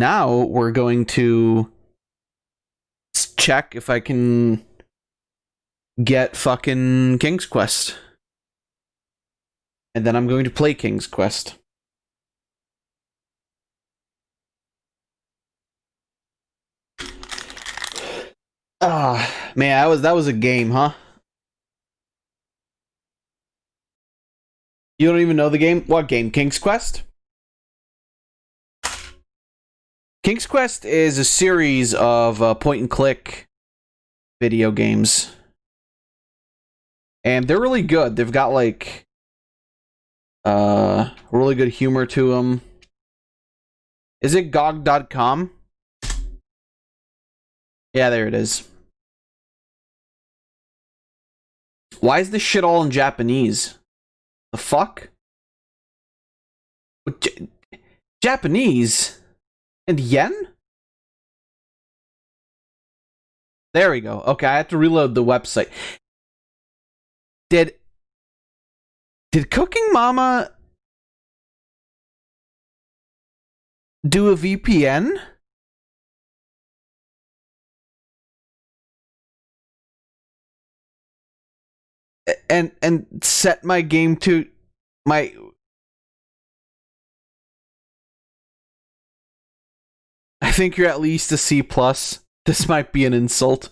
now we're going to check if I can get fucking King's Quest. And then I'm going to play King's Quest. Ah, man, that was a game, huh? You don't even know the game? What game? King's Quest? King's Quest is a series of point and click video games. And they're really good. They've got like really good humor to them. Is it GOG.com? Yeah, there it is. Why is this shit all in Japanese? The fuck? Japanese? And yen? There we go. Okay, I have to reload the website. Did Cooking Mama do a VPN? And set my game to my I think you're at least a C plus. This might be an insult.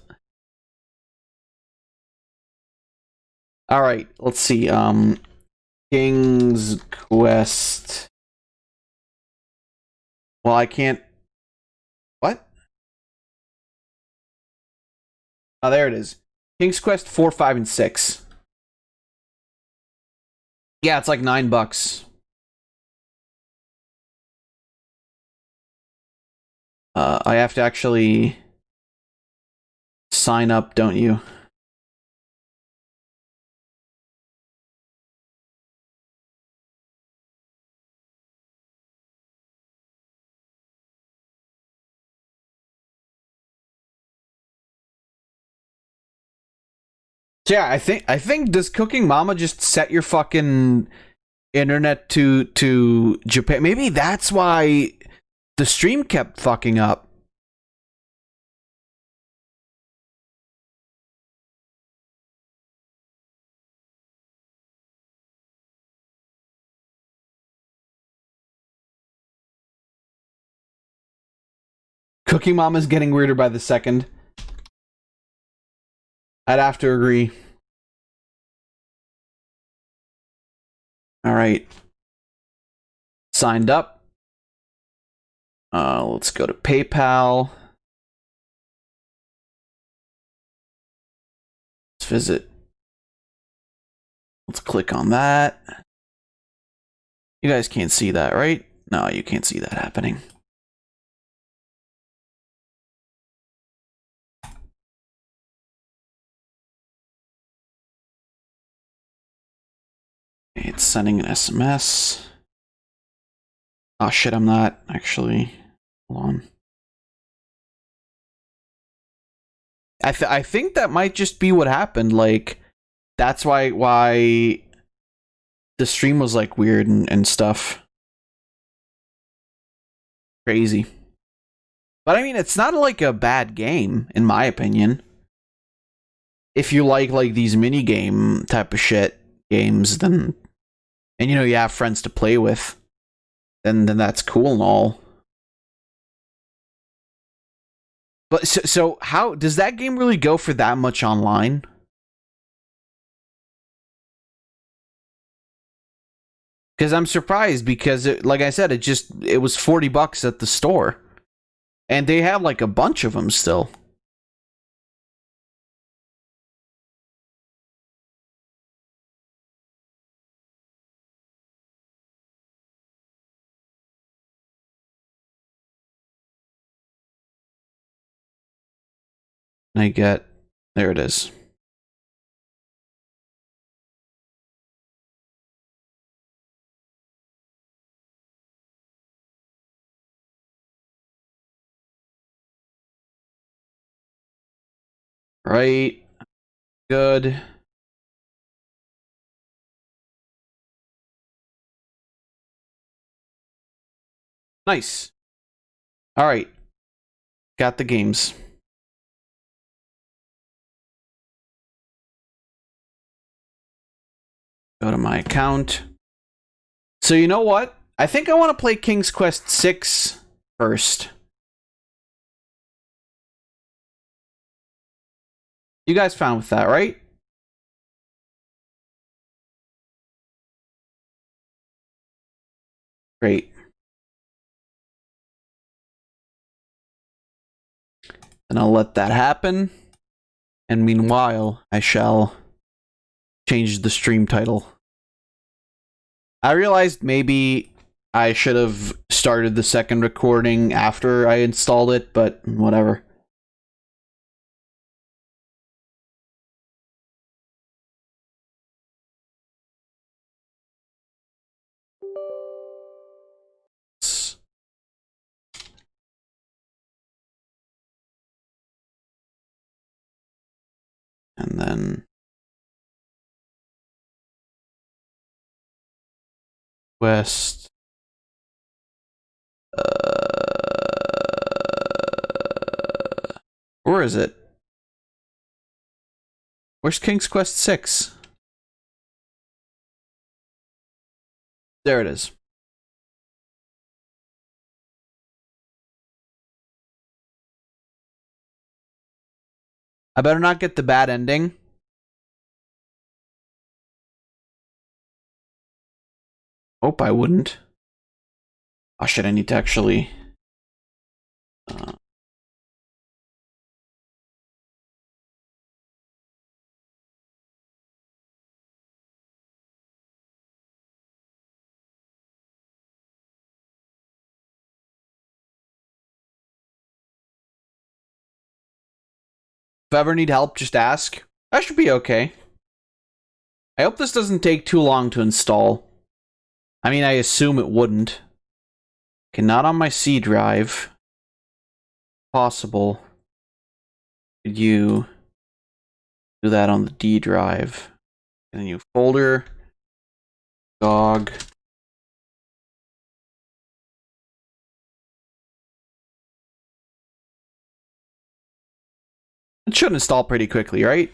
All right, let's see. King's Quest. Well, I can't. What? Oh, there it is. King's Quest 4, 5, and 6. Yeah, it's like $9. I have to actually sign up, don't you? Yeah, I think does Cooking Mama just set your fucking internet to Japan? Maybe that's why the stream kept fucking up. Cooking Mama's getting weirder by the second. I'd have to agree. All right. Signed up. Let's go to PayPal. Let's visit. Let's click on that. You guys can't see that, right? No, you can't see that happening. It's sending an SMS. Oh shit, I'm not actually. Hold on. I think that might just be what happened. Like, that's why the stream was like weird and stuff. Crazy. But I mean, it's not like a bad game, in my opinion. If you like these mini game type of shit games, then and you have friends to play with, then that's cool and all. But so how does that game really go for that much online? Because I'm surprised because like I said, it was $40 at the store, and they have like a bunch of them still. And I get there it is. Right. Good. Nice. All right. Got the games. Go to my account. So you know what? I think I want to play King's Quest 6 first. You guys fine with that, right? Great. Then I'll let that happen. And meanwhile, I shall change the stream title. I realized maybe I should have started the second recording after I installed it, but whatever. And then West. Where is it? Where's King's Quest 6? There it is. I better not get the bad ending. Hope I wouldn't. Oh shit, I need to actually... If I ever need help, just ask. I should be okay. I hope this doesn't take too long to install. I mean, I assume it wouldn't. Okay, not on my C drive. Possible. Could you do that on the D drive? And then you folder. Dog. It should install pretty quickly, right?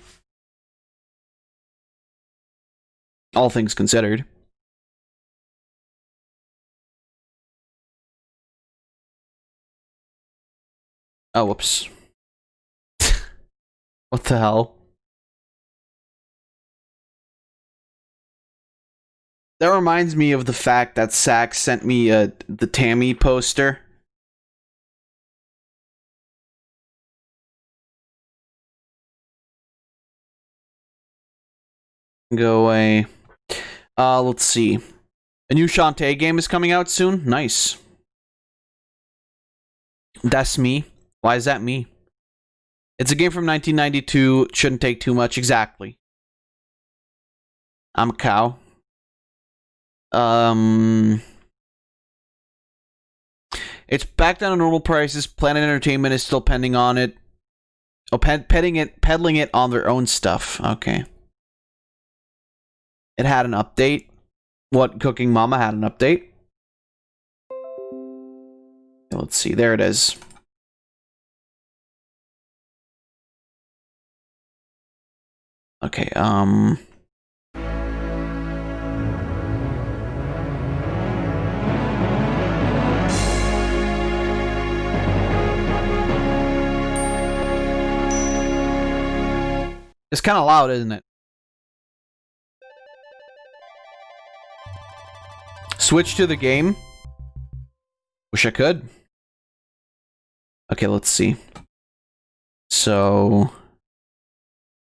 All things considered. Oh, whoops. What the hell? That reminds me of the fact that Sax sent me the Tammy poster. Go away. Let's see. A new Shantae game is coming out soon. Nice. That's me. Why is that me? It's a game from 1992. Shouldn't take too much. Exactly. I'm a cow. It's back down to normal prices. Planet Entertainment is still pending on it. Oh, peddling it on their own stuff. Okay. It had an update. What, Cooking Mama had an update? Let's see. There it is. Okay, it's kind of loud, isn't it? Switch to the game. Wish I could. Okay, let's see. So,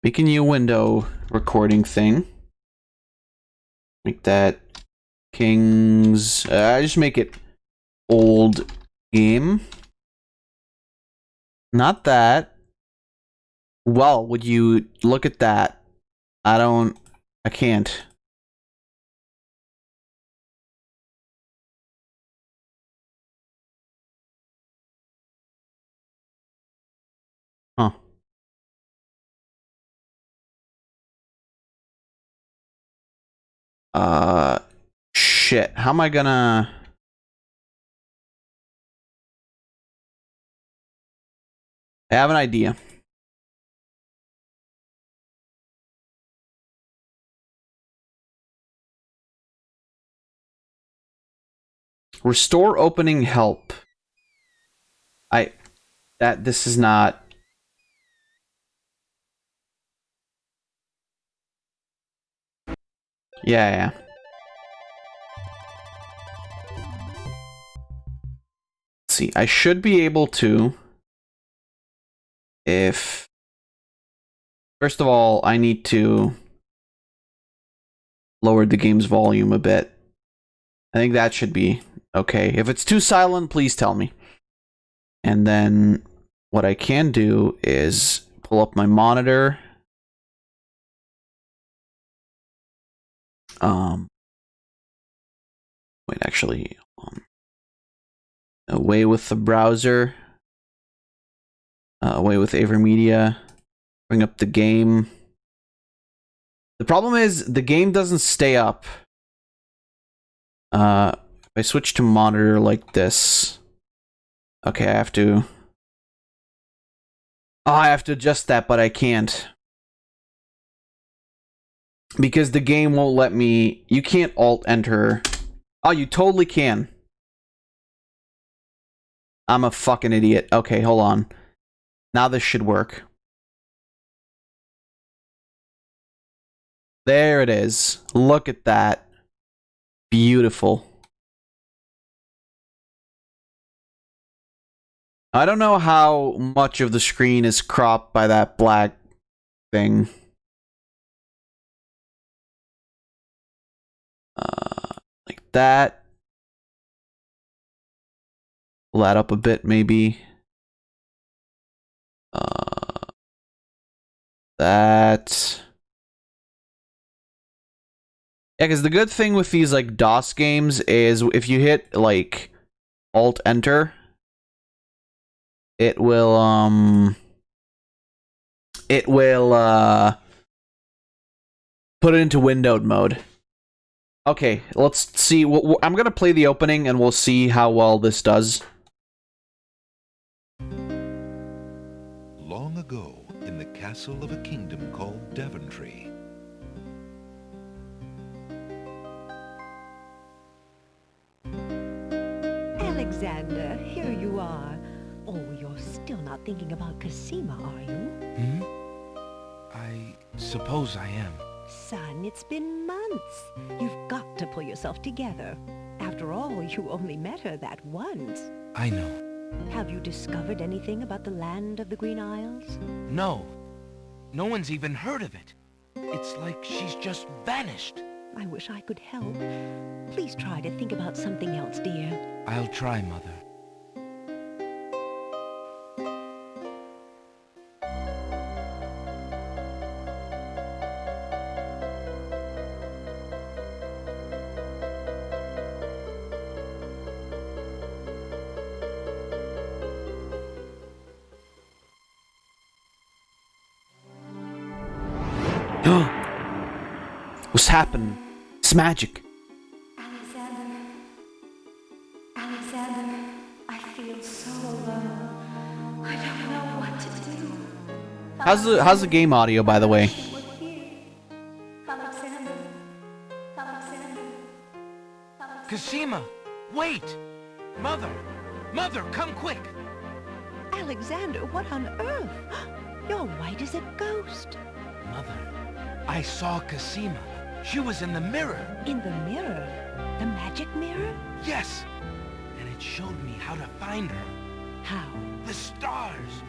make a new window recording thing. Make that King's... just make it old game. Not that. Well, would you look at that? I can't. Huh. Shit. How am I gonna... I have an idea. Restore opening help. This is not. Yeah. Let's see, I should be able to. If. First of all, I need to lower the game's volume a bit. I think that should be okay. If it's too silent, please tell me. And then what I can do is pull up my monitor. Wait, actually, away with the browser. Away with AverMedia. Bring up the game. The problem is the game doesn't stay up. If I switch to monitor like this. Okay, I have to. Oh, I have to adjust that, but I can't. Because the game won't let me. You can't Alt-Enter. Oh, you totally can. I'm a fucking idiot. Okay, hold on. Now this should work. There it is. Look at that. Beautiful. I don't know how much of the screen is cropped by that black thing. Like that. Pull that up a bit, maybe. That. Yeah, because the good thing with these like DOS games is if you hit like Alt-Enter, it will put it into windowed mode. Okay, let's see. I'm gonna play the opening and we'll see how well this does. Long ago, in the castle of a kingdom called Daventry. Alexander, here you are. Oh, you're still not thinking about Cosima, are you? I suppose I am. Son, it's been months. You've got to pull yourself together. After all, you only met her that once. I know. Have you discovered anything about the land of the Green Isles? No. No one's even heard of it. It's like she's just vanished. I wish I could help. Please try to think about something else, dear. I'll try, Mother. What's happening? It's magic. Alexander, I feel so alone. I don't know what to do. How's the game audio, by the way? Alexander. Cosima! Wait! Mother! Mother, come quick! Alexander, what on earth? You're white as a ghost. Mother, I saw Cosima. She was in the mirror. In the mirror? The magic mirror? Yes! And it showed me how to find her. How? The stars!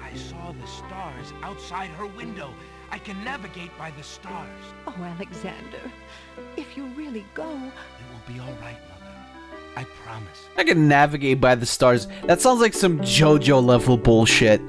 I saw the stars outside her window. I can navigate by the stars. Oh, Alexander, if you really go... It will be all right, Mother. I promise. I can navigate by the stars. That sounds like some JoJo level bullshit.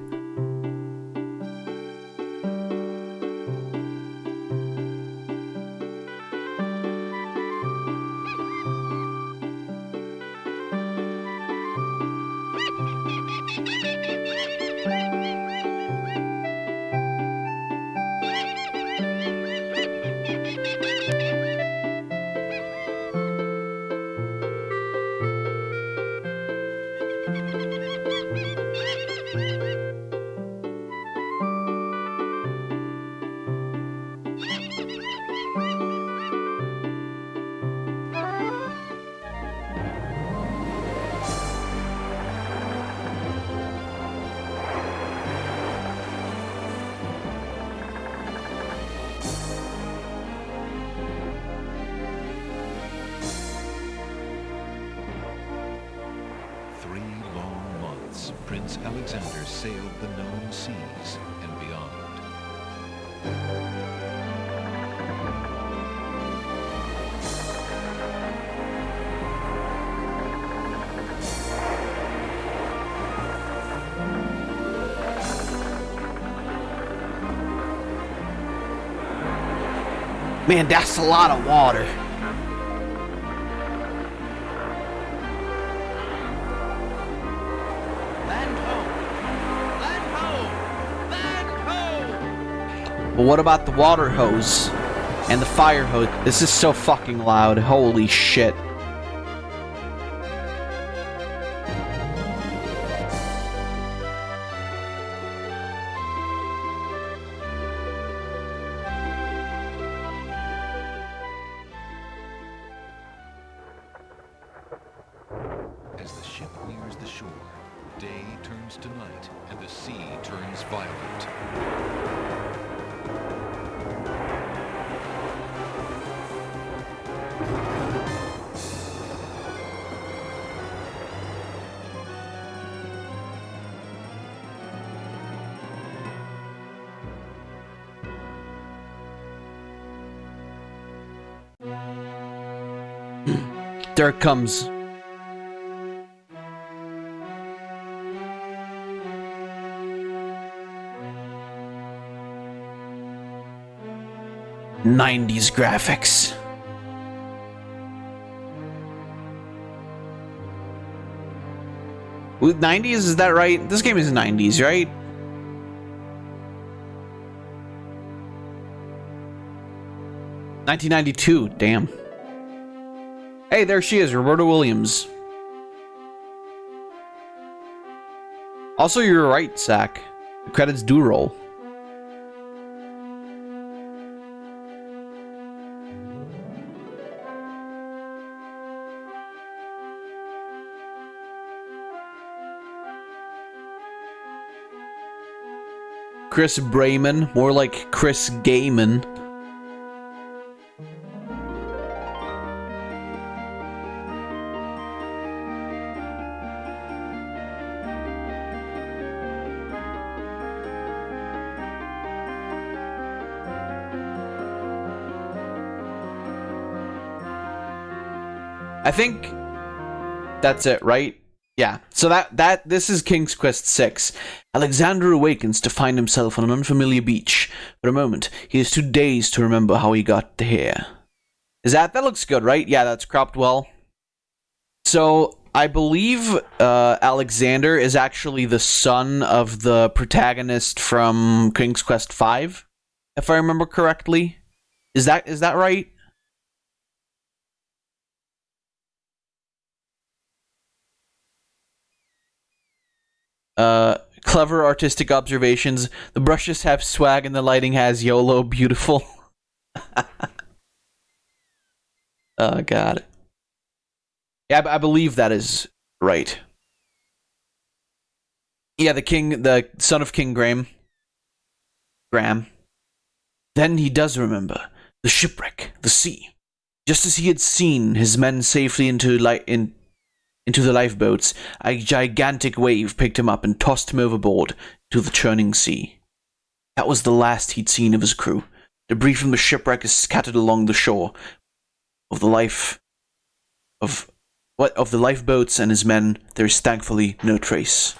myths, Prince Alexander sailed the known seas and beyond. Man, that's a lot of water. Land ho! Land ho! Land ho! But what about the water hose and the fire hose? This is so fucking loud. Holy shit. As the ship nears the shore, day turns to night and the sea turns violent. There it comes. '90s graphics. With '90s, is that right? This game is '90s, right? '92. Damn. Hey, there she is, Roberta Williams. Also, you're right, Zach. The credits do roll. Chris Brayman, more like Chris Gaiman. I think that's it, right? Yeah. So this is King's Quest 6. Alexander awakens to find himself on an unfamiliar beach. For a moment, he is too dazed to remember how he got here. That looks good, right? Yeah, that's cropped well. So I believe Alexander is actually the son of the protagonist from King's Quest 5, if I remember correctly. Is that right? Clever artistic observations. The brushes have swag and the lighting has YOLO. Beautiful. Oh, God. Yeah, I believe that is right. Yeah, the son of King Graham. Then he does remember. The shipwreck, the sea. Just as he had seen his men safely into the lifeboats, a gigantic wave picked him up and tossed him overboard to the churning sea. That was the last he'd seen of his crew. Debris from the shipwreck is scattered along the shore. Of the lifeboats and his men, there is thankfully no trace.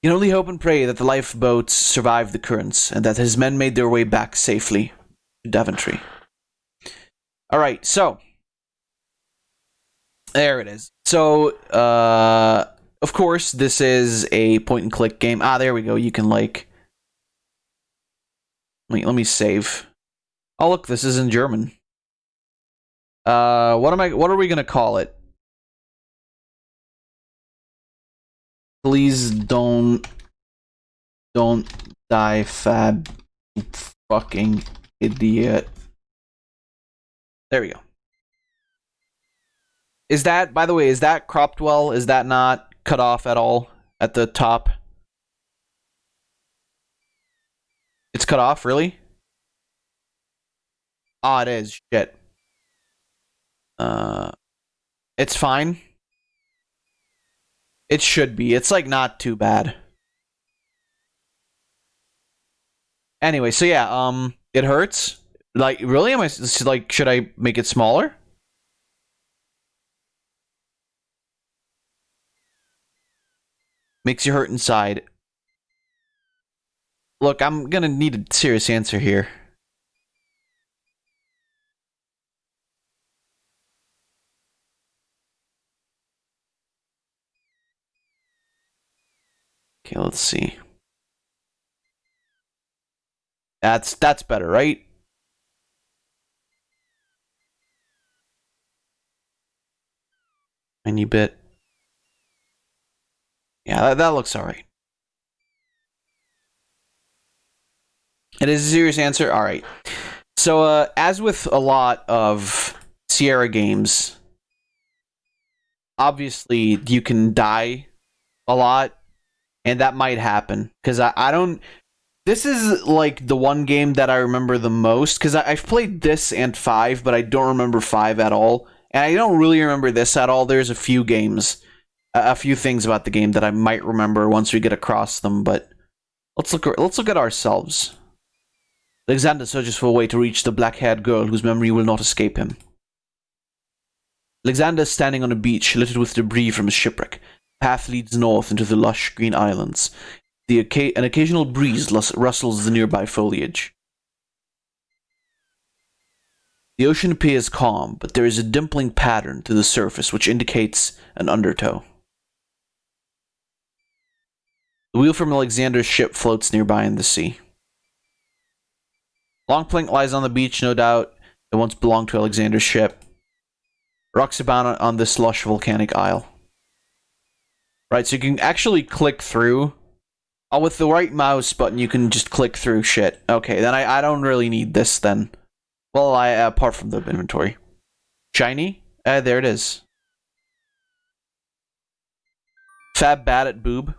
You can only hope and pray that the lifeboats survived the currents, and that his men made their way back safely to Daventry. Alright, so there it is. So, of course, this is a point-and-click game. Ah, there we go. You can, like... Let me save. Oh, look, this is in German. What are we gonna call it? Please don't die, Fab, you fucking idiot. There we go. Is that, by the way, is that cropped well? Is that not cut off at all at the top? It's cut off, really? Ah, it is. Shit. It's fine. It should be. It's like not too bad. Anyway, so yeah, it hurts. Like, really? Am I like, should I make it smaller? Makes you hurt inside. Look, I'm gonna need a serious answer here. Okay, let's see. That's better, right? Tiny bit. Yeah, that looks alright. It is a serious answer? Alright. So, as with a lot of Sierra games, obviously you can die a lot, and that might happen. Because I don't... This is, like, the one game that I remember the most, because I've played this and 5, but I don't remember 5 at all. And I don't really remember this at all. There's a few games, a few things about the game that I might remember once we get across them, but let's look at ourselves. Alexander searches for a way to reach the black-haired girl whose memory will not escape him. Alexander is standing on a beach littered with debris from a shipwreck. The path leads north into the lush green islands. An occasional breeze rustles the nearby foliage. The ocean appears calm, but there is a dimpling pattern to the surface which indicates an undertow. The wheel from Alexander's ship floats nearby in the sea. Longplank lies on the beach, no doubt. It once belonged to Alexander's ship. Rocks abound on this lush volcanic isle. Right, so you can actually click through. Oh, with the right mouse button, you can just click through shit. Okay, then I don't really need this then. Well, apart from the inventory. Shiny? There it is. Fab bad at boob.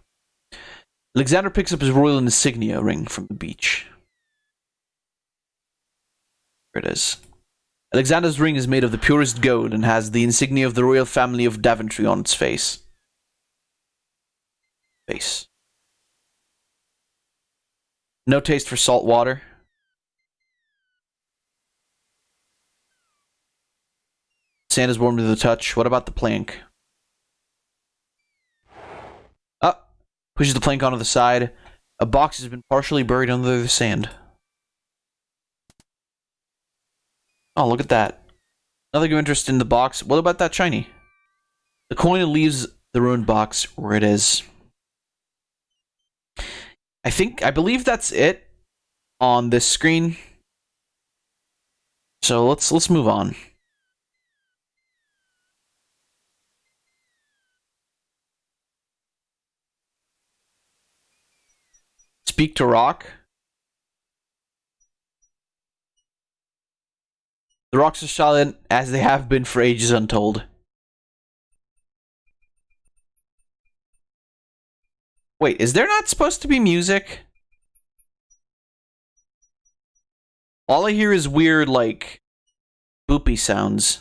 Alexander picks up his royal insignia ring from the beach. There it is. Alexander's ring is made of the purest gold and has the insignia of the royal family of Daventry on its face. No taste for salt water. Sand is warm to the touch. What about the plank? Pushes the plank onto the side. A box has been partially buried under the sand. Oh, look at that. Nothing of interest in the box. What about that shiny? The coin leaves the ruined box where it is. I believe that's it on this screen. So let's move on. Speak to rock. The rocks are silent, as they have been for ages untold. Wait, is there not supposed to be music? All I hear is weird, like, boopy sounds.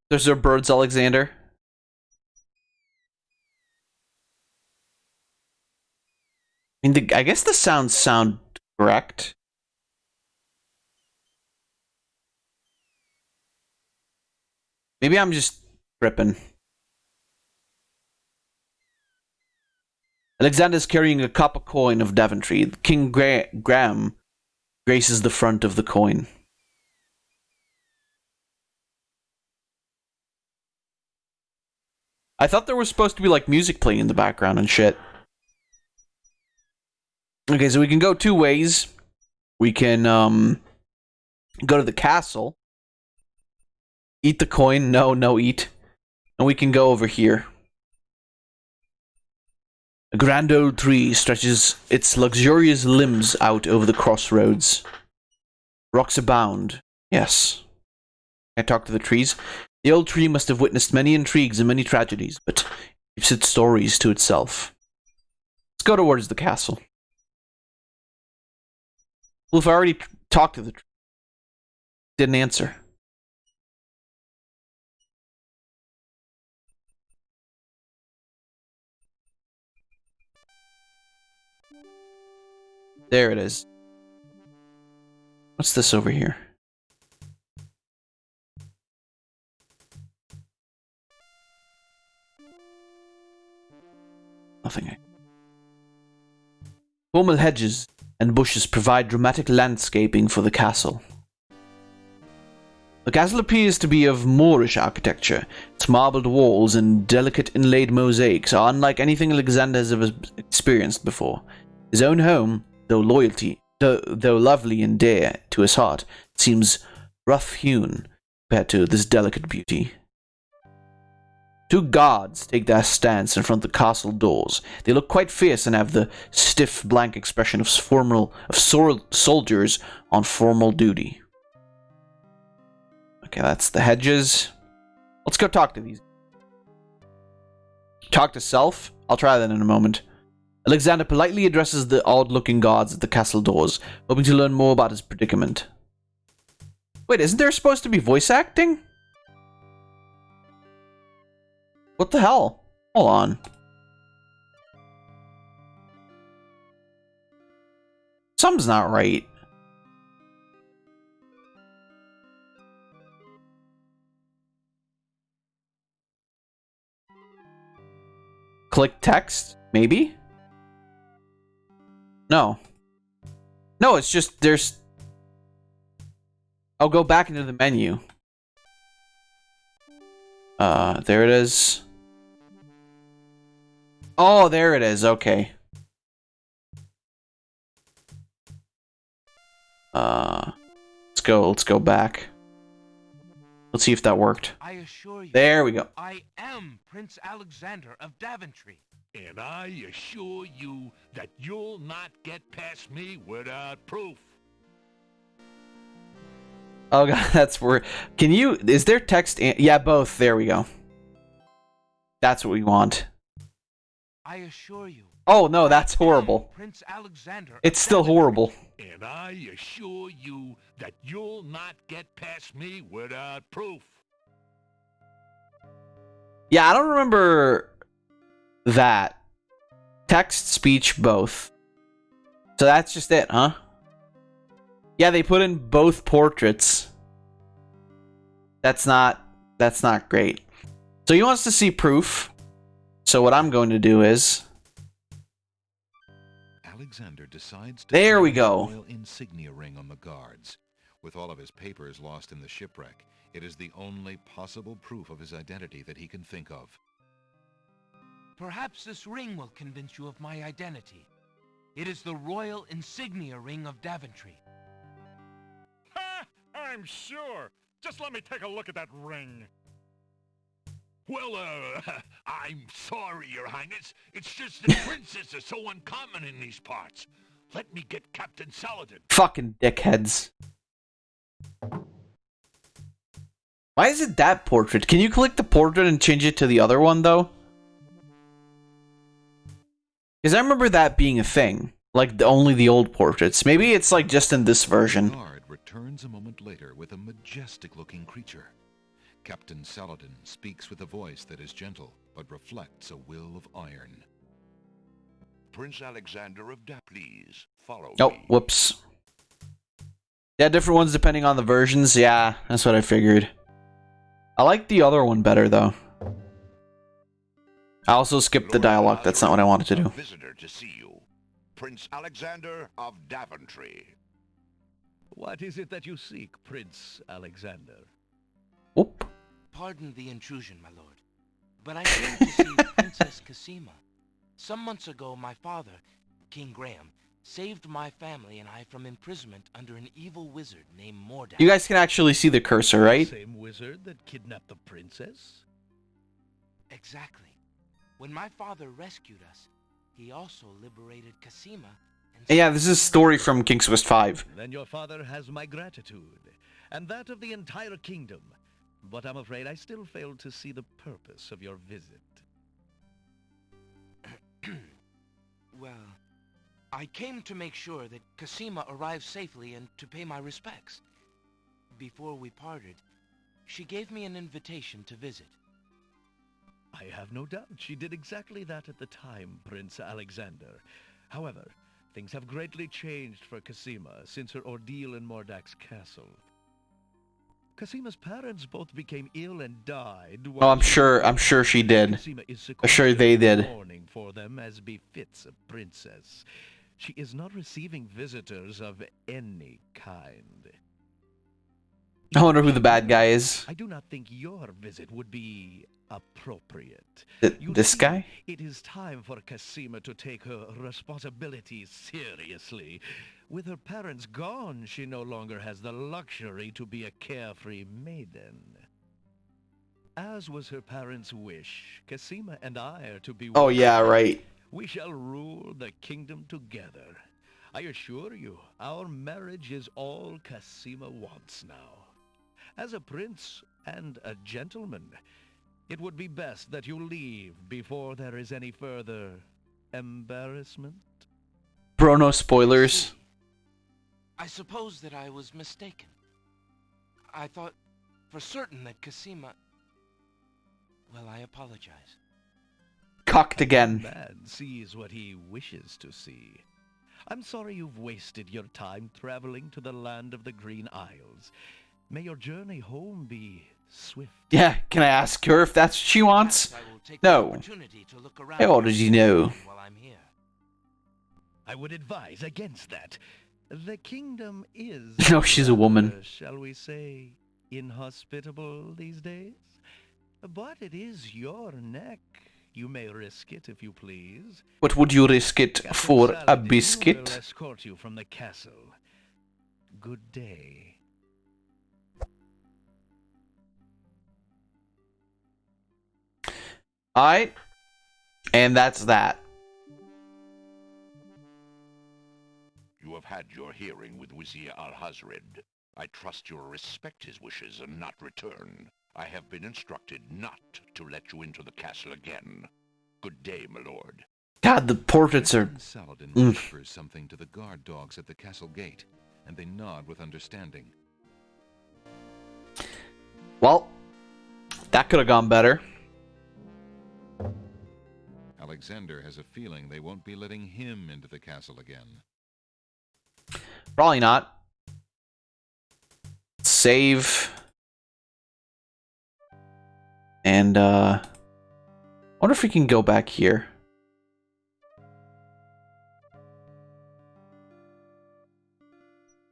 There's our birds, Alexander. I mean, I guess the sounds sound correct. Maybe I'm just tripping. Alexander's carrying a copper coin of Daventry. King Graham graces the front of the coin. I thought there was supposed to be like music playing in the background and shit. Okay, so we can go two ways. We can go to the castle. Eat the coin. No eat. And we can go over here. A grand old tree stretches its luxurious limbs out over the crossroads. Rocks abound. Yes. I talk to the trees. The old tree must have witnessed many intrigues and many tragedies, but keeps its stories to itself. Let's go towards the castle. Well, if I already talked to the tree, didn't answer. There it is. What's this over here? Nothing. Formal hedges and bushes provide dramatic landscaping for the castle. The castle appears to be of Moorish architecture. Its marbled walls and delicate inlaid mosaics are unlike anything Alexander has ever experienced before. His own home, though lovely and dear to his heart, seems rough-hewn compared to this delicate beauty. Two guards take their stance in front of the castle doors. They look quite fierce and have the stiff, blank expression of soldiers on formal duty. Okay, that's the hedges. Let's go talk to these. Talk to self? I'll try that in a moment. Alexander politely addresses the odd-looking guards at the castle doors, hoping to learn more about his predicament. Wait, isn't there supposed to be voice acting? What the hell? Hold on. Something's not right. Click text? Maybe? No. No, it's just there's... I'll go back into the menu. There it is. Oh, there it is. Okay. Let's go back. Let's see if that worked. I assure you. There we go. I am Prince Alexander of Daventry. And I assure you that you'll not get past me without proof. Oh god, that's where. Can you? Is there text? Yeah, both. There we go. That's what we want. I assure you. Oh no, that's horrible. Prince Alexander. It's still horrible. And I assure you that you'll not get past me without proof. Yeah, I don't remember that. Text, speech, both. So that's just it, huh? Yeah, they put in both portraits. That's not great. So he wants to see proof. So what I'm going to do is... Alexander decides to There we pin his go. royal insignia ring on the guards. With all of his papers lost in the shipwreck, it is the only possible proof of his identity that he can think of. Perhaps this ring will convince you of my identity. It is the royal insignia ring of Daventry. Ha! I'm sure. Just let me take a look at that ring. Well, I'm sorry, Your Highness. It's just that princes are so uncommon in these parts. Let me get Captain Saladin. Fucking dickheads. Why is it that portrait? Can you click the portrait and change it to the other one, though? Because I remember that being a thing. Like, only the old portraits. Maybe it's, like, just in this version. The guard returns a moment later with a majestic-looking creature. Captain Saladin speaks with a voice that is gentle, but reflects a will of iron. Prince Alexander of please follow Oh, me. whoops. Yeah, different ones depending on the versions. Yeah, that's what I figured. I like the other one better, though. I also skipped the dialogue. That's not what I wanted to do. A visitor to see you. Prince Alexander of Daventry. What is it that you seek, Prince Alexander? Oop. Pardon the intrusion, my lord, but I came to see Princess Cassima. Some months ago, my father, King Graham, saved my family and I from imprisonment under an evil wizard named Mordak. You guys can actually see the cursor, right? Same wizard that kidnapped the princess? Exactly. When my father rescued us, he also liberated Cassima. And yeah, this is a story from King's Quest V. Then your father has my gratitude, and that of the entire kingdom. But I'm afraid I still fail to see the purpose of your visit. Well, I came to make sure that Cassima arrives safely and to pay my respects. before we parted, she gave me an invitation to visit. I have no doubt she did exactly that at the time, Prince Alexander. However, things have greatly changed for Cassima since her ordeal in Mordak's castle. Cassima's parents both became ill and died. Oh, I'm sure she did. Cassima is I'm sure they did. mourning for them as befits a princess. She is not receiving visitors of any kind. I wonder who the bad guy is. I do not think your visit would be appropriate. This see, guy? It is time for Cassima to take her responsibilities seriously. With her parents gone, she no longer has the luxury to be a carefree maiden. As was her parents' wish, Cassima and I are to be Oh one. yeah, right. We shall rule the kingdom together. I assure you, our marriage is all Cassima wants now. As a prince and a gentleman, it would be best that you leave before there is any further embarrassment. Bro, no spoilers. I suppose that I was mistaken. I thought for certain that Cassima... Well, I apologize. Cocked again. Man sees what he wishes to see. I'm sorry you've wasted your time traveling to the land of the Green Isles. May your journey home be swift. Yeah, can I ask her if that's what she wants? Perhaps I will take No. the opportunity to look around How did you know? while I'm here. I would advise against that. The kingdom is... No, she's a woman. Shall we say, inhospitable these days? But it is your neck. You may risk it if you please. But would you risk it Captain for a Saladin will biscuit? escort you from the castle. Good day. Alright. And that's that. You have had your hearing with Wazir Al-Hazred. I trust you will respect his wishes and not return. I have been instructed not to let you into the castle again. Good day, my lord. God, the portraits are... Captain Saladin Mm. whispers something to the guard dogs at the castle gate, and they nod with understanding. Well, that could have gone better. Alexander has a feeling they won't be letting him into the castle again. Probably not. Save. And, wonder if we can go back here.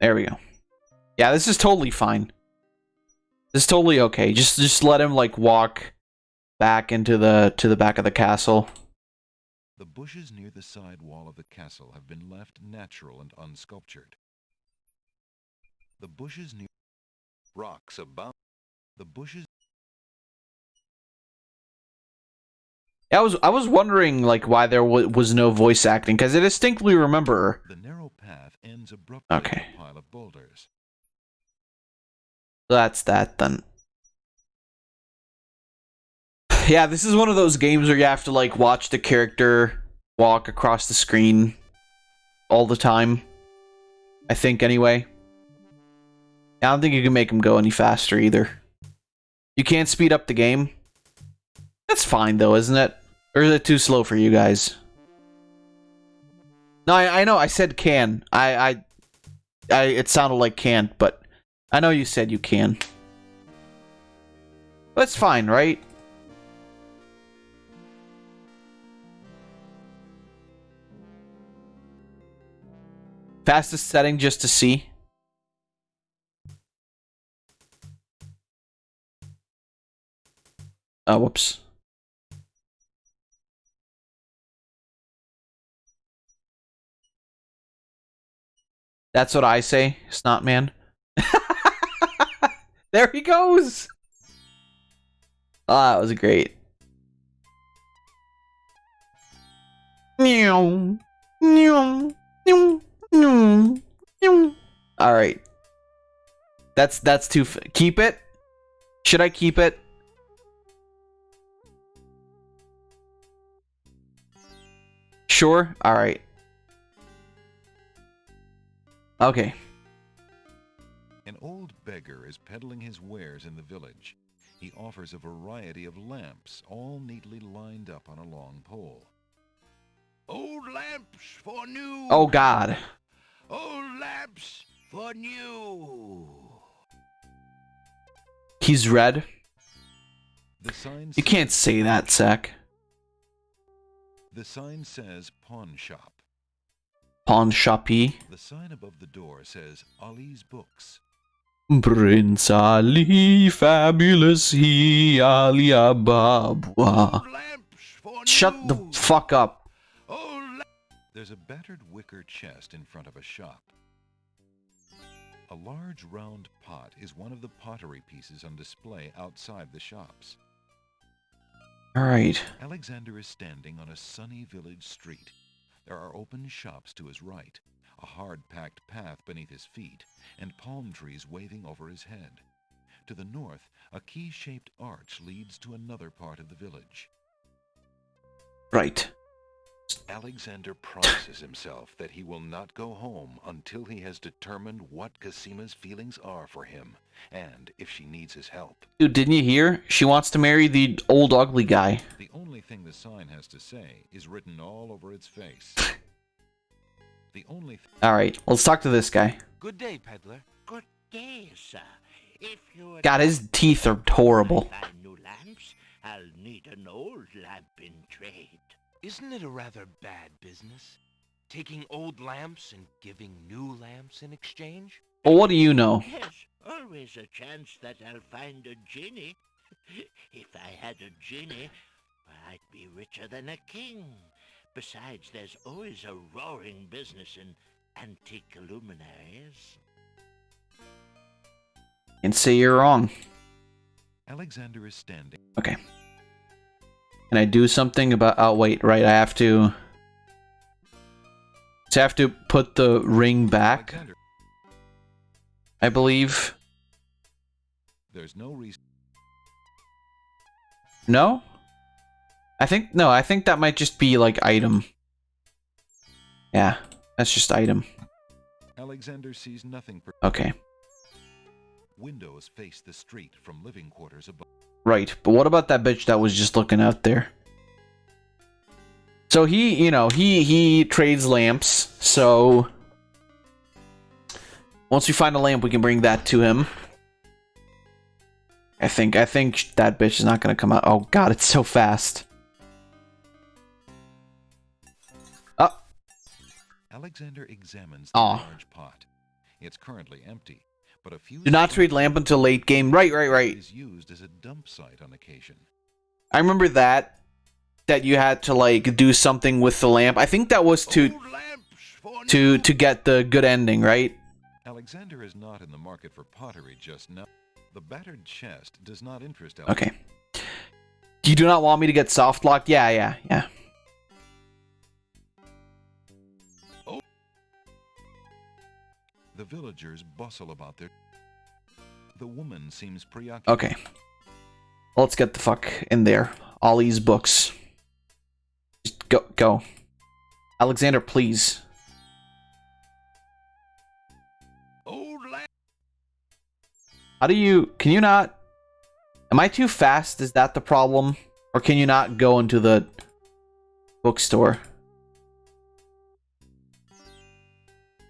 There we go. Yeah, this is totally fine. This is totally okay. Just let him, like, walk back into the back of the castle. The bushes near the side wall of the castle have been left natural and unsculptured. The bushes near rocks above the bushes. I was wondering, like, why there was no voice acting, because I distinctly remember. The narrow path ends abruptly Okay. in a pile of boulders. That's that then. Yeah, this is one of those games where you have to, like, watch the character walk across the screen all the time. I think, anyway. I don't think you can make him go any faster, either. You can't speed up the game. That's fine, though, isn't it? Or is it too slow for you guys? No, I know, I said can. It sounded like can't, but I know you said you can. But it's fine, right? Fastest setting just to see. Oh, whoops. That's what I say, Snotman. There he goes! Ah, that was great. Meow. Meow. Meow. Meow. Meow. Alright. That's too... Keep it? Should I keep it? Sure? Alright. Okay. An old beggar is peddling his wares in the village. He offers a variety of lamps, all neatly lined up on a long pole. Old lamps for new. Oh God. Old lamps for new. He's red. The sign You can't say that, Sek. The sign says pawn shop. Pawn shoppy. The sign above the door says Ali's Books. Prince Ali, fabulous he, Ali Ababwa. Old lamps for Shut new. the fuck up. Old lamps. There's a battered wicker chest in front of a shop. A large round pot is one of the pottery pieces on display outside the shops. Alright. Alexander is standing on a sunny village street. There are open shops to his right, a hard-packed path beneath his feet, and palm trees waving over his head. To the north, a key-shaped arch leads to another part of the village. Right. Alexander promises himself that he will not go home until he has determined what Casima's feelings are for him, and if she needs his help. Dude, didn't you hear? She wants to marry the old ugly guy. The only thing the sign has to say is written all over its face. The only Alright, let's talk to this guy. Good day, peddler. Good day, sir. If you God, his teeth are horrible. find new lamps, I'll need an old lamp in trade. Isn't it a rather bad business? Taking old lamps and giving new lamps in exchange? Well, what do you know? There's always a chance that I'll find a genie. If I had a genie, I'd be richer than a king. Besides, there's always a roaring business in antique luminaries. And say you're wrong. Alexander is standing. Okay. Can I do something about... Oh, wait, right, I have to... So I have to put the ring back, Alexander, I believe. there's no reason. No? I think that might just be, like, item. Yeah, that's just item. Alexander sees nothing. Okay. Windows face the street from living quarters above. Right, but what about that bitch that was just looking out there? So he trades lamps, so... Once we find a lamp, we can bring that to him. I think that bitch is not gonna come out. Oh god, it's so fast. Oh. Alexander examines the Aw. large pot. It's currently empty, but a few Do not trade lamp until late game. Right. is used as a dump site on occasion. I remember that you had to like do something with the lamp. I think that was to Old lamps for to new. get the good ending, right? Alexander is not in the market for pottery just now. The battered chest does not interest Alexander. Okay. You do not want me to get soft locked? Yeah. The villagers bustle about their... The woman seems preoccupied. Okay. Let's get the fuck in there. Ali's Books. Just go. Alexander, please. Old lamps. How do you... Can you not... Am I too fast? Is that the problem? Or can you not go into the bookstore?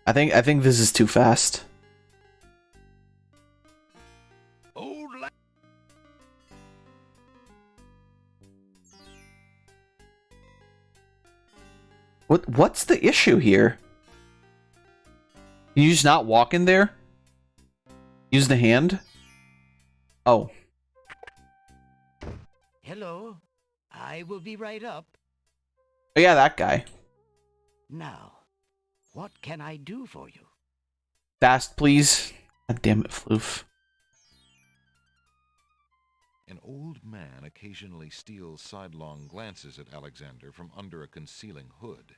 I think this is too fast. Old lamps. What's the issue here? Can you just not walk in there? Use the hand? Oh. Hello, I will be right up. Oh yeah, that guy. Now, what can I do for you? Fast, please. God damn it, Floof. An old man occasionally steals sidelong glances at Alexander from under a concealing hood.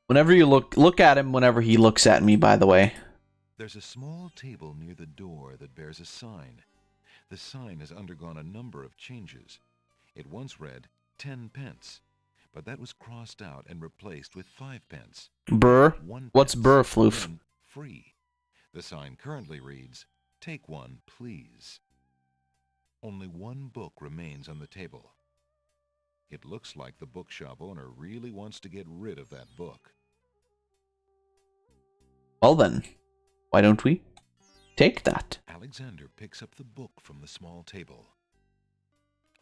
Whenever you look at him whenever he looks at me, by the way. There's a small table near the door that bears a sign. The sign has undergone a number of changes. It once read 10 pence, but that was crossed out and replaced with 5 pence. Burr? 1 What's pence, burr, Floof? then free. The sign currently reads, "Take one, please." Only one book remains on the table. It looks like the bookshop owner really wants to get rid of that book. Well then, why don't we take that? Alexander picks up the book from the small table.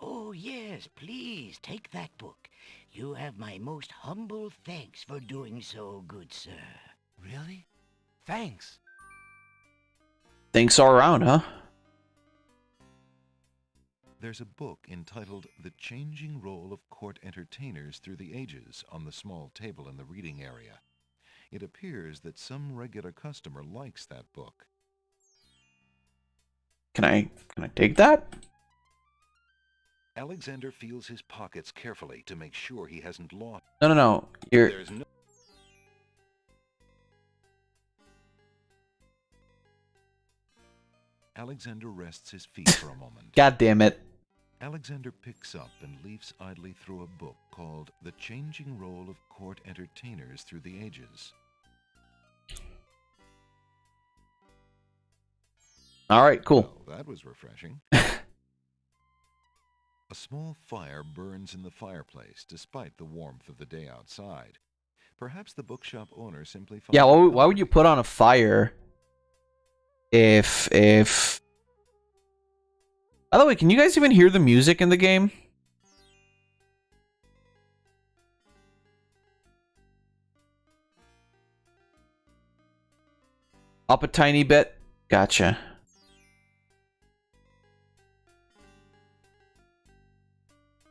Oh, yes, please, take that book. You have my most humble thanks for doing so, good sir. Really? Thanks. Thanks all around, huh? There's a book entitled The Changing Role of Court Entertainers Through the Ages on the small table in the reading area. It appears that some regular customer likes that book. Can I take that? Alexander feels his pockets carefully to make sure he hasn't lost. No. There's no... Alexander rests his feet for a moment. God damn it. Alexander picks up and leafs idly through a book called The Changing Role of Court Entertainers Through the Ages. Alright, cool. Well, that was refreshing. A small fire burns in the fireplace despite the warmth of the day outside. Perhaps the bookshop owner simply found... Yeah, why would you put on a fire if... By the way, can you guys even hear the music in the game? Up a tiny bit? Gotcha.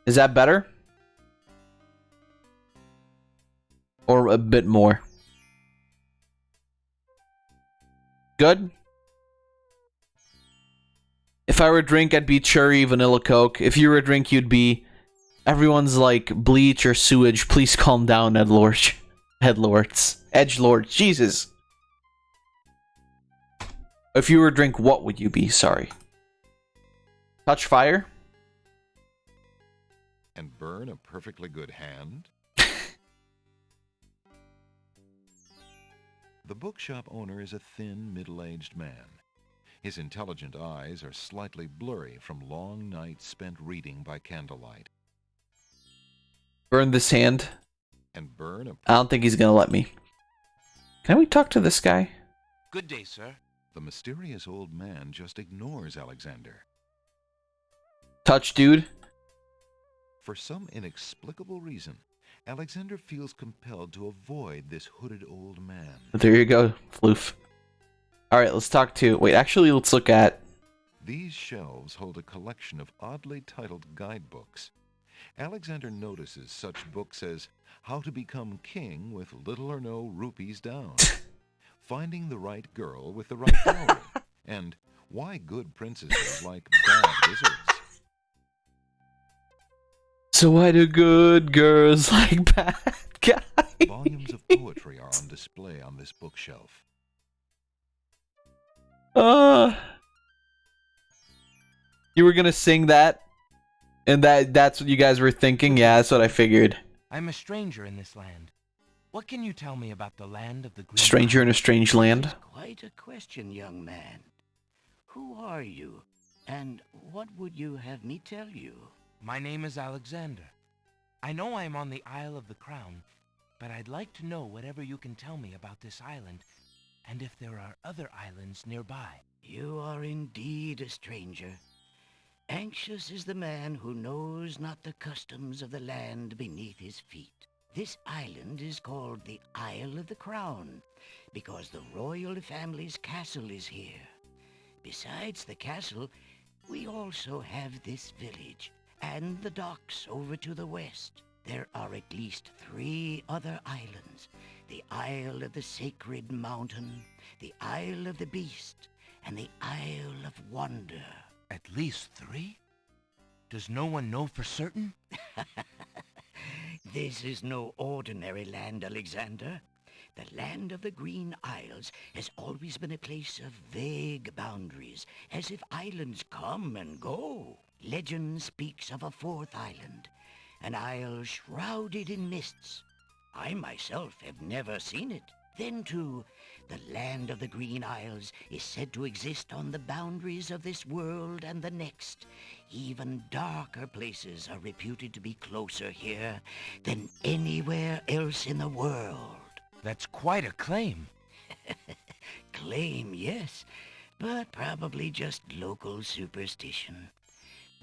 Is that better? Or a bit more? Good? If I were a drink, I'd be cherry vanilla Coke. If you were a drink, you'd be... Everyone's like bleach or sewage. Please calm down, Edgelords. Edgelords. Jesus. If you were a drink, what would you be? Sorry. Touch fire? And burn a perfectly good hand? The bookshop owner is a thin, middle-aged man. His intelligent eyes are slightly blurry from long nights spent reading by candlelight. Burn this hand? And burn a... I don't think he's gonna let me. Can we talk to this guy? Good day, sir. The mysterious old man just ignores Alexander. Touch, dude. For some inexplicable reason, Alexander feels compelled to avoid this hooded old man. There you go, Floof. Alright, let's talk to... Wait, actually, let's look at... These shelves hold a collection of oddly titled guidebooks. Alexander notices such books as How to Become King with Little or No Rupees Down, Finding the Right Girl with the Right Dowry, and Why Good Princesses Like Bad Wizards. So why do good girls like bad guys? Volumes of poetry are on display on this bookshelf. You were gonna sing that? And that's what you guys were thinking? Yeah, that's what I figured. I'm a stranger in this land. What can you tell me about the land of the green... Stranger in a strange land? That's quite a question, young man. Who are you? And what would you have me tell you? My name is Alexander. I know I'm on the Isle of the Crown, but I'd like to know whatever you can tell me about this island, and if there are other islands nearby. You are indeed a stranger. Anxious is the man who knows not the customs of the land beneath his feet. This island is called the Isle of the Crown, because the royal family's castle is here. Besides the castle, we also have this village, and the docks over to the west. There are at least 3 other islands. The Isle of the Sacred Mountain, the Isle of the Beast, and the Isle of Wonder. At least 3? Does no one know for certain? This is no ordinary land, Alexander. The land of the Green Isles has always been a place of vague boundaries, as if islands come and go. Legend speaks of a 4th island, an isle shrouded in mists. I myself have never seen it, Then, too, the land of the Green Isles is said to exist on the boundaries of this world and the next. Even darker places are reputed to be closer here than anywhere else in the world. That's quite a claim. Claim, yes, but probably just local superstition.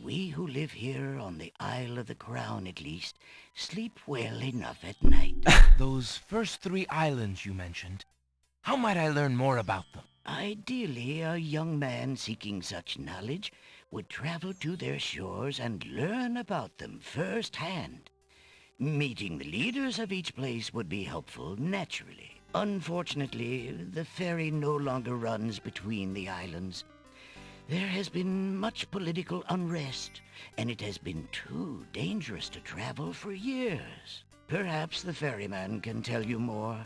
We who live here on the Isle of the Crown, at least, sleep well enough at night. Those first 3 islands you mentioned, how might I learn more about them? Ideally, a young man seeking such knowledge would travel to their shores and learn about them firsthand. Meeting the leaders of each place would be helpful, naturally. Unfortunately, the ferry no longer runs between the islands. There has been much political unrest, and it has been too dangerous to travel for years. Perhaps the ferryman can tell you more.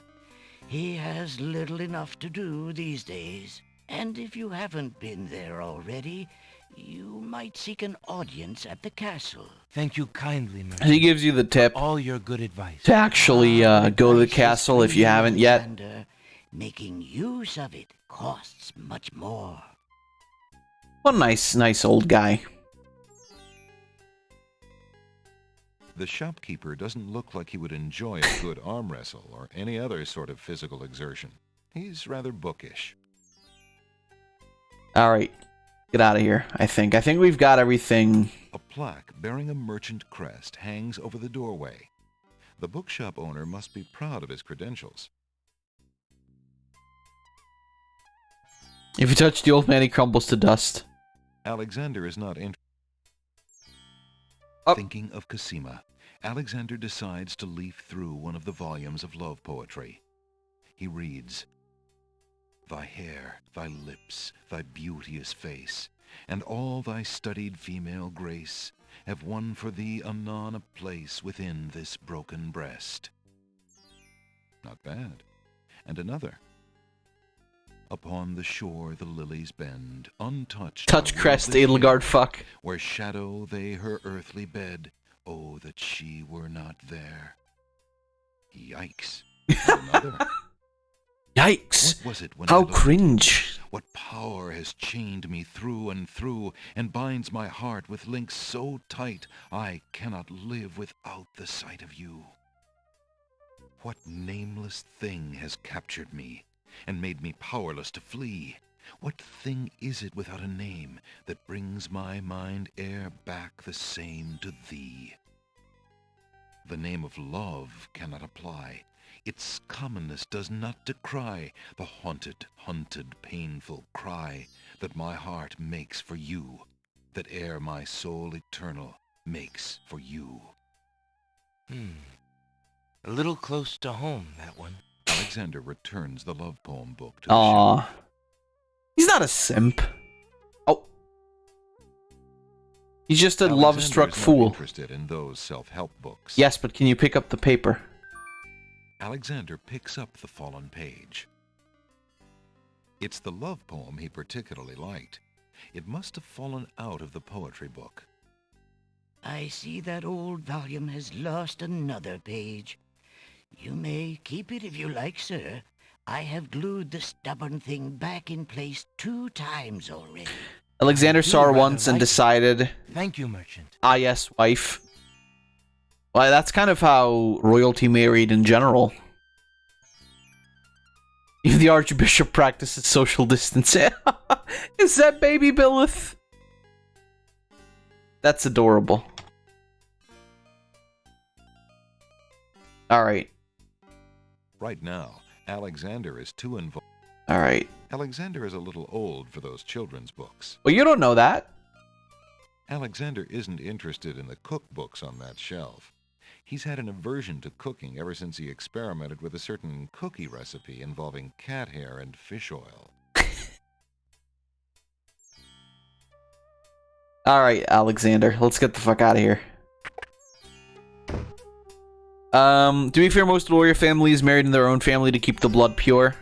He has little enough to do these days, and if you haven't been there already, you might seek an audience at the castle. Thank you kindly, He merchant. gives you the tip All your good advice. to actually go to the Advice is castle if you free, haven't yet. Alexander. Making use of it costs much more. What a nice old guy. The shopkeeper doesn't look like he would enjoy a good arm wrestle or any other sort of physical exertion. He's rather bookish. Alright. Get out of here, I think. I think we've got everything. A plaque bearing a merchant crest hangs over the doorway. The bookshop owner must be proud of his credentials. If you touch the old man, he crumbles to dust. Alexander is not Up. Thinking of Cosima, Alexander decides to leaf through one of the volumes of love poetry. He reads, "Thy hair, thy lips, thy beauteous face, and all thy studied female grace have won for thee anon a place within this broken breast." Not bad. And another. "Upon the shore the lilies bend, untouched. Touch are crest, worldly Edelgard, care, fuck. where shadow they her earthly bed. Oh, that she were not there." Yikes. And another. Yikes. What was it when I How looked at cringe. What power has chained me through and through, and binds my heart with links so tight I cannot live without the sight of you? What nameless thing has captured me, and made me powerless to flee? What thing is it without a name, that brings my mind e'er back the same to thee? The name of love cannot apply. Its commonness does not decry the haunted, hunted, painful cry that my heart makes for you, that e'er my soul eternal makes for you. A little close to home, that one. Alexander returns the love poem book to the Aw. shelf. He's not a simp. Oh. He's just a Alexander love-struck is not fool. interested in those self-help books. Yes, but can you pick up the paper? Alexander picks up the fallen page. It's the love poem he particularly liked. It must have fallen out of the poetry book. I see that old volume has lost another page. You may keep it if you like, sir. I have glued the stubborn thing back in place 2 times already. Alexander saw her rather once and like it. decided, Thank you, merchant. ah yes, wife. Well, that's kind of how royalty married in general. Even the Archbishop practices social distancing. Is that baby Billith? That's adorable. Alright. Right now, Alexander is too involved. Alright. Alexander is a little old for those children's books. Well, you don't know that. Alexander isn't interested in the cookbooks on that shelf. He's had an aversion to cooking ever since he experimented with a certain cookie recipe involving cat hair and fish oil. Alright, Alexander. Let's get the fuck out of here. To be fair, most royal families married in their own family to keep the blood pure.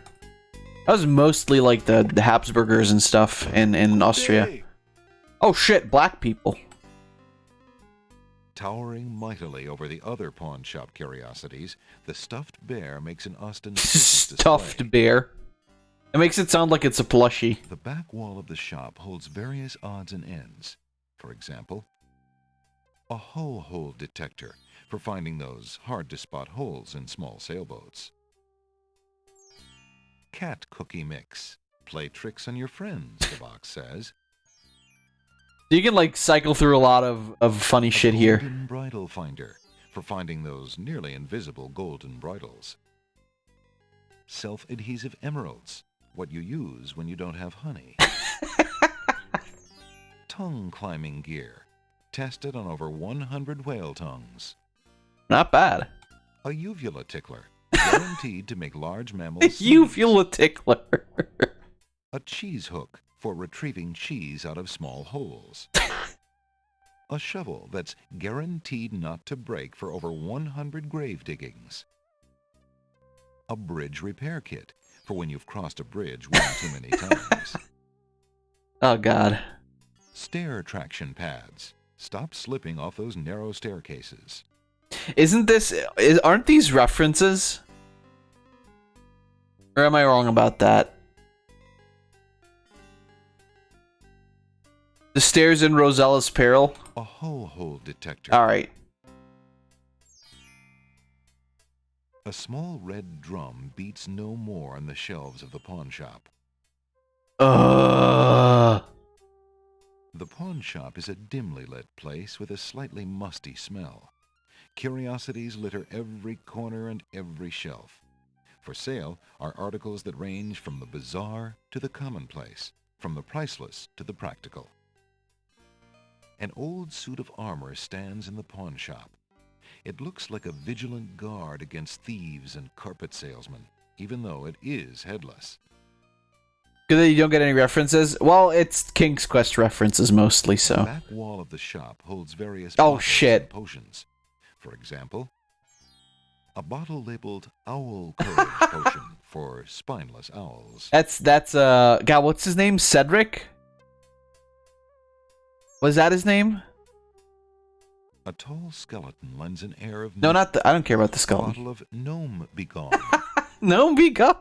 That was mostly like the Habsburgers and stuff in Austria. Hey, Oh shit, black people. Towering mightily over the other pawn shop curiosities, the stuffed bear makes an ostentatious display. Stuffed bear. It makes it sound like it's a plushie. The back wall of the shop holds various odds and ends. For example, a hull hole detector for finding those hard-to-spot holes in small sailboats. Cat cookie mix. Play tricks on your friends, the box says. You can like cycle through a lot of funny shit here. Golden bridle finder for finding those nearly invisible golden bridles. Self-adhesive emeralds, what you use when you don't have honey. Tongue climbing gear, tested on over 100 whale tongues. Not bad. A uvula tickler, guaranteed to make large mammals sneeze. Uvula tickler. A cheese hook for retrieving cheese out of small holes. A shovel that's guaranteed not to break for over 100 grave diggings. A bridge repair kit for when you've crossed a bridge one too many times. Oh god. Stair traction pads. Stop slipping off those narrow staircases. Aren't these references? Or am I wrong about that? The stairs in Rosella's Peril? A hull hole detector. Alright. A small red drum beats no more on the shelves of the pawn shop. The pawn shop is a dimly lit place with a slightly musty smell. Curiosities litter every corner and every shelf. For sale are articles that range from the bizarre to the commonplace, from the priceless to the practical. An old suit of armor stands in the pawn shop. It looks like a vigilant guard against thieves and carpet salesmen, even though it is headless. Good that you don't get any references? Well, it's King's Quest references mostly, The so. back wall of the shop holds various Oh, bottles shit. and potions. For example, a bottle labeled Owl Courage Potion for spineless owls. That's God, what's his name? Cedric? Was that his name? A tall skeleton lends an air of No, not the. I don't care about the A skeleton. bottle of Gnome Begone. No, be gone.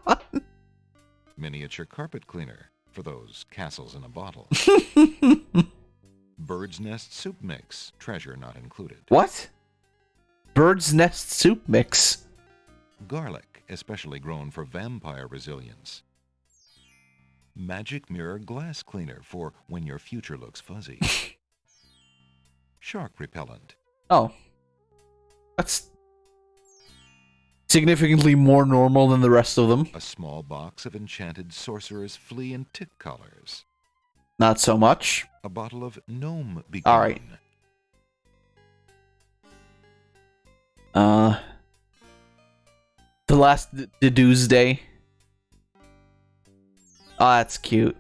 Miniature carpet cleaner for those castles in a bottle. Bird's nest soup mix, treasure not included. What? Bird's nest soup mix. Garlic, especially grown for vampire resilience. Magic mirror glass cleaner for when your future looks fuzzy. Shark repellent. Oh. That's significantly more normal than the rest of them. A small box of enchanted sorcerer's flea and tick collars. Not so much. A bottle of Gnome Begone. Alright. The last Doomsday. Oh, that's cute.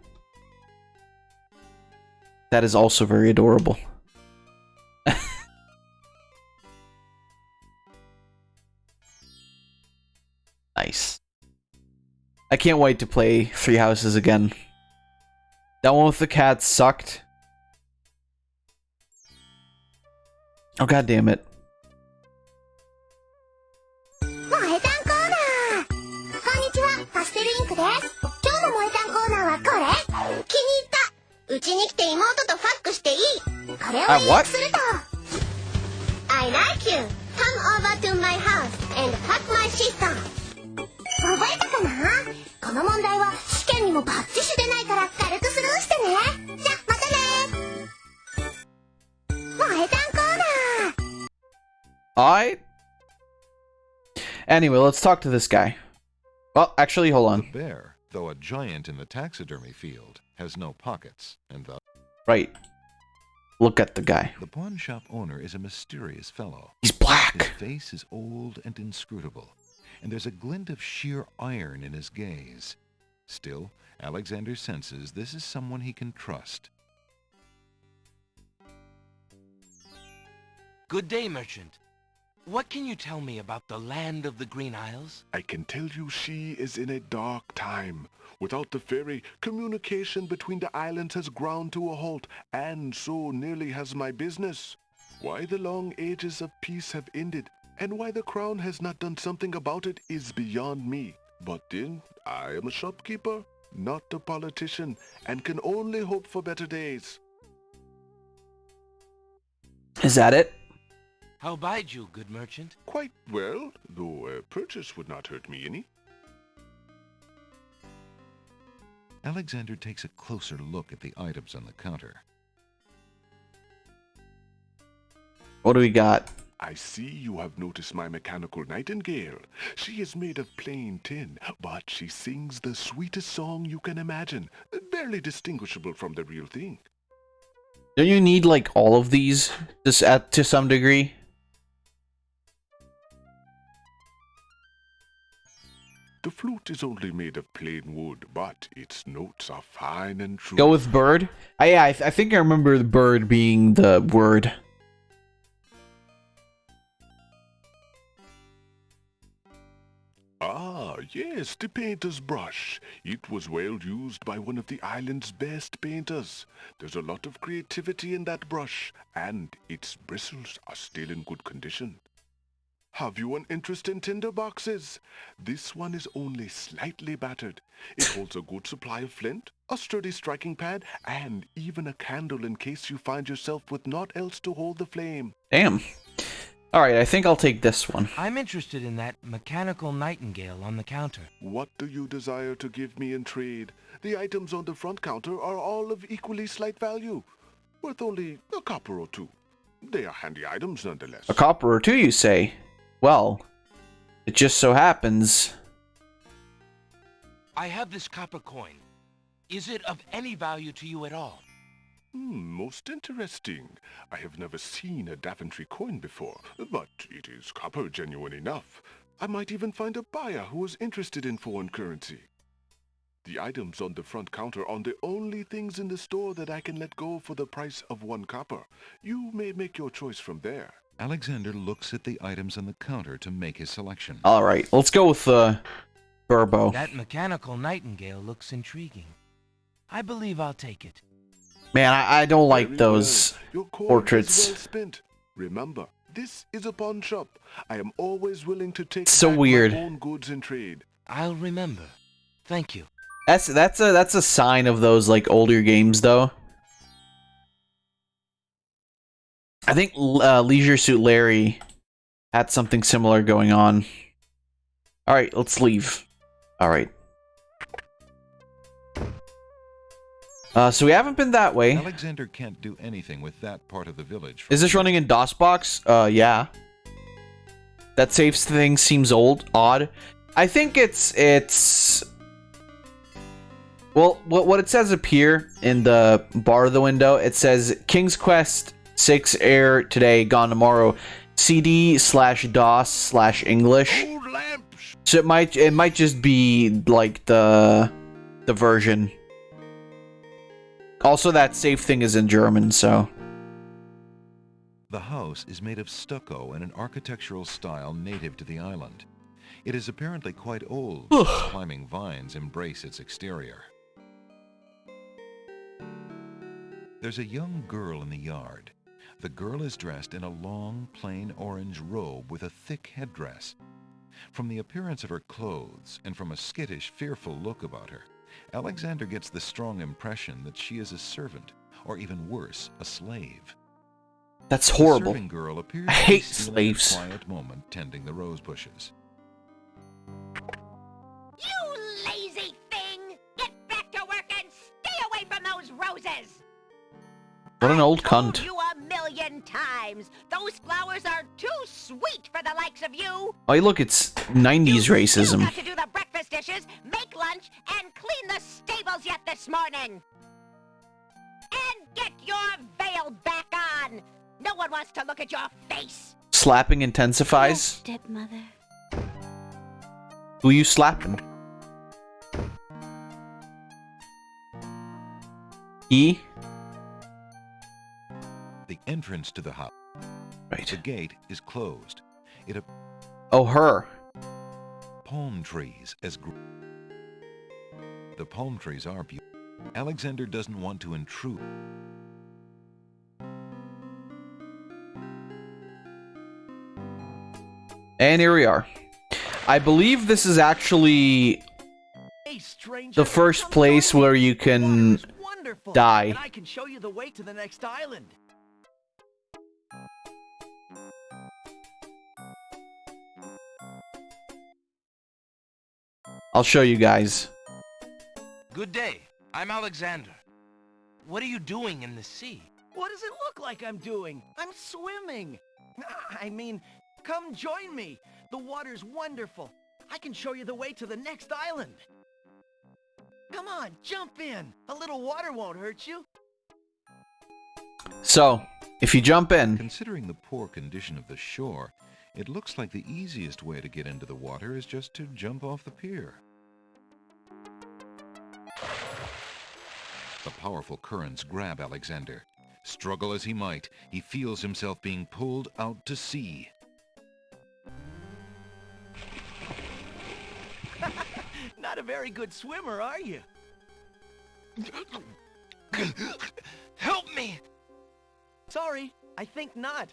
That is also very adorable. Nice. I can't wait to play Three Houses again. That one with the cat sucked. Oh, god damn it. 萌えタンコーナーこんにちは、パステルインクです。今日の萌えタンコーナーはこれ気に入ったうちに来て妹とファックしていいこれを英訳すると I like you come over to my house and fuck my sister 覚えたかなこの問題は試験にもバッチシ出ないから軽くスルーしてねじゃ、またね萌えタンコーナー Alright. Anyway, let's talk to this guy. Well, actually, hold The on. bear, though a giant in the taxidermy field, has no pockets, and thus Right. Look at the guy. the pawn shop owner is a mysterious fellow. He's His black. face is old and inscrutable, and there's a glint of sheer iron in his gaze. Still, Alexander senses this is someone he can trust. Good day, merchant. What can you tell me about the land of the Green Isles? I can tell you she is in a dark time. Without the ferry, communication between the islands has ground to a halt, and so nearly has my business. Why the long ages of peace have ended, and why the crown has not done something about it is beyond me. But then, I am a shopkeeper, not a politician, and can only hope for better days. Is that it? How bide you, good merchant? Quite well, though a purchase would not hurt me any. Alexander takes a closer look at the items on the counter. What do we got? I see you have noticed my mechanical nightingale. She is made of plain tin, but she sings the sweetest song you can imagine, barely distinguishable from the real thing. Don't you need like all of these to some degree? The flute is only made of plain wood, but its notes are fine and true. Go with bird? Yeah, I think I remember the bird being the word. Ah, yes, the painter's brush. It was well used by one of the island's best painters. There's a lot of creativity in that brush, and its bristles are still in good condition. Have you an interest in tinder boxes? This one is only slightly battered. It holds a good supply of flint, a sturdy striking pad, and even a candle in case you find yourself with naught else to hold the flame. Damn. Alright, I think I'll take this one. I'm interested in that mechanical nightingale on the counter. What do you desire to give me in trade? The items on the front counter are all of equally slight value, worth only a copper or two. They are handy items nonetheless. A copper or two, you say? Well, it just so happens... I have this copper coin. Is it of any value to you at all? Most interesting. I have never seen a Daventry coin before, but it is copper genuine enough. I might even find a buyer who is interested in foreign currency. The items on the front counter are the only things in the store that I can let go for the price of 1 copper. You may make your choice from there. Alexander looks at the items on the counter to make his selection. Alright, let's go with Burbo. That mechanical nightingale looks intriguing. I believe I'll take it. Man, I don't like Very those well. Your coin portraits. is well spent. Remember, this is a pawn shop. I am always willing to take So back weird. my own goods in trade. I'll remember. Thank you. That's a sign of those like older games, though. I think Leisure Suit Larry had something similar going on. All right, let's leave. All right. So we haven't been that way. Alexander can't do anything with that part of the village. Is this running in DOSBox? Yeah. That save thing seems odd. I think it's... Well, what it says up here in the bar of the window, it says King's Quest 6 air today, gone tomorrow. CD/DOS/English. So it might just be like the version. Also, that save thing is in German, so... The house is made of stucco in an architectural style native to the island. It is apparently quite old, since climbing vines embrace its exterior. There's a young girl in the yard. The girl is dressed in a long, plain orange robe with a thick headdress. From the appearance of her clothes, and from a skittish, fearful look about her, Alexander gets the strong impression that she is a servant, or even worse, a slave. That's horrible. The serving girl appears I to be hate stealing a slaves. quiet moment tending the rose bushes. You lazy thing! Get back to work and stay away from those roses! What an old Told cunt. you 1,000,000 times! Those flowers are too sweet for the likes of you! Oh, look, it's 90s You racism. got to do the breakfast dishes, make lunch, and clean the stables yet this morning! And get your veil back on! No one wants to look at your face! Slapping intensifies. Stepmother. Who you slapping? E? The entrance to the house. Right. The gate is closed. It Oh, her. palm trees as the palm trees are beautiful. Alexander doesn't want to intrude. And here we are. I believe this is actually Hey, stranger, the first come place join me. where you The can water's wonderful, die. and I can show you the way to the next island. I'll show you guys. Good day. I'm Alexander. What are you doing in the sea? What does it look like I'm doing? I'm swimming. I mean, come join me. The water's wonderful. I can show you the way to the next island. Come on, jump in. A little water won't hurt you. So, if you jump in, Considering the poor condition of the shore, it looks like the easiest way to get into the water is just to jump off the pier. The powerful currents grab Alexander. Struggle as he might, he feels himself being pulled out to sea. Not a very good swimmer, are you? Help me! Sorry, I think not.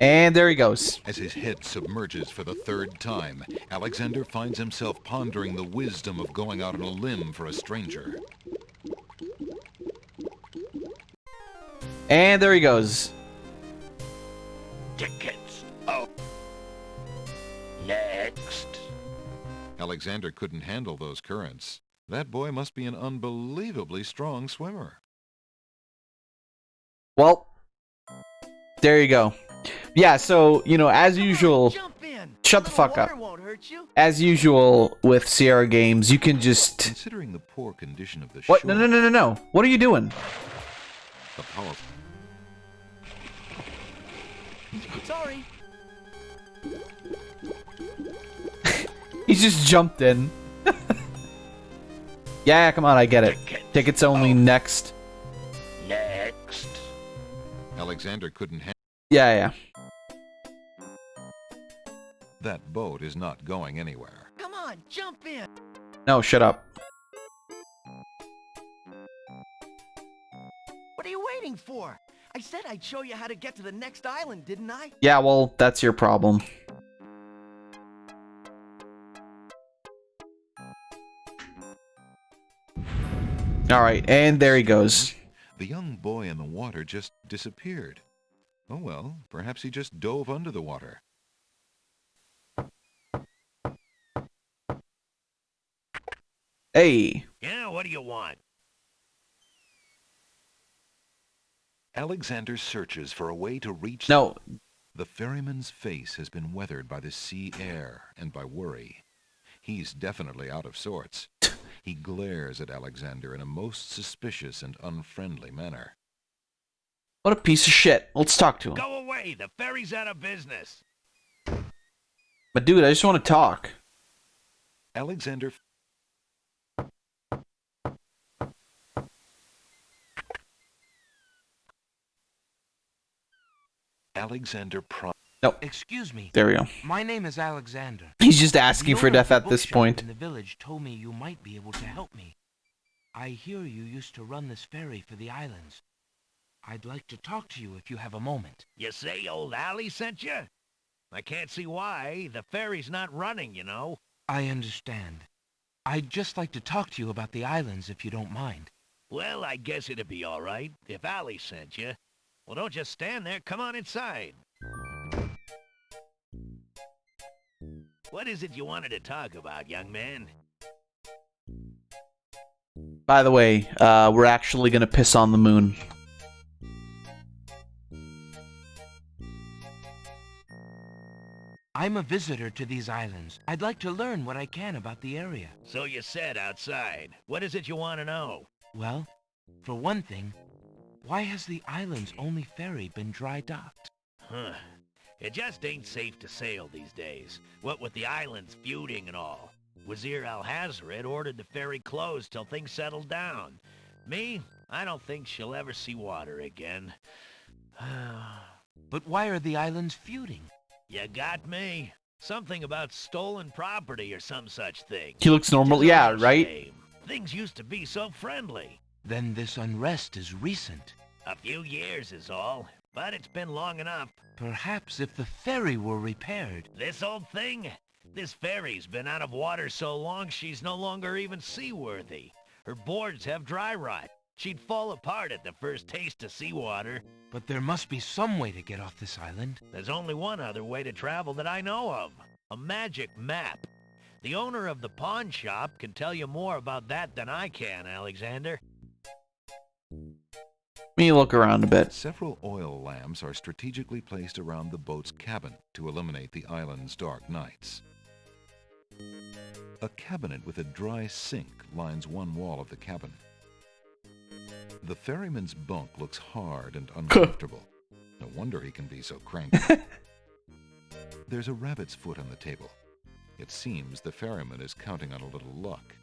and there he goes. As his head submerges for the third time, Alexander finds himself pondering the wisdom of going out on a limb for a stranger. And there he goes. Tickets. Oh. Next. Alexander couldn't handle those currents. That boy must be an unbelievably strong swimmer. Well, there you go. Yeah, so, you know, as usual, Jump in. shut the A little fuck up. water won't hurt you. As usual with Sierra Games, you can just... Considering the poor condition of the What? shore, No. What are you doing? the powerful... Sorry. He's just jumped in. Yeah, come on, I get it. Tickets only next. Next. Alexander couldn't handle... Yeah. That boat is not going anywhere. Come on, jump in. No, shut up. What are you waiting for? I said I'd show you how to get to the next island, didn't I? Yeah, well, that's your problem. Alright, and there he goes. The young boy in the water just disappeared. Oh well, perhaps he just dove under the water. Hey. Yeah, what do you want? Alexander searches for a way to reach... No. The ferryman's face has been weathered by the sea air and by worry. He's definitely out of sorts. He glares at Alexander in a most suspicious and unfriendly manner. What a piece of shit. Let's talk to him. Go away. The ferry's out of business. But dude, I just want to talk. Alexander... Nope. Excuse me. There we go. My name is Alexander. He's just asking The for owner of death the at this bookshop point. in the village told me you might be able to help me. I hear you used to run this ferry for the islands. I'd like to talk to you if you have a moment. You say old Allie sent you? I can't see why. The ferry's not running, you know. I understand. I'd just like to talk to you about the islands if you don't mind. Well, I guess it'd be all right if Allie sent you. Well, don't just stand there. Come on inside. What is it you wanted to talk about, young man? By the way, we're actually gonna piss on the moon. I'm a visitor to these islands. I'd like to learn what I can about the area. So you said outside. What is it you want to know? Well, for one thing, why has the island's only ferry been dry docked? Huh. It just ain't safe to sail these days. What with the islands feuding and all. Wazir Al-Hazred ordered the ferry closed till things settled down. Me, I don't think she'll ever see water again. But why are the islands feuding? You got me. Something about stolen property or some such thing. He looks normal. It's a Yeah, real right? shame. Things used to be so friendly. Then this unrest is recent. A few years is all. but it's been long enough. Perhaps if the ferry were repaired. This old thing? This ferry's been out of water so long she's no longer even seaworthy. Her boards have dry rot. She'd fall apart at the first taste of seawater. But there must be some way to get off this island. There's only one other way to travel that I know of. A magic map. The owner of the pawn shop can tell you more about that than I can, Alexander. Let me look around a bit. Several oil lamps are strategically placed around the boat's cabin to illuminate the island's dark nights. A cabinet with a dry sink lines one wall of the cabin. The ferryman's bunk looks hard and uncomfortable. No wonder he can be so cranky. There's a rabbit's foot on the table. It seems the ferryman is counting on a little luck.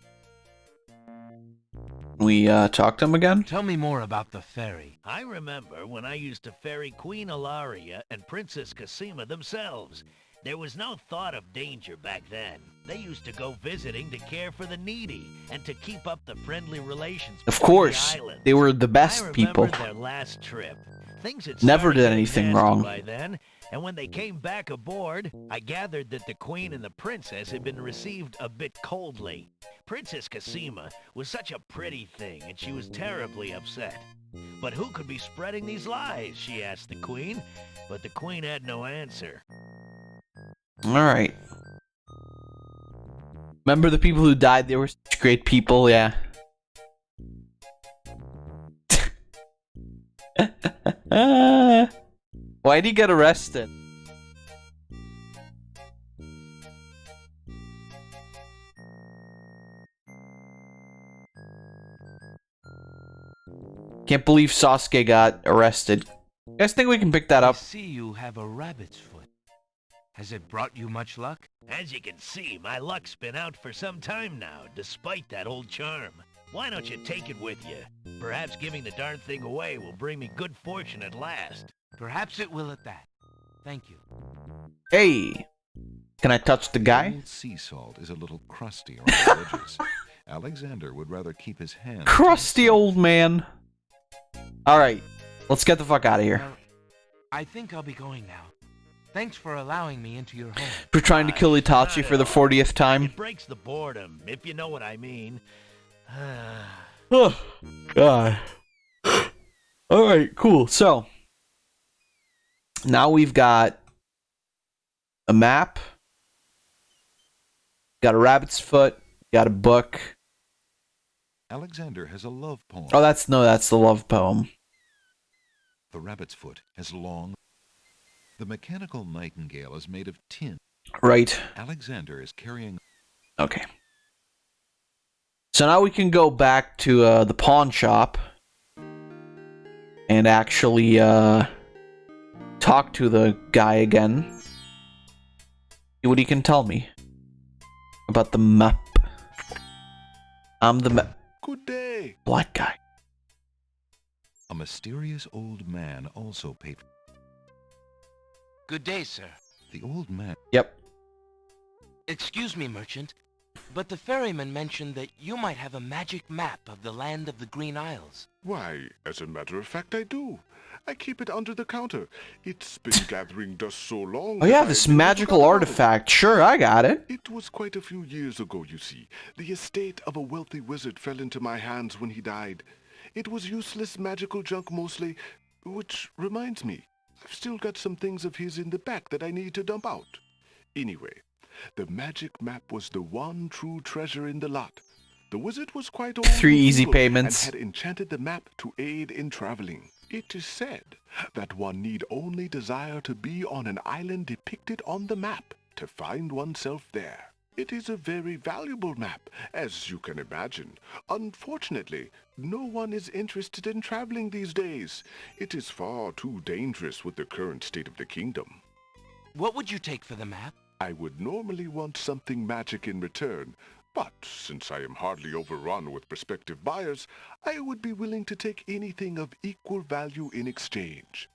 We talked to him again? Tell me more about the ferry. I remember when I used to ferry Queen Ilaria and Princess Cassima themselves. There was no thought of danger back then. They used to go visiting to care for the needy and to keep up the friendly relations Of between course, the islands. they were the best I people. remember their last trip. Things had Never started did getting anything nasty wrong. by then, and when they came back aboard, I gathered that the Queen and the Princess had been received a bit coldly. Princess Cassima was such a pretty thing, and she was terribly upset. But who could be spreading these lies, she asked the Queen, but the Queen had no answer. Alright. Remember the people who died? They were such great people, yeah. Why'd he get arrested? Can't believe Sasuke got arrested. You guys think we can pick that I up? see you have a rabbit's foot. Has it brought you much luck? As you can see, my luck's been out for some time now, despite that old charm. Why don't you take it with you? Perhaps giving the darn thing away will bring me good fortune at last. Perhaps it will at that. Thank you. Hey! Can I touch the guy? Old sea salt is a little crusty around the edges. Alexander would rather keep his hands... Crusty old man. Alright, let's get the fuck out of here. Well, I think I'll be going now. Thanks for allowing me into your home. For trying to kill Itachi for the 40th time. It breaks the boredom, if you know what I mean. Oh, God. Alright, cool. So, now we've got a map, got a rabbit's foot, got a book. Alexander has a love poem. Oh, that's the love poem. The rabbit's foot has long... The mechanical nightingale is made of tin. Right. Alexander is carrying... Okay. So now we can go back to the pawn shop and actually talk to the guy again. See what he can tell me about the map. I'm the map. Good day. Black guy. A mysterious old man also paid... Good day, sir. The old man... Yep. Excuse me, merchant, but the ferryman mentioned that you might have a magic map of the land of the Green Isles. Why, as a matter of fact, I do. I keep it under the counter. It's been gathering dust so long... Oh yeah, that this I never magical forgot about artifact. Sure, I got it. It was quite a few years ago, you see. The estate of a wealthy wizard fell into my hands when he died. It was useless magical junk mostly, which reminds me, I've still got some things of his in the back that I need to dump out. Anyway, the magic map was the one true treasure in the lot. The wizard was quite old 3 and easy evil, payments. and had enchanted the map to aid in traveling. It is said that one need only desire to be on an island depicted on the map to find oneself there. It is a very valuable map, as you can imagine. Unfortunately, no one is interested in traveling these days. It is far too dangerous with the current state of the kingdom. What would you take for the map? I would normally want something magic in return, but since I am hardly overrun with prospective buyers, I would be willing to take anything of equal value in exchange.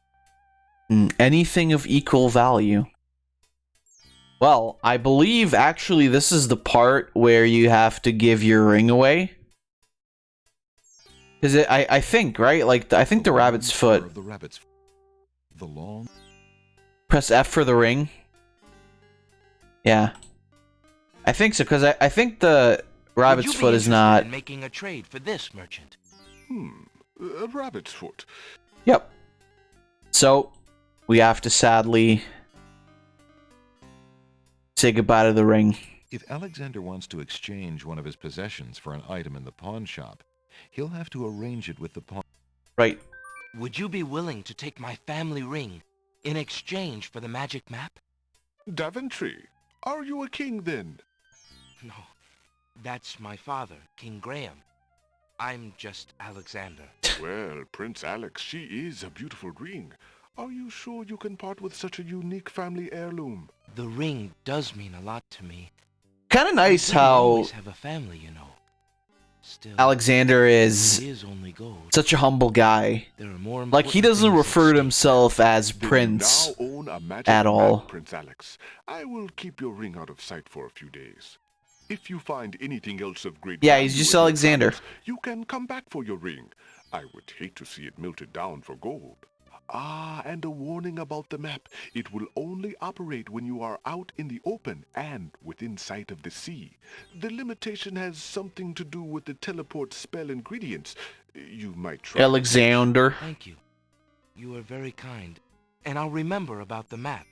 Anything of equal value. Well, I believe actually this is the part where you have to give your ring away. Because I think, right? Like, I think the rabbit's foot. Of the rabbit's... The long... Press F for the ring. Yeah. I think so, because I think the rabbit's foot is not... In making a trade for this, merchant? A rabbit's foot. Yep. So, we have to sadly say goodbye to the ring. If Alexander wants to exchange one of his possessions for an item in the pawn shop, he'll have to arrange it with the pawn... Right. Would you be willing to take my family ring in exchange for the magic map? Daventry, are you a king then? No, that's my father, King Graham. I'm just Alexander. Well, Prince Alex, she is a beautiful ring. Are you sure you can part with such a unique family heirloom? The ring does mean a lot to me. Kind of nice how always have a family, you know. Still, Alexander is only gold. such a humble guy. There are more Like, he doesn't refer to himself as Prince You now own a magic at all. map, Prince Alex. I will keep your ring out of sight for a few days. If you find anything else of great Yeah, value he's just in your Alexander. travels, you can come back for your ring. I would hate to see it melted down for gold. Ah, and a warning about the map. It will only operate when you are out in the open and within sight of the sea. The limitation has something to do with the teleport spell ingredients. You might try. Alexander. Thank you. You are very kind. And I'll remember about the map.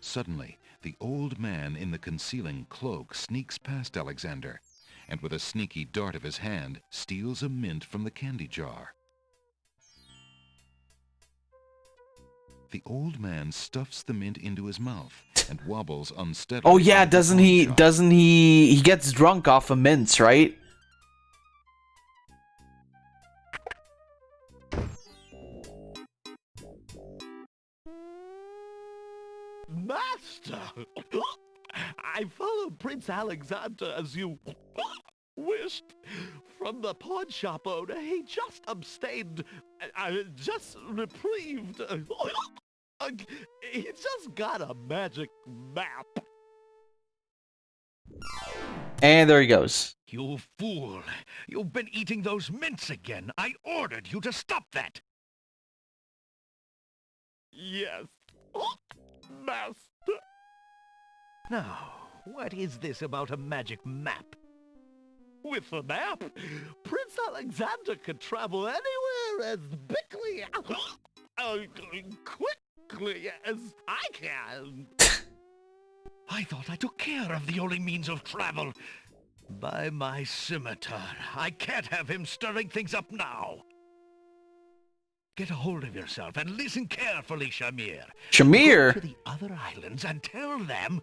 Suddenly, the old man in the concealing cloak sneaks past Alexander, and with a sneaky dart of his hand, steals a mint from the candy jar. The old man stuffs the mint into his mouth and wobbles unsteadily. Oh yeah, into the doesn't pawn he? shop. Doesn't he? He gets drunk off of mints, right? Master! I followed Prince Alexander as you wished. From the pawn shop owner, he just abstained, just reprieved. He just got a magic map. And there he goes. You fool! You've been eating those mints again. I ordered you to stop that. Yes, Master. Now, what is this about a magic map? With a map, Prince Alexander could travel anywhere as quickly as I can. I thought I took care of the only means of travel. By my scimitar, I can't have him stirring things up now. Get a hold of yourself and listen carefully, Shamir. Shamir? Go to the other islands and tell them...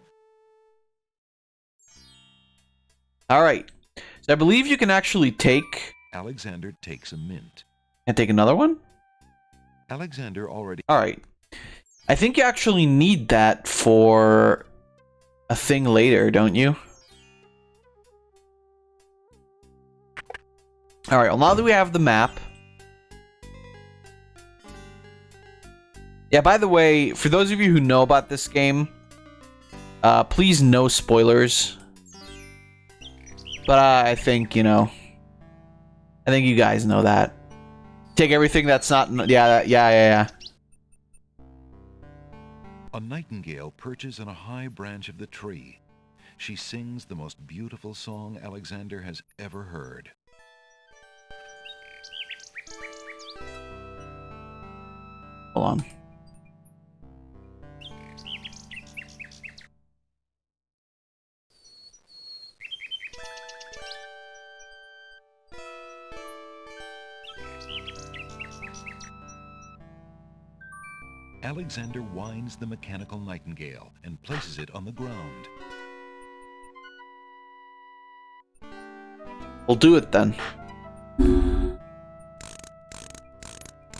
Alright. So I believe you can actually take... Alexander takes a mint. And take another one? Alexander already... Alright. I think you actually need that for a thing later, don't you? Alright, well now that we have the map... Yeah, by the way, for those of you who know about this game, please no spoilers. But I think, you know, I think you guys know that. Take everything that's not... Yeah. A nightingale perches on a high branch of the tree. She sings the most beautiful song Alexander has ever heard. Hold on. Alexander winds the mechanical nightingale and places it on the ground. We'll do it then.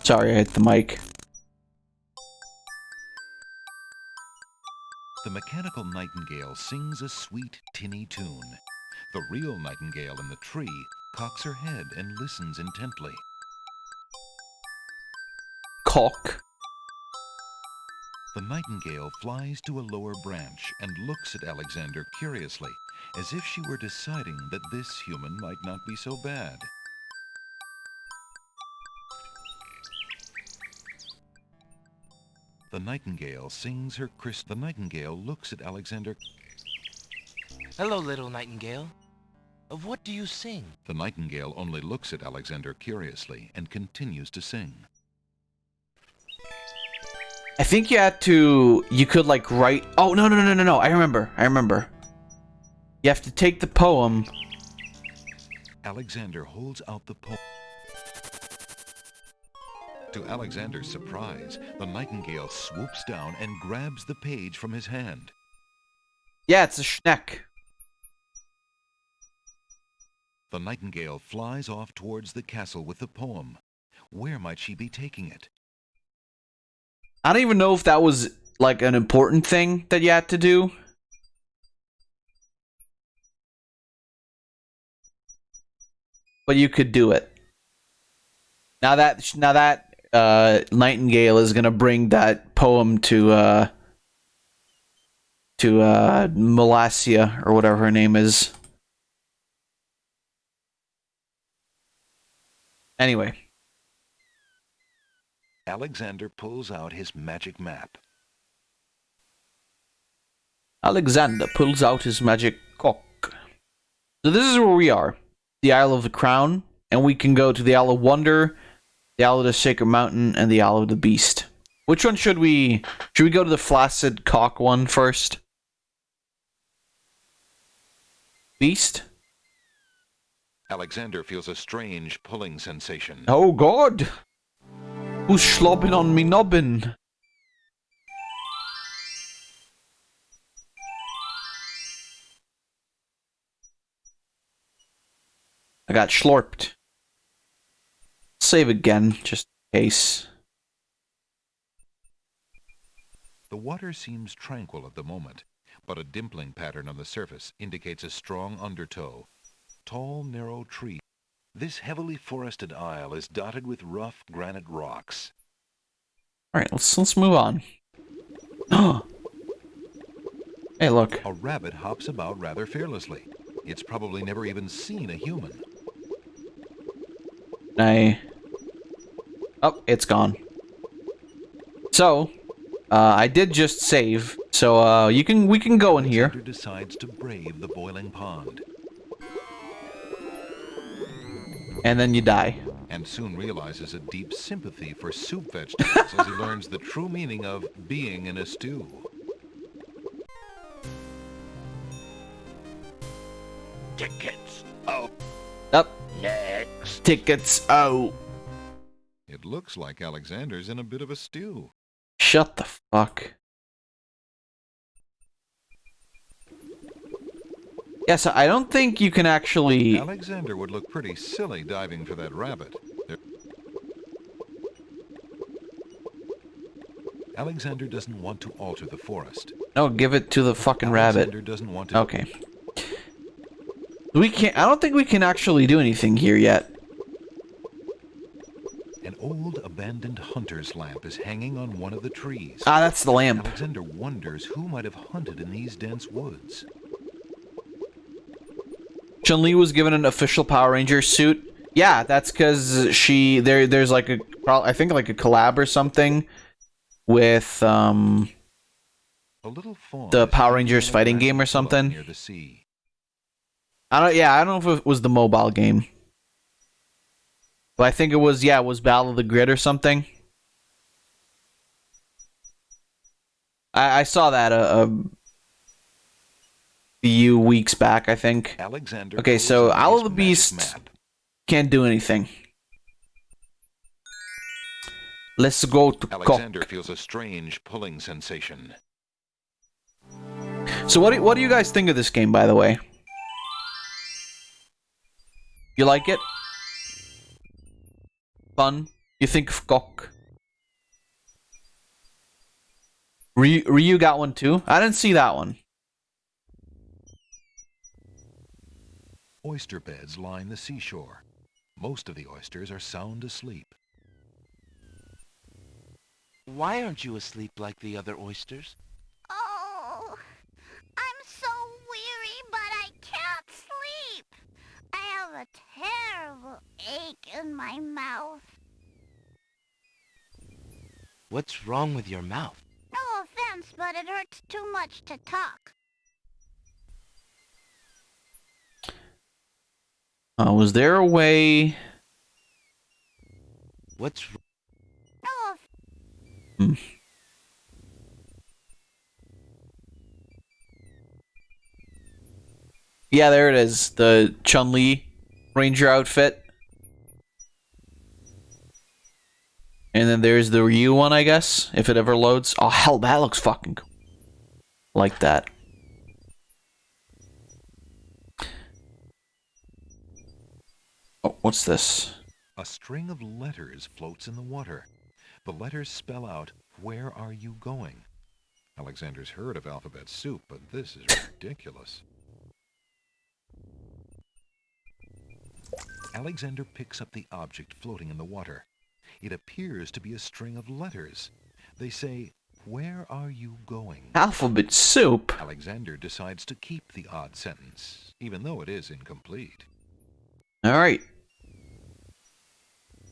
Sorry, I hit the mic. The mechanical nightingale sings a sweet, tinny tune. The real nightingale in the tree cocks her head and listens intently. Cock. The nightingale flies to a lower branch and looks at Alexander curiously, as if she were deciding that this human might not be so bad. The nightingale sings her The nightingale looks at Alexander. Hello, little nightingale. Of what do you sing? The nightingale only looks at Alexander curiously and continues to sing. I think you could like write. Oh, no. I remember. You have to take the poem. Alexander holds out the poem. To Alexander's surprise, the nightingale swoops down and grabs the page from his hand. Yeah, it's a schneck. The nightingale flies off towards the castle with the poem. Where might she be taking it? I don't even know if that was like an important thing that you had to do. But you could do it. Now that nightingale is gonna bring that poem to Melassia or whatever her name is. Anyway. Alexander pulls out his magic map. Alexander pulls out his magic cock. So this is where we are. The Isle of the Crown. And we can go to the Isle of Wonder, the Isle of the Sacred Mountain, and the Isle of the Beast. Which one should we... Should we go to the Flaccid Cock one first? Beast? Alexander feels a strange pulling sensation. Oh God! Who's slobbing on me nobbin? I got slorped. Save again, just in case. The water seems tranquil at the moment, but a dimpling pattern on the surface indicates a strong undertow. Tall, narrow trees. This heavily forested isle is dotted with rough granite rocks. Alright, let's move on. Hey, look. A rabbit hops about rather fearlessly. It's probably never even seen a human. Oh, it's gone. So, I did just save, so we can go in here. Alexander decides to brave the boiling pond. And then you die. And soon realizes a deep sympathy for soup vegetables as he learns the true meaning of being in a stew. Tickets. Oh. Up. Next. Tickets. Oh. It looks like Alexander's in a bit of a stew. Shut the fuck. Yeah, so I don't think you can actually... Alexander would look pretty silly diving for that rabbit. Alexander doesn't want to alter the forest. No, give it to the fucking Alexander rabbit. Doesn't want to... Okay. We can't... I don't think we can actually do anything here yet. An old abandoned hunter's lamp is hanging on one of the trees. Ah, that's the lamp. Alexander wonders who might have hunted in these dense woods. Chun-Li was given an official Power Ranger suit. Yeah, that's because there's like a, I think like a collab or something with the Power Rangers fighting game or something. Near the sea. I don't know if it was the mobile game. But I think it was Battle of the Grid or something. I saw that a few weeks back, I think. Alexander okay, so Isle of the Beast can't do anything. Let's go to Alexander Cock. feels a strange pulling sensation. So what do you guys think of this game, by the way? You like it? Fun? You think of Cock? Ryu got one too? I didn't see that one. Oyster beds line the seashore. Most of the oysters are sound asleep. Why aren't you asleep like the other oysters? Oh, I'm so weary, but I can't sleep. I have a terrible ache in my mouth. What's wrong with your mouth? No offense, but it hurts too much to talk. Was there a way? What's No Yeah, there it is. The Chun-Li Ranger outfit. And then there's the Ryu one, I guess, if it ever loads. Oh, hell, that looks fucking cool. Like that. Oh, what's this? A string of letters floats in the water. The letters spell out, "Where are you going?" Alexander's heard of alphabet soup, but this is ridiculous. Alexander picks up the object floating in the water. It appears to be a string of letters. They say, "Where are you going?" Alphabet soup? Alexander decides to keep the odd sentence, even though it is incomplete. Alright.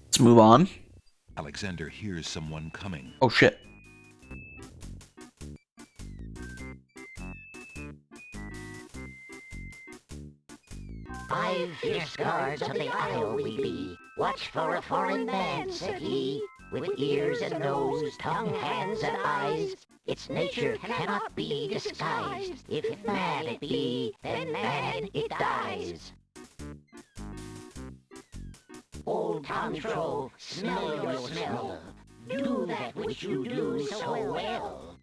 Let's move on. Alexander hears someone coming. Oh shit. "5 fierce guards of the isle we be. Watch for a foreign man," said he, "with ears and nose, tongue, hands, and eyes. Its nature cannot be disguised. If man it be, then man it dies. Old Tom Troll, smell your smell. Do that which you do so well."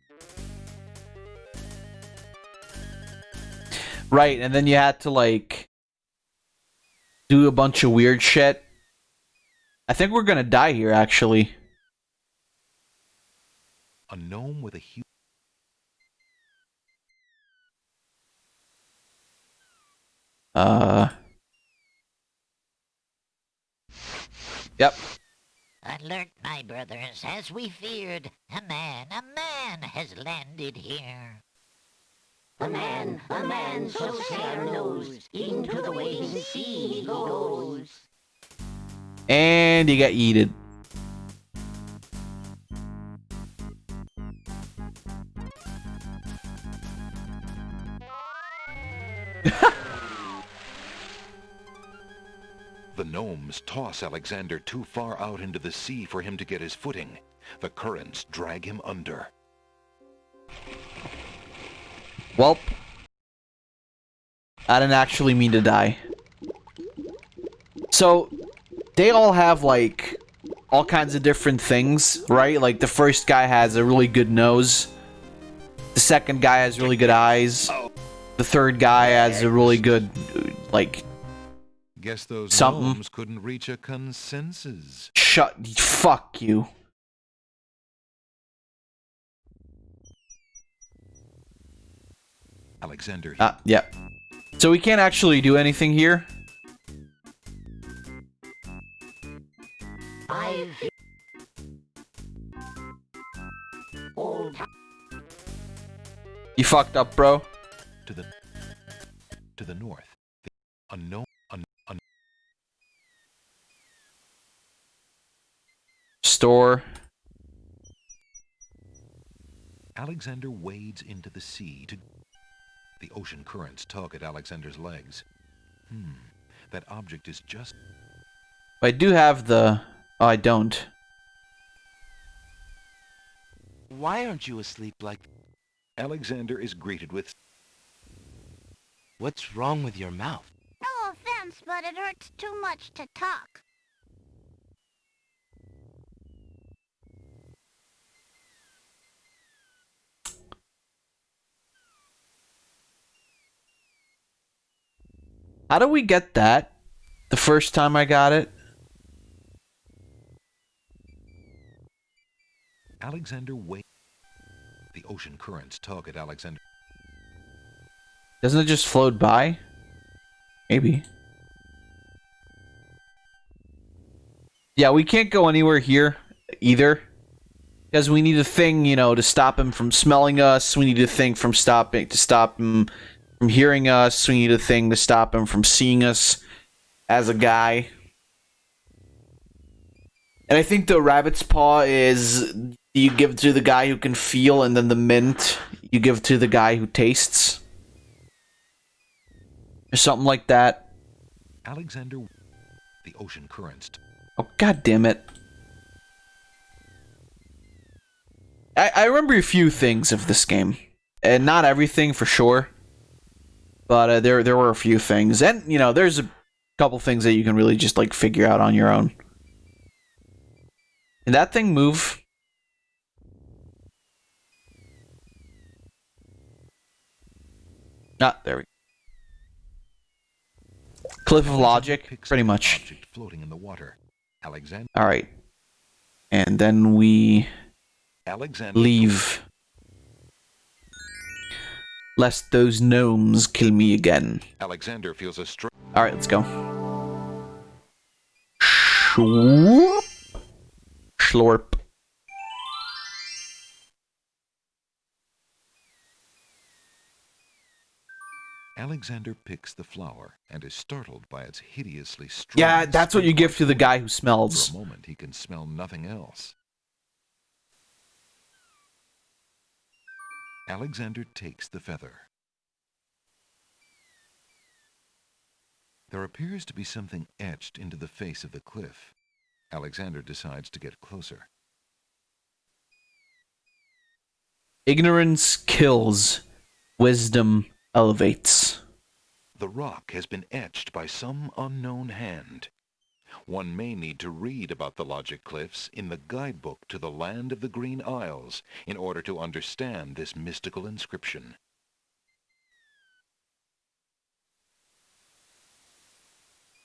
Right, and then you had to, like, do a bunch of weird shit. I think we're gonna die here, actually. A gnome with a huge... Yep. "Alert, my brothers, as we feared. A man has landed here. A man, so Sailor knows. Into the waiting sea he goes." And you got yeeted. The gnomes toss Alexander too far out into the sea for him to get his footing. The currents drag him under. Welp. I didn't actually mean to die. So, they all have, like, all kinds of different things, right? Like, the first guy has a really good nose. The second guy has really good eyes. The third guy has a really good, like... Guess those something. gnomes couldn't reach a consensus. Fuck you. Alexander... Yeah. So we can't actually do anything here? You fucked up, bro. To the north. A gnome... Store. Alexander wades into the sea to... The ocean currents tug at Alexander's legs. That object is just... I do have the... Oh, I don't. Why aren't you asleep like... Alexander is greeted with... What's wrong with your mouth? No offense, but it hurts too much to talk. How do we get that? The first time I got it? Alexander wades... The ocean currents tug at Alexander... Doesn't it just float by? Maybe. Yeah, we can't go anywhere here either. Because we need a thing, you know, to stop him from smelling us. We need a thing to stop him from hearing us. We need a thing to stop him from seeing us as a guy. And I think the rabbit's paw is you give to the guy who can feel, and then the mint you give to the guy who tastes? Or something like that. Alexander, the ocean currents. Oh, god damn it. I remember a few things of this game. And not everything, for sure. But there were a few things. And, you know, there's a couple things that you can really just, like, figure out on your own. Can that thing move? Ah, there we go. Cliff of Logic, pretty much. Object floating in the water. Alexander. All right, and then we Alexander leave. Lest those gnomes kill me again. Alexander feels a strong. All right, let's go. Schwhoop. Schlorp. Alexander picks the flower and is startled by its hideously strong. Yeah, that's what you give to the guy who smells. For a moment, he can smell nothing else. Alexander takes the feather. There appears to be something etched into the face of the cliff. Alexander decides to get closer. Ignorance kills. Wisdom elevates. The rock has been etched by some unknown hand. One may need to read about the Logic Cliffs in the guidebook to the Land of the Green Isles in order to understand this mystical inscription.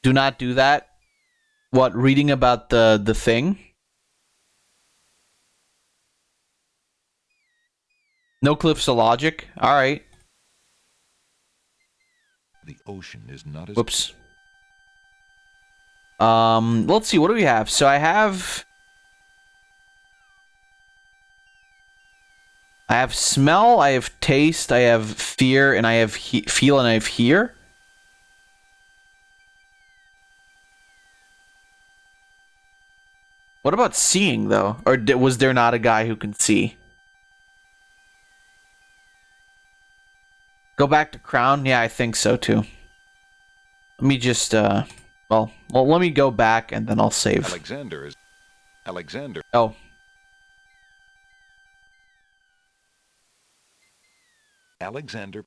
Do not do that. What, reading about the thing? No cliffs of logic? Alright. The ocean is not as... Whoops. Let's see, what do we have? So I have smell, I have taste, I have fear, and I have feel, and I have hear. What about seeing, though? Or was there not a guy who can see? Go back to Crown? Yeah, I think so, too. Let me just, well, let me go back, and then I'll save. Alexander. Oh. Alexander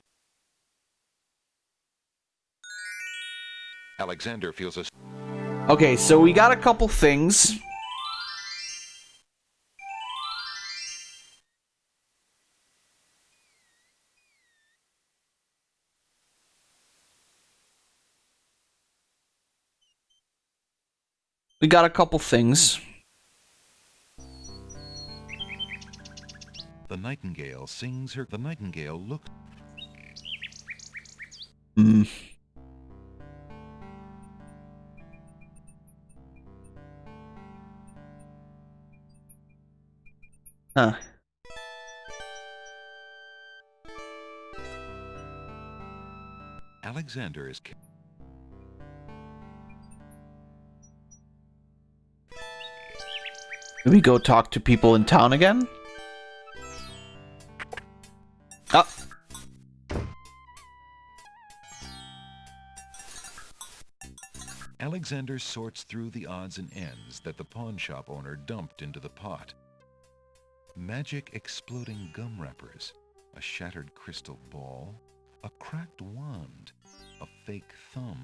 feels a... Okay, so we got a couple things. We got a couple things. The nightingale sings her... The nightingale looks... Hmm. Huh. Alexander is... Maybe go talk to people in town again? Oh. Alexander sorts through the odds and ends that the pawn shop owner dumped into the pot. Magic exploding gum wrappers, a shattered crystal ball, a cracked wand, a fake thumb.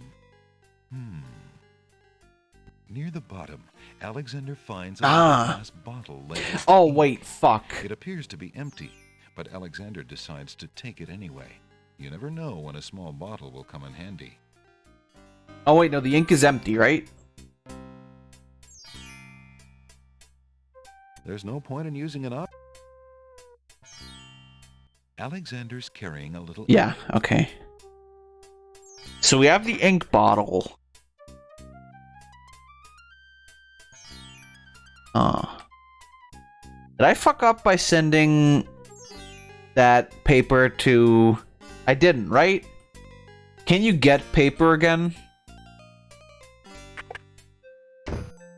Near the bottom, Alexander finds a glass bottle labeled... Oh, wait, fuck. It appears to be empty, but Alexander decides to take it anyway. You never know when a small bottle will come in handy. Oh, wait, no, the ink is empty, right? There's no point in using it up. Alexander's carrying a little... Yeah, okay. So we have the ink bottle. Did I fuck up by sending that paper to... I didn't, right? Can you get paper again?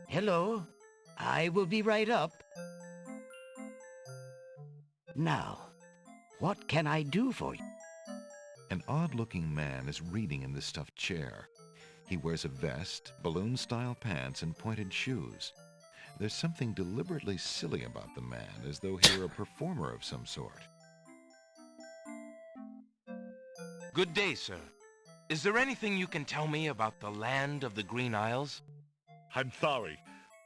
Hello. I will be right up. Now, what can I do for you? An odd-looking man is reading in the stuffed chair. He wears a vest, balloon-style pants, and pointed shoes. There's something deliberately silly about the man, as though he were a performer of some sort. Good day, sir. Is there anything you can tell me about the land of the Green Isles? I'm sorry,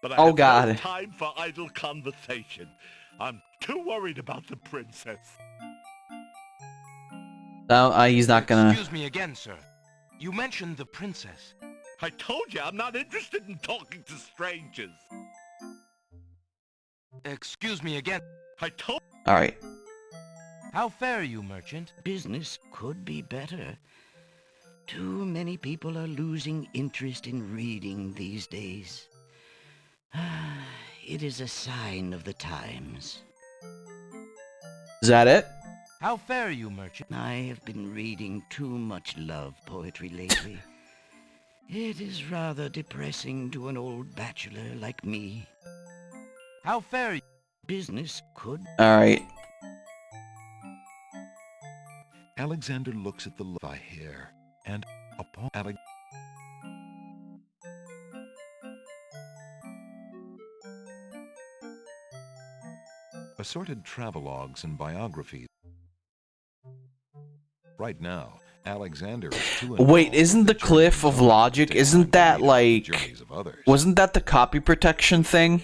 but I Oh, have God. no time for idle conversation. I'm too worried about the princess. No, he's not gonna... Excuse me again, sir. You mentioned the princess. I told you I'm not interested in talking to strangers. Excuse me again. I told... Alright. How fare you, merchant? Business could be better. Too many people are losing interest in reading these days. It is a sign of the times. Is that it? How fare you, merchant? I have been reading too much love poetry lately. It is rather depressing to an old bachelor like me. How fare you? Business could... Alright. Alexander looks at the Levi hair, and upon assorted travelogues and biographies. Right now, Alexander is too Wait, involved isn't with the Cliff of Logic, to isn't that read the like... journeys of others. Wasn't that the copy protection thing?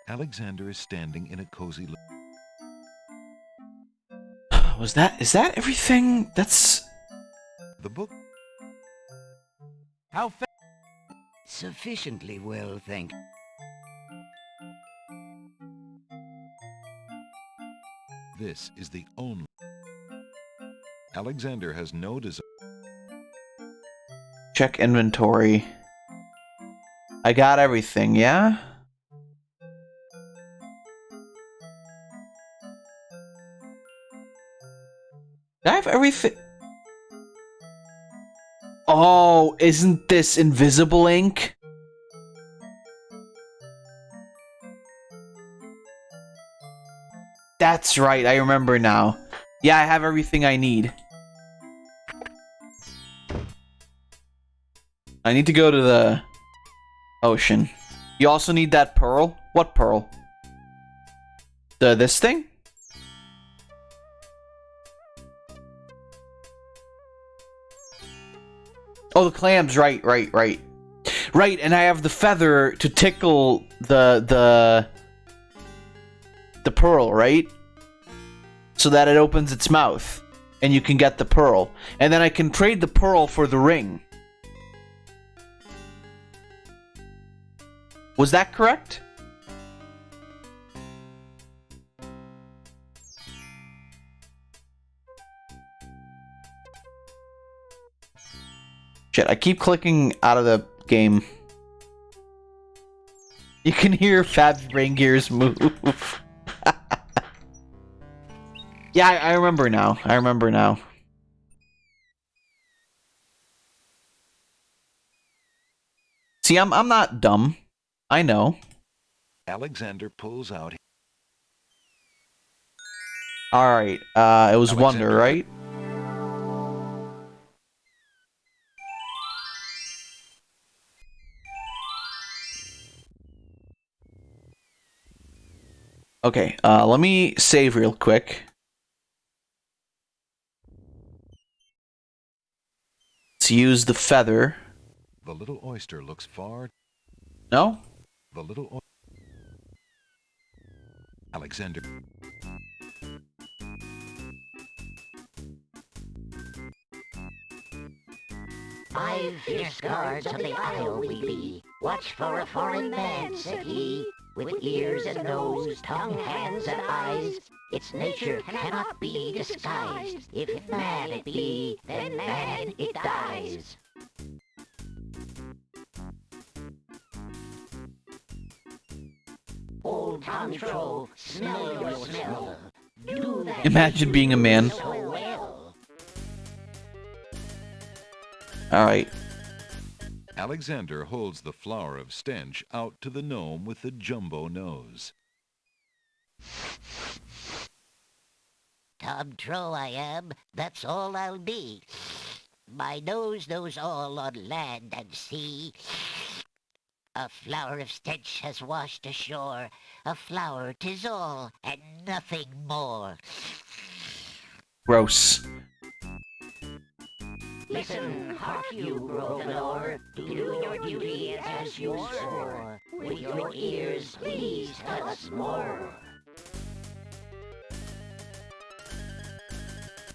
Alexander is standing in a cozy... Is that everything? That's... The book... How fare... Sufficiently well, thank you. This is the only... Alexander has no desire... Check inventory. I got everything, yeah? Did I have everything? Oh, isn't this invisible ink? That's right, I remember now. Yeah, I have everything I need. I need to go to the ocean. You also need that pearl? What pearl? This thing? Oh, the clams, right. Right, and I have the feather to tickle the pearl, right? So that it opens its mouth, and you can get the pearl. And then I can trade the pearl for the ring. Was that correct? Shit, I keep clicking out of the game. You can hear Fab's brain gears move. Yeah, I remember now. See, I'm not dumb. I know. Alexander pulls out... Alright, it was Alexander. Wonder, right? Okay, let me save real quick. Let's use the feather. The little oyster looks far... No? The little... Alexander... 5 fierce guards of the isle we be. Watch for a foreign man, said he, with ears and nose, tongue, hands, and eyes. Its nature cannot be disguised. If mad it be, then mad it dies. Old Tom Troll, smell your smell. Do that Imagine being a man. so well. Alright. Alexander holds the flower of stench out to the gnome with the jumbo nose. Tom Trow I am, that's all I'll be. My nose knows all on land and sea. A flower of stench has washed ashore. A flower 'tis all, and nothing more. Gross. Listen, hark you, Grovenor, do your duty as you swore. With your ears, please tell us more.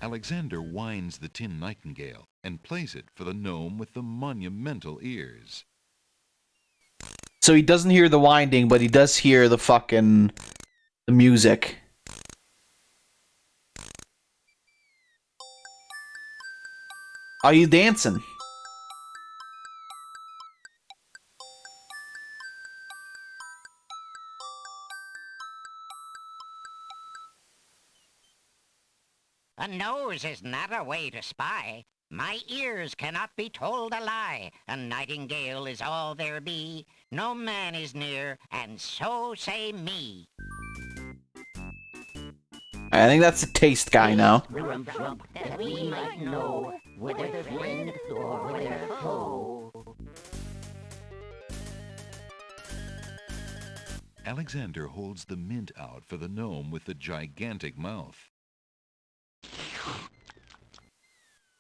Alexander winds the tin nightingale and plays it for the gnome with the monumental ears. So he doesn't hear the winding, but he does hear the fucking... the music. Are you dancing? A nose is not a way to spy. My ears cannot be told a lie. A nightingale is all there be. No man is near, and so say me. I think that's a taste guy now. That we might know whether friend or whether foe. Alexander holds the mint out for the gnome with the gigantic mouth.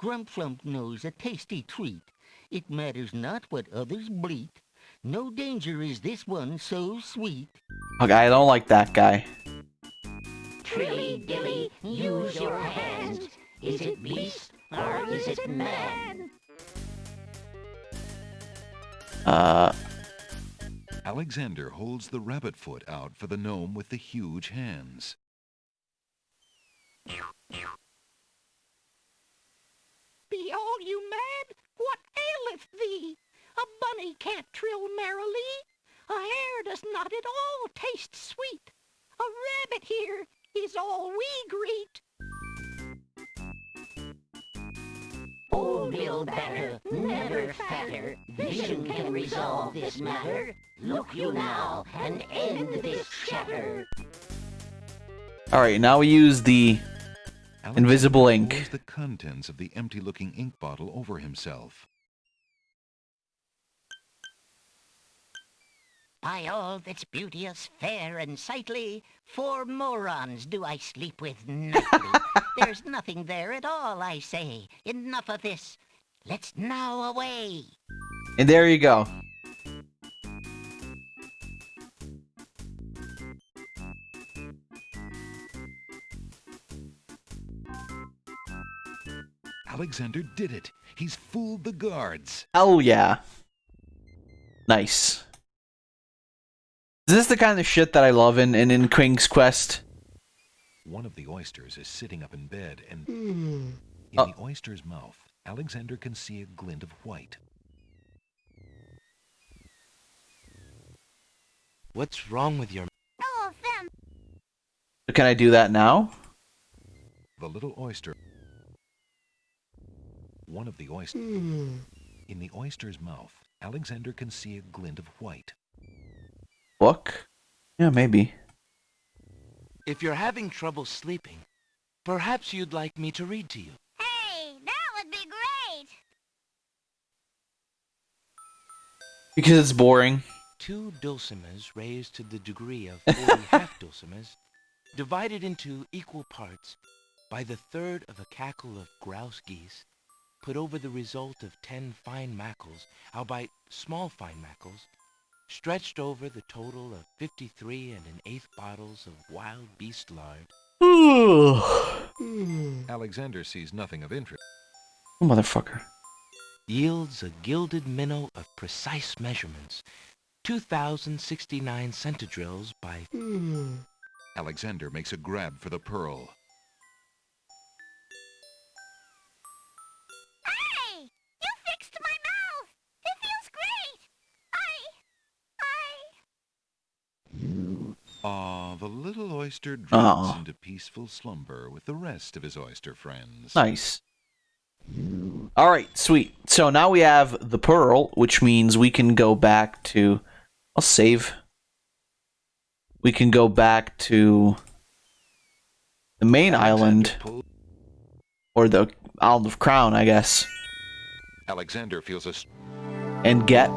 Grumflump knows a tasty treat. It matters not what others bleat. No danger is this one so sweet. Okay, I don't like that guy. Trilly dilly, use your hands. Is it beast or is it man? Alexander holds the rabbit foot out for the gnome with the huge hands. Be all you mad? What aileth thee? A bunny can't trill merrily. A hare does not at all taste sweet. A rabbit here is all we greet. Old Bill Batter, never fatter. Vision can resolve this matter. Look you now and end this chatter. Alright, now we use the invisible ink. Pours the contents of the empty-looking ink bottle over himself. By all that's beauteous, fair, and sightly, 4 morons do I sleep with nightly. There's nothing there at all, I say. Enough of this. Let's now away. And there you go. Alexander did it! He's fooled the guards! Hell yeah. Nice. Is this the kind of shit that I love in King's Quest? One of the oysters is sitting up in bed, and in the oyster's mouth, Alexander can see a glint of white. What's wrong with your... Oh, them. Can I do that now? The little oyster... One of the oysters... In the oyster's mouth, Alexander can see a glint of white. Book? Yeah, maybe. If you're having trouble sleeping, perhaps you'd like me to read to you. Hey, that would be great. Because it's boring. 2 dulcimers raised to the degree of 40 half-dulcimers, divided into equal parts by the third of a cackle of grouse geese, put over the result of 10 fine mackles, albeit small fine mackles, stretched over the total of 53 1/8 bottles of wild beast lard. Alexander sees nothing of interest. Oh, motherfucker. Yields a gilded minnow of precise measurements, 2,069 centidrills by... Alexander makes a grab for the pearl. Hey, you fixed my mouth. It feels great. Ah, the little oyster drifts into peaceful slumber with the rest of his oyster friends. Nice. Alright, sweet. So now we have the pearl, which means we can go back to... I'll save. We can go back to the main island. Or the Island of Crown, I guess. Alexander feels a... And get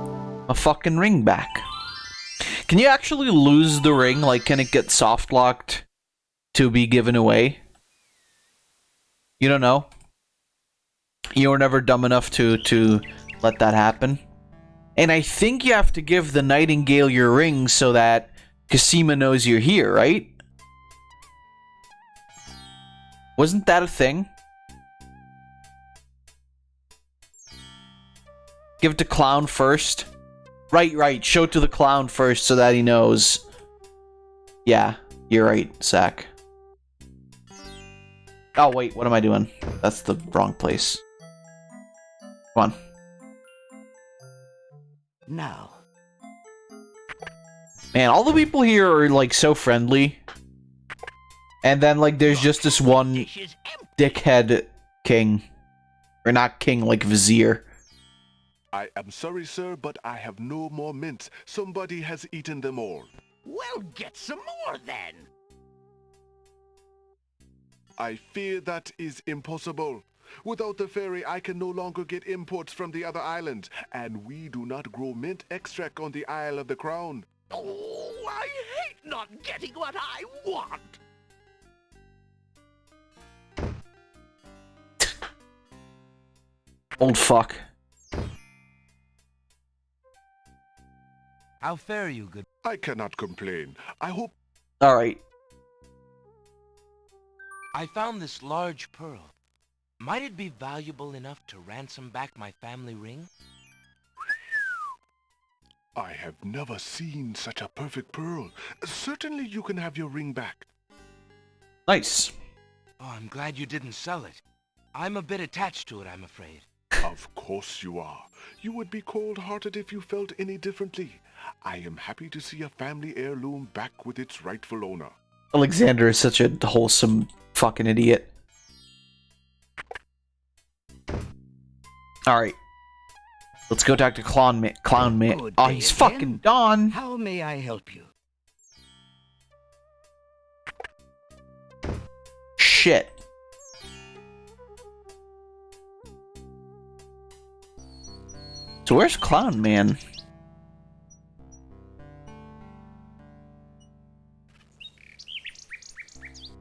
a fucking ring back. Can you actually lose the ring? Like, can it get soft locked to be given away? You don't know? You were never dumb enough to let that happen? And I think you have to give the Nightingale your ring so that Cassima knows you're here, right? Wasn't that a thing? Give it to Clown first. Right. Show it to the Clown first so that he knows. Yeah, you're right, Zach. Oh, wait, what am I doing? That's the wrong place. Come on. Now. Man, all the people here are, like, so friendly. And then, like, there's just this one dickhead king. Or not king, like vizier. I am sorry, sir, but I have no more mints. Somebody has eaten them all. Well, get some more then. I fear that is impossible. Without the ferry, I can no longer get imports from the other islands, and we do not grow mint extract on the Isle of the Crown. Oh, I hate not getting what I want. Old fuck. How fare you, good? I cannot complain. I hope... Alright. I found this large pearl. Might it be valuable enough to ransom back my family ring? I have never seen such a perfect pearl. Certainly you can have your ring back. Nice. Oh, I'm glad you didn't sell it. I'm a bit attached to it, I'm afraid. Of course you are. You would be cold-hearted if you felt any differently. I am happy to see a family heirloom back with its rightful owner. Alexander is such a wholesome fucking idiot. Alright. Let's go talk to Clown Man. Good Oh, day he's again. fucking Don. How may I help you? Shit. So where's Clown Man?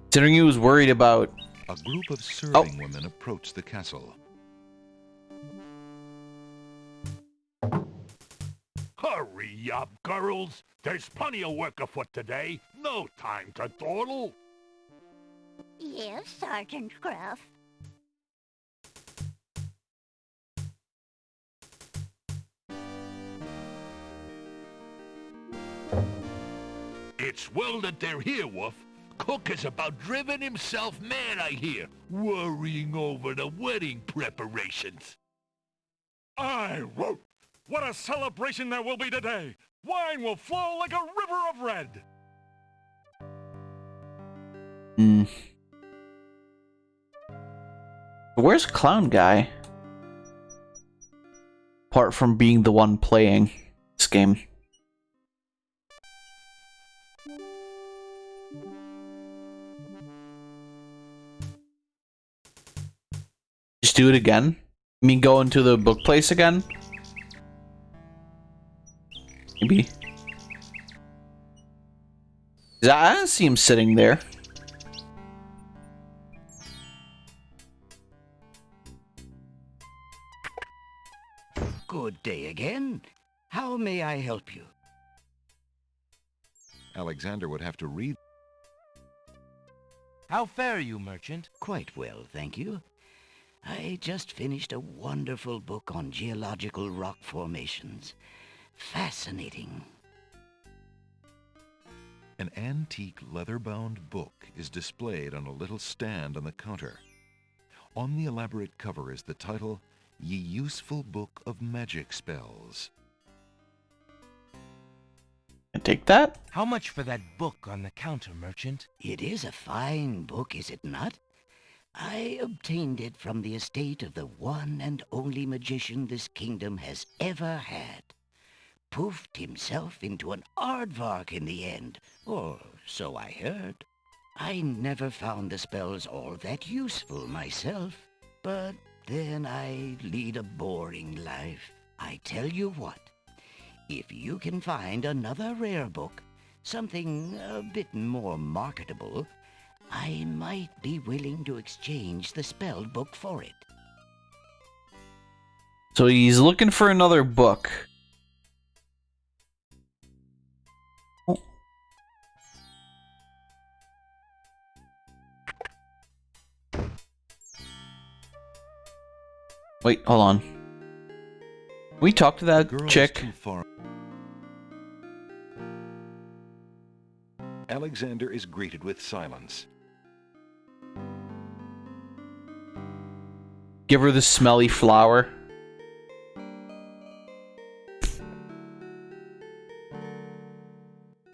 Considering he was worried about... A group of serving women approach the castle. Hurry up, girls. There's plenty of work afoot today. No time to dawdle. Yes, Sergeant Gruff. It's well that they're here, Wolf. Cook is about driven himself mad, I hear, worrying over the wedding preparations. I won't. What a celebration there will be today. Wine will flow like a river of red. Where's Clown Guy? Apart from being the one playing this game. Just do it again? I mean, go into the book place again? Maybe. I don't see him sitting there. Good day again. How may I help you? Alexander would have to read. How fare you, merchant? Quite well, thank you. I just finished a wonderful book on geological rock formations. Fascinating. An antique leather-bound book is displayed on a little stand on the counter. On the elaborate cover is the title, Ye Useful Book of Magic Spells. I take that? How much for that book on the counter, merchant? It is a fine book, is it not? I obtained it from the estate of the one and only magician this kingdom has ever had. Poofed himself into an aardvark in the end, or so I heard. I never found the spells all that useful myself, but then I lead a boring life. I tell you what, if you can find another rare book, something a bit more marketable, I might be willing to exchange the spelled book for it. So he's looking for another book. Oh. Wait, hold on. We talked to that chick. Alexander is greeted with silence. Give her the smelly flower.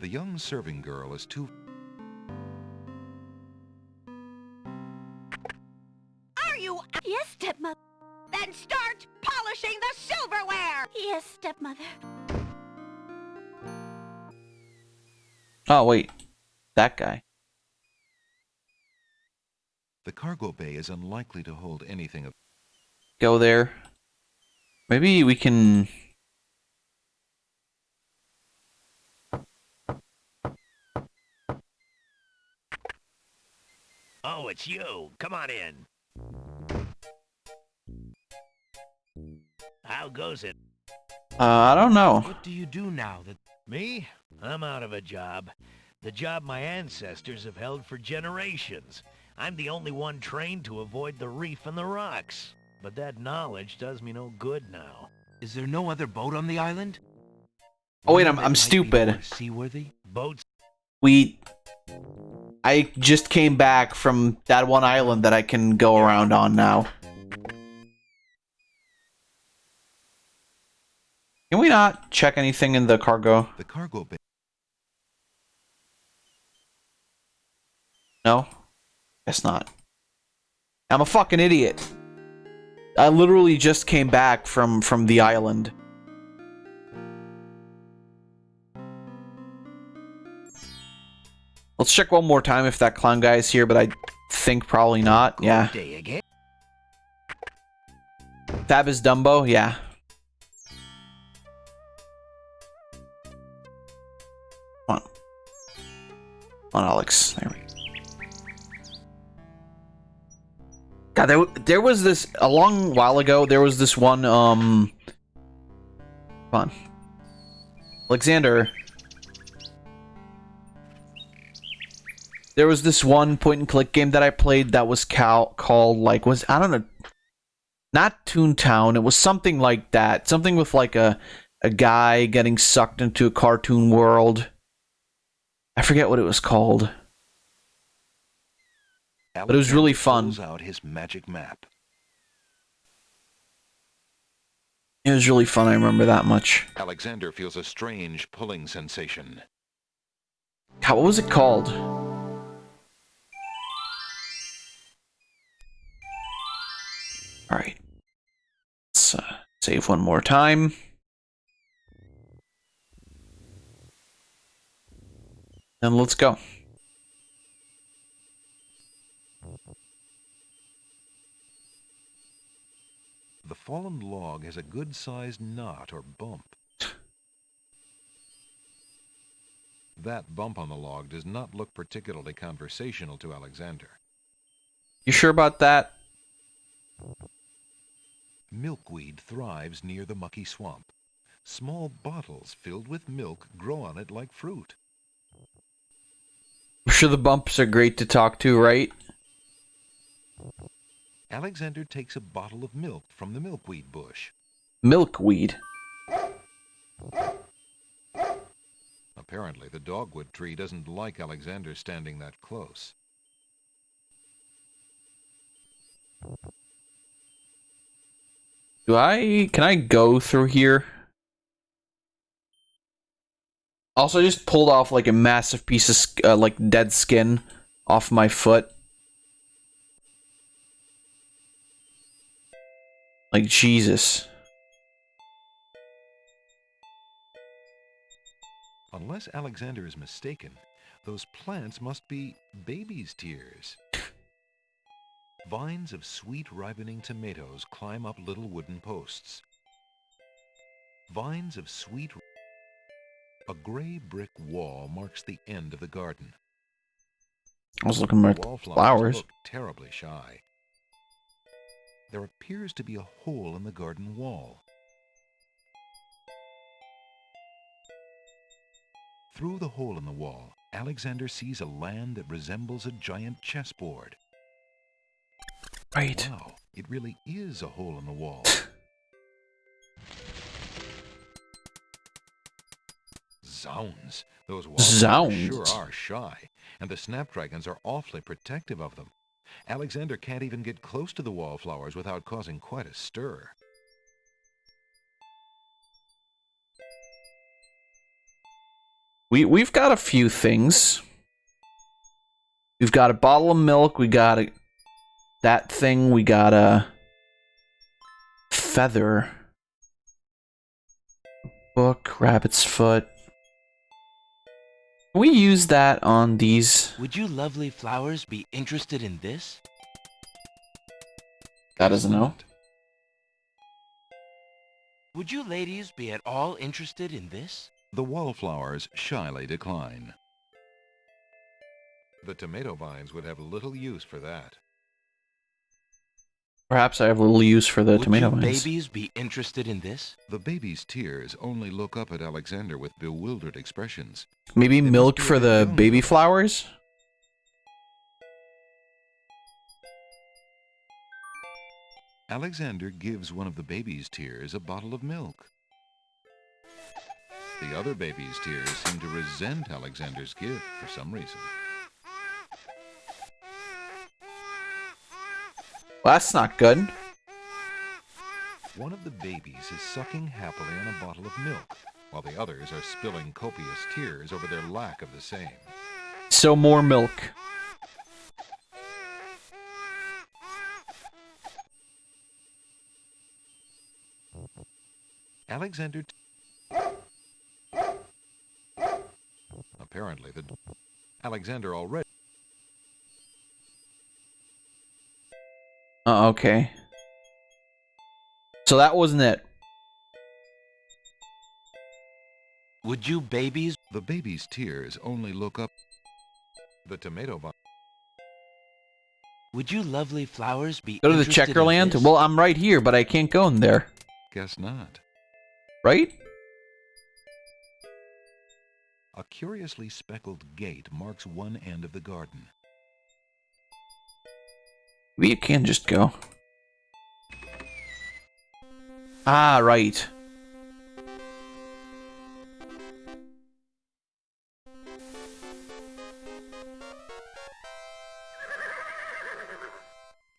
The young serving girl is too... Are you... Yes, stepmother. Then start polishing the silverware! Yes, stepmother. Oh, wait. That guy. The cargo bay is unlikely to hold anything of... Go there. Maybe we can... Oh, it's you. Come on in. How goes it? I don't know. What do you do now that... Me? I'm out of a job. The job my ancestors have held for generations. I'm the only one trained to avoid the reef and the rocks. But that knowledge does me no good now. Is there no other boat on the island? Oh wait, I'm stupid. Seaworthy? Boats? I just came back from that one island that I can go around on now. Can we not check anything in the cargo? The cargo bay... No? Guess not. I'm a fucking idiot. I literally just came back from the island. Let's check one more time if that clown guy is here, but I think probably not. Yeah. Fab is Dumbo? Yeah. Come on. Come on, Alex. There we go. God, there was this a long while ago. There was this one. Come on, Alexander. There was this one point-and-click game that I played that was called like I don't know, not Toontown. It was something like that. Something with like a guy getting sucked into a cartoon world. I forget what it was called. But it was really fun. Pulls out his magic map. It was really fun, I remember that much. Alexander feels a strange pulling sensation. God, what was it called? Alright. Let's save one more time. And let's go. The fallen log has a good-sized knot or bump. That bump on the log does not look particularly conversational to Alexander. You sure about that? Milkweed thrives near the mucky swamp. Small bottles filled with milk grow on it like fruit. I'm sure the bumps are great to talk to, right? Alexander takes a bottle of milk from the milkweed bush. Milkweed? Apparently, the dogwood tree doesn't like Alexander standing that close. Can I go through here? Also, I just pulled off like a massive piece of like dead skin off my foot. Like, Jesus. Unless Alexander is mistaken, those plants must be baby's tears. Vines of sweet ripening tomatoes climb up little wooden posts. Vines of sweet... A gray brick wall marks the end of the garden. I was looking at flowers. Look terribly shy. There appears to be a hole in the garden wall. Through the hole in the wall, Alexander sees a land that resembles a giant chessboard. Right. Wow, it really is a hole in the wall. Zounds, those wallflowers sure are shy, and the snapdragons are awfully protective of them. Alexander can't even get close to the wallflowers without causing quite a stir. We've got a few things. We've got a bottle of milk. We got that thing. We got a feather. Book, rabbit's foot. Can we use that on these? Would you lovely flowers be interested in this? That doesn't know. Would you ladies be at all interested in this? The wallflowers shyly decline. The tomato vines would have little use for that. Perhaps I have little use for the tomato vines. Would you vines. babies be interested in this? The baby's tears only look up at Alexander with bewildered expressions. Maybe milk for the baby flowers? Alexander gives one of the baby's tears a bottle of milk. The other baby's tears seem to resent Alexander's gift for some reason. Well, that's not good. One of the babies is sucking happily on a bottle of milk, while the others are spilling copious tears over their lack of the same. So more milk. Alexander... Apparently, Alexander already... Okay. So that wasn't it. Would you babies... The baby's tears only look up... The tomato vine... Would you lovely flowers be Go to the interested Checkerland? in this? Well, I'm right here, but I can't go in there. Guess not. Right? A curiously speckled gate marks one end of the garden. We can just go. Ah, right.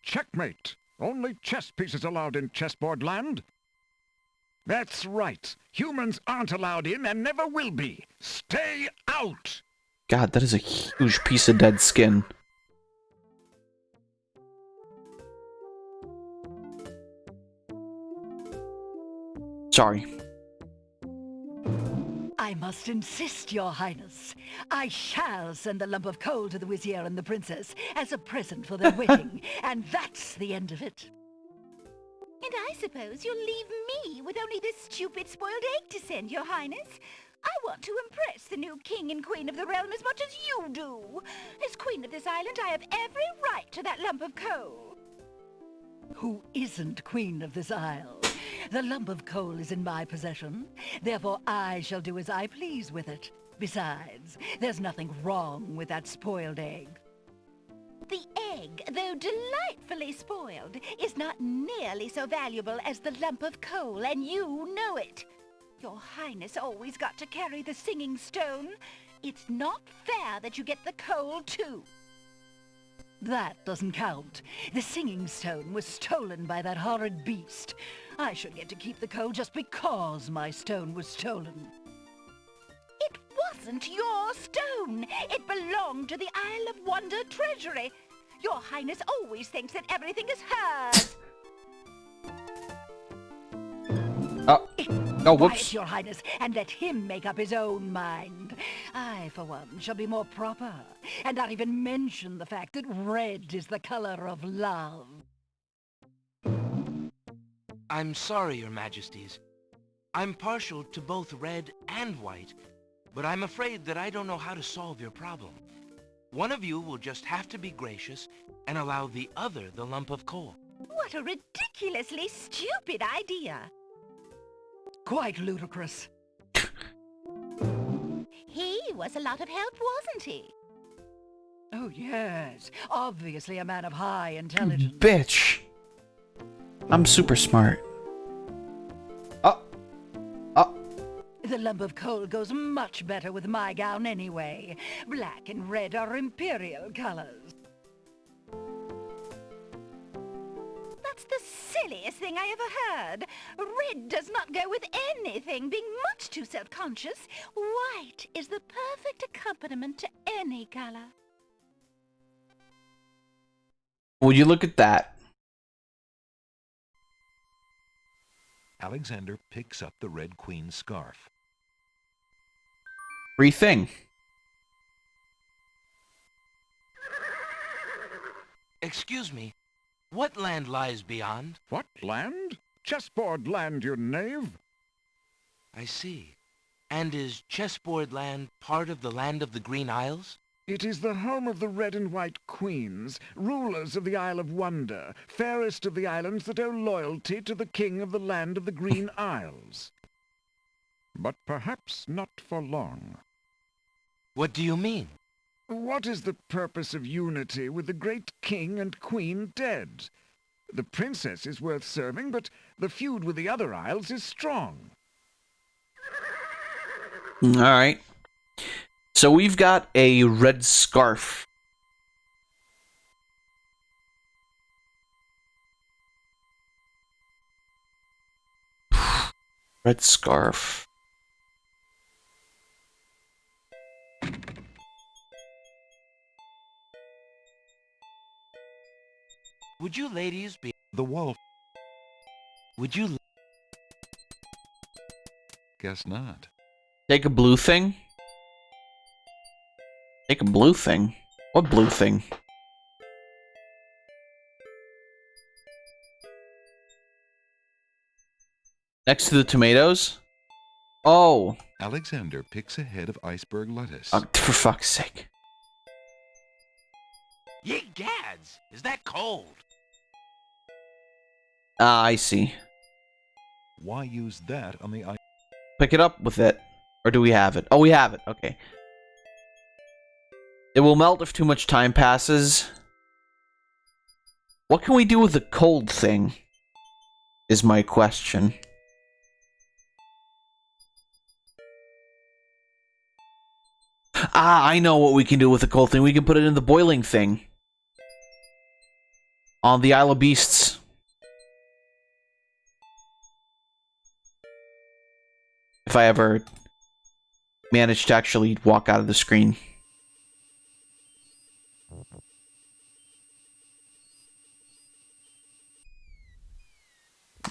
Checkmate! Only chess pieces allowed in chessboard land? That's right. Humans aren't allowed in and never will be. Stay out! God, that is a huge piece of dead skin. Sorry. I must insist, Your Highness. I shall send the lump of coal to the Vizier and the Princess as a present for their wedding, and that's the end of it. And I suppose you'll leave me with only this stupid spoiled egg to send, Your Highness. I want to impress the new king and queen of the realm as much as you do. As queen of this island, I have every right to that lump of coal. Who isn't queen of this isle? The lump of coal is in my possession. Therefore, I shall do as I please with it. Besides, there's nothing wrong with that spoiled egg. The egg, though delightfully spoiled, is not nearly so valuable as the lump of coal, and you know it. Your Highness always got to carry the singing stone. It's not fair that you get the coal, too. That doesn't count. The singing stone was stolen by that horrid beast. I should get to keep the coal just because my stone was stolen. It wasn't your stone. It belonged to the Isle of Wonder treasury. Your Highness always thinks that everything is hers. Oh, whoops. Quiet, Your Highness, and let him make up his own mind. I, for one, shall be more proper, and not even mention the fact that red is the color of love. I'm sorry, Your Majesties. I'm partial to both red and white, but I'm afraid that I don't know how to solve your problem. One of you will just have to be gracious and allow the other the lump of coal. What a ridiculously stupid idea. Quite ludicrous. He was a lot of help, wasn't he? Oh, yes. Obviously a man of high intelligence. Bitch. I'm super smart. The lump of coal goes much better with my gown anyway. Black and red are imperial colors. That's the silliest thing I ever heard. Red does not go with anything, being much too self-conscious. White is the perfect accompaniment to any color. Would you look at that? Alexander picks up the Red Queen's scarf. Free thing. Excuse me, what land lies beyond? What land? Chessboard land, you knave. I see. And is Chessboard Land part of the land of the Green Isles? It is the home of the red and white queens, rulers of the Isle of Wonder, fairest of the islands that owe loyalty to the king of the land of the Green Isles. But perhaps not for long. What do you mean? What is the purpose of unity with the great king and queen dead? The princess is worth serving, but the feud with the other isles is strong. Alright. So we've got a red scarf. Red scarf. Would you ladies be... The wolf. Would you... Guess not. Take a blue thing? Take a blue thing? What blue thing? Next to the tomatoes? Oh. Alexander picks a head of iceberg lettuce. For fuck's sake. Ye gads! Is that cold? Ah, I see. Why use that on the ice? Pick it up with it. Or do we have it? Oh, we have it. Okay. It will melt if too much time passes. What can we do with the cold thing? Is my question. Ah, I know what we can do with the cold thing. We can put it in the boiling thing. On the Isle of Beasts. If I ever manage to actually walk out of the screen.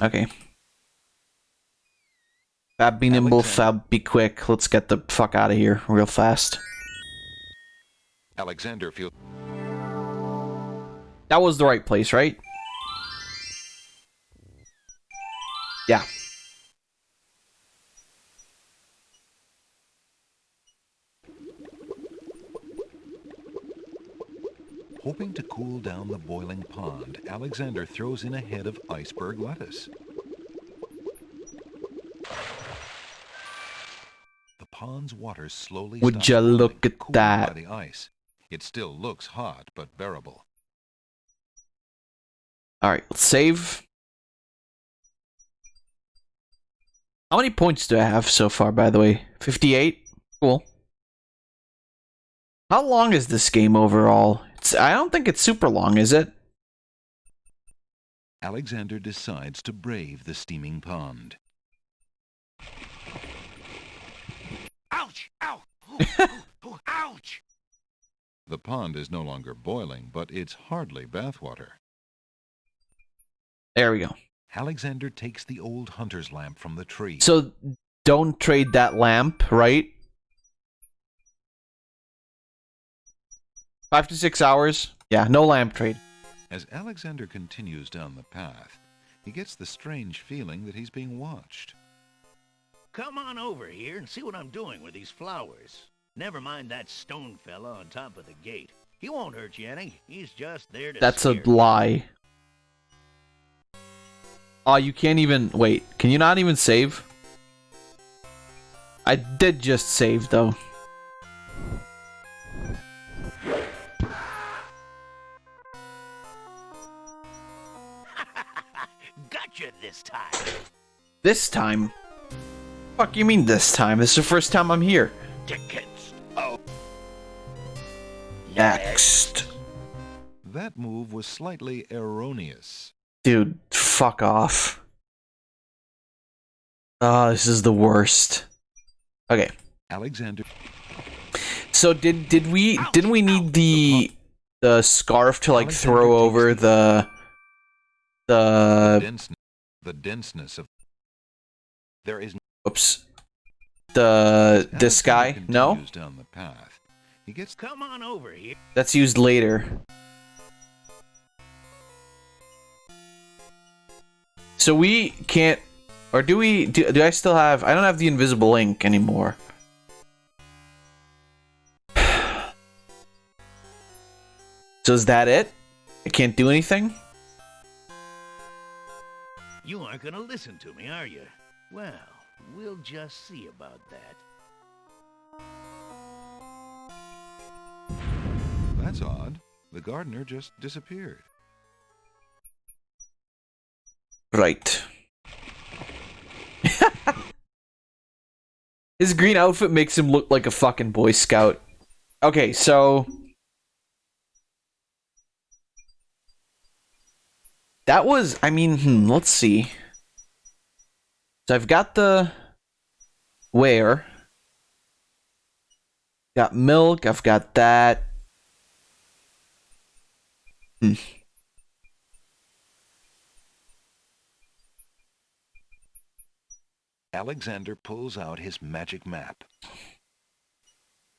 Okay. Fab be nimble, Fab be quick. Let's get the fuck out of here real fast. Alexander feels... That was the right place, right? Yeah. Hoping to cool down the boiling pond, Alexander throws in a head of iceberg lettuce. The pond's water slowly Would you look at that? By the ice. It still looks hot, but bearable. Alright, let's save. How many points do I have so far, by the way? 58? Cool. How long is this game overall? I don't think it's super long, is it? Alexander decides to brave the steaming pond. Ouch! Ow! Ooh, ooh, ouch! The pond is no longer boiling, but it's hardly bathwater. There we go. Alexander takes the old hunter's lamp from the tree. So don't trade that lamp, right? 5 to 6 hours. Yeah, no lamp trade. As Alexander continues down the path, he gets the strange feeling that he's being watched. Come on over here and see what I'm doing with these flowers. Never mind that stone fella on top of the gate. He won't hurt you any. He's just there to That's a scare you. lie. Oh, you can't even... Wait, can you not even save? I did just save, though. Gotcha this time. This time? Fuck you mean this time? This is the first time I'm here. Tickets. Oh. Next. That move was slightly erroneous. Dude, fuck off. Oh, this is the worst. Okay. Alexander. So didn't we need the scarf to like throw over the denseness of there is oops. This guy? No? Down the path. He gets Come on over here. That's used later. So we can't, or do we? Do I still have? I don't have the invisible ink anymore. So is that it? I can't do anything? You aren't gonna listen to me, are you? Well, we'll just see about that. That's odd. The gardener just disappeared. Right. His green outfit makes him look like a fucking Boy Scout. Okay, so... That was... I mean, let's see. So I've got the... Where? Got milk, I've got that. Alexander pulls out his magic map.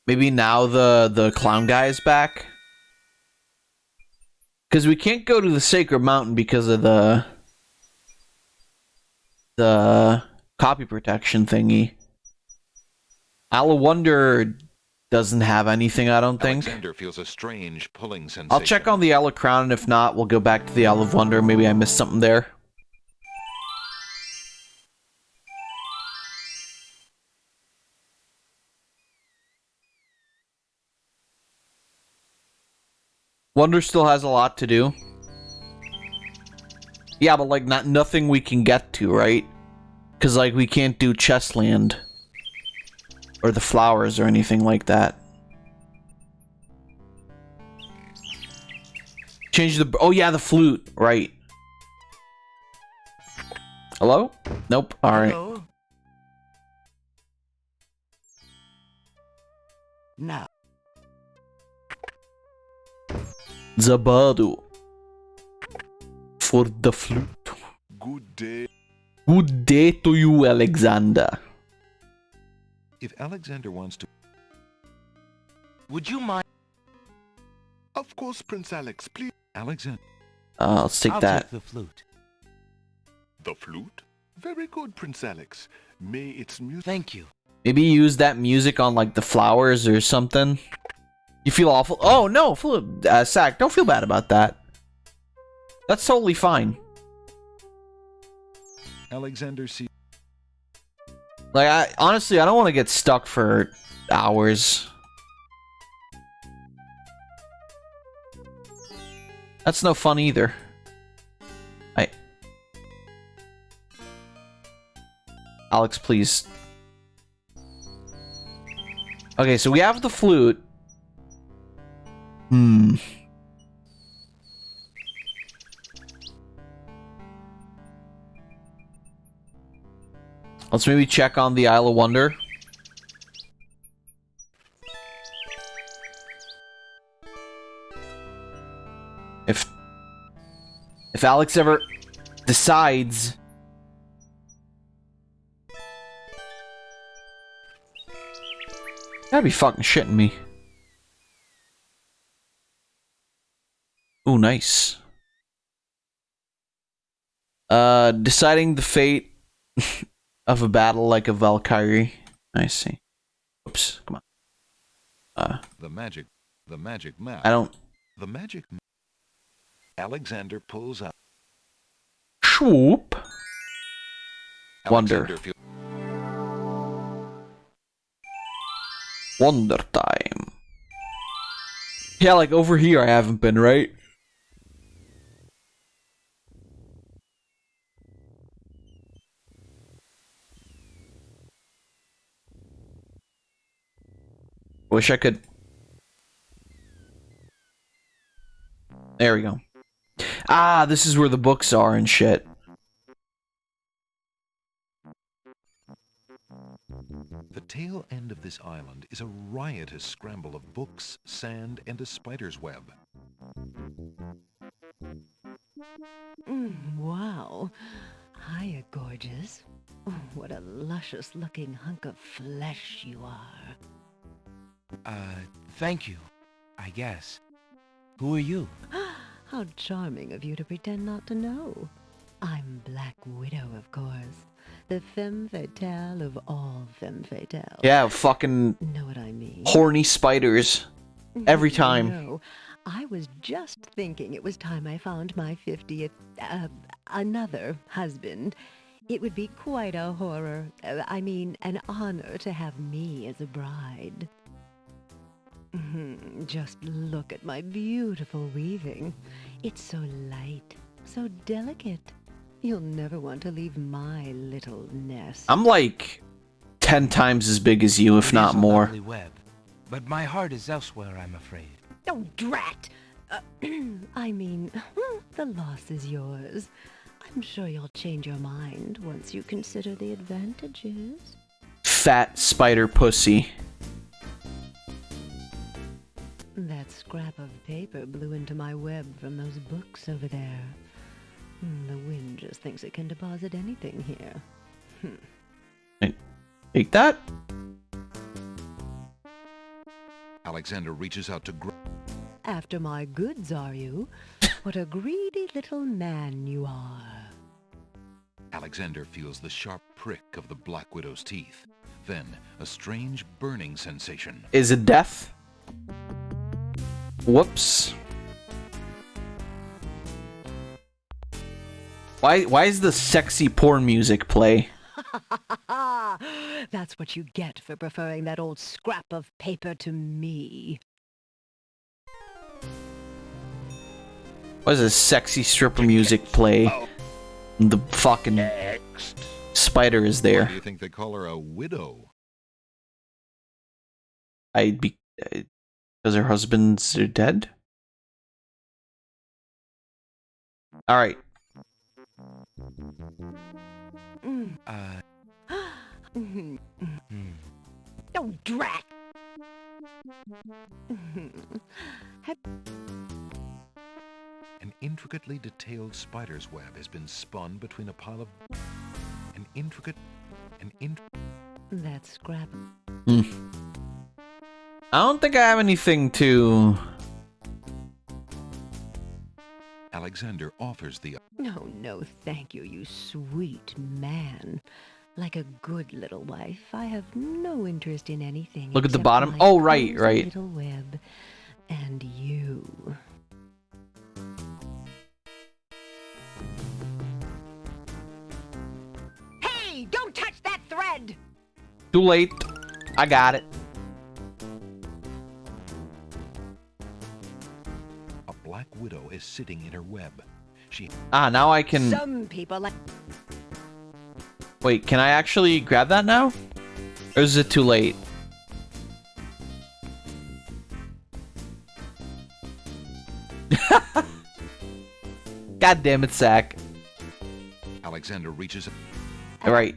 Maybe now the clown guy is back? Because we can't go to the Sacred Mountain because of the copy protection thingy. Isle of Wonder doesn't have anything, I don't think. Alexander feels a strange pulling sensation. I'll check on the Isle of Crown, and if not, we'll go back to the Isle of Wonder. Maybe I missed something there. Wonder still has a lot to do. Yeah, but like nothing we can get to, right? Because like we can't do Chestland or the flowers or anything like that. Change the... Oh yeah, the flute, right. Hello? Nope, alright. Hello? Now. Zabadu. For the flute. Good day. Good day to you, Alexander. If Alexander wants to... Would you mind? Of course, Prince Alex, please. Alexander. Let's take that. Take the flute. The flute? Very good, Prince Alex. May its music... Thank you. Maybe use that music on like the flowers or something. You feel awful? Oh no, Sack, don't feel bad about that. That's totally fine. Alexander sees... Like, honestly, I don't want to get stuck for hours. That's no fun either. Alex, please. Okay, so we have the flute. Let's maybe check on the Isle of Wonder. If Alex ever... decides. Gotta be fucking shitting me. Ooh, nice. Deciding the fate of a battle like a Valkyrie. I see. Oops, come on. The magic map. I don't. The magic map. Alexander pulls out. Swoop. Wonder. Alexander feels Wonder time. Yeah, like over here I haven't been, right? Wish I could. There we go. Ah, this is where the books are and shit. The tail end of this island is a riotous scramble of books, sand, and a spider's web. Wow. Hiya, gorgeous. Oh, what a luscious-looking hunk of flesh you are. Thank you, I guess. Who are you? How charming of you to pretend not to know. I'm Black Widow, of course. The femme fatale of all femme fatales. Yeah, fucking Know what I mean? horny spiders. Every time. No, I was just thinking it was time I found my 50th, another husband. It would be quite a horror, I mean, an honor to have me as a bride. Just look at my beautiful weaving. It's so light, so delicate. You'll never want to leave my little nest. I'm like 10 times as big as you, if It not is a more. lovely web, but my heart is elsewhere, I'm afraid. Oh, drat! I mean, the loss is yours. I'm sure you'll change your mind once you consider the advantages. Fat spider pussy. That scrap of paper blew into my web from those books over there. The wind just thinks it can deposit anything here. Take that? Alexander reaches out to grab. After my goods, are you? What a greedy little man you are. Alexander feels the sharp prick of the Black Widow's teeth. Then, a strange burning sensation. Is it death? Whoops. Why is the sexy porn music play? That's what you get for preferring that old scrap of paper to me. Why does this sexy stripper music play? The fucking spider is Why there. do you think they call her a widow? Because her husbands are dead? Alright. Oh, drat! An intricately detailed spider's web has been spun between a pile of... That scrap. I don't think I have anything to... Alexander offers the... No, no, thank you, you sweet man. Like a good little wife, I have no interest in anything. Look at the except bottom. my Oh, right, cozy right. little web. And you. Hey, don't touch that thread! Too late. I got it. A black widow is sitting in her web. She... Ah, now I can... Some people like... Wait, can I actually grab that now? Or is it too late? God damn it, Zach. Alexander reaches... Alright.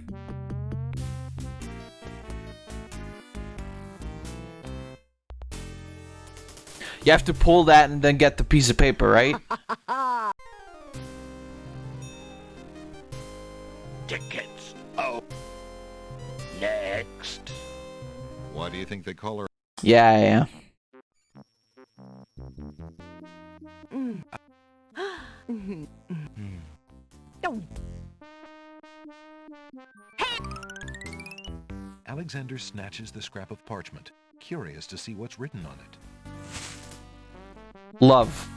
You have to pull that and then get the piece of paper, right? do you think they call her? Yeah. Alexander snatches the scrap of parchment, curious to see what's written on it. Love.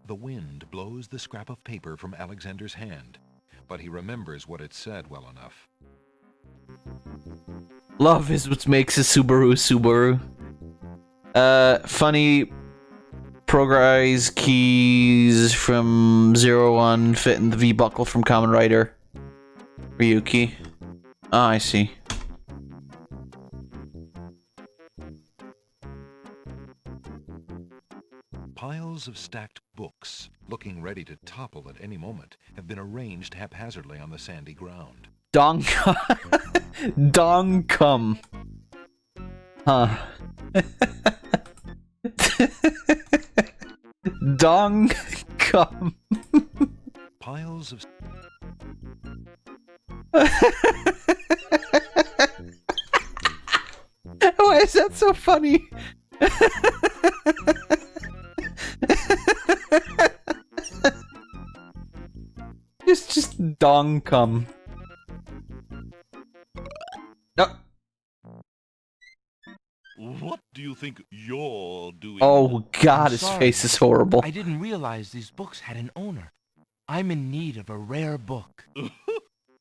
The wind blows the scrap of paper from Alexander's hand, but he remembers what it said well enough. Love is what makes a Subaru. Funny progress keys from 01 fit in the V-buckle from Kamen Rider. Ryuki. Oh, I see. Piles of stacked books, looking ready to topple at any moment, have been arranged haphazardly on the sandy ground. Dongcum. Huh. Dongcum. Piles of... Why is that so funny? just Dongcum. What do you think you're doing? Oh God, I'm his sorry. face is horrible. I didn't realize these books had an owner. I'm in need of a rare book.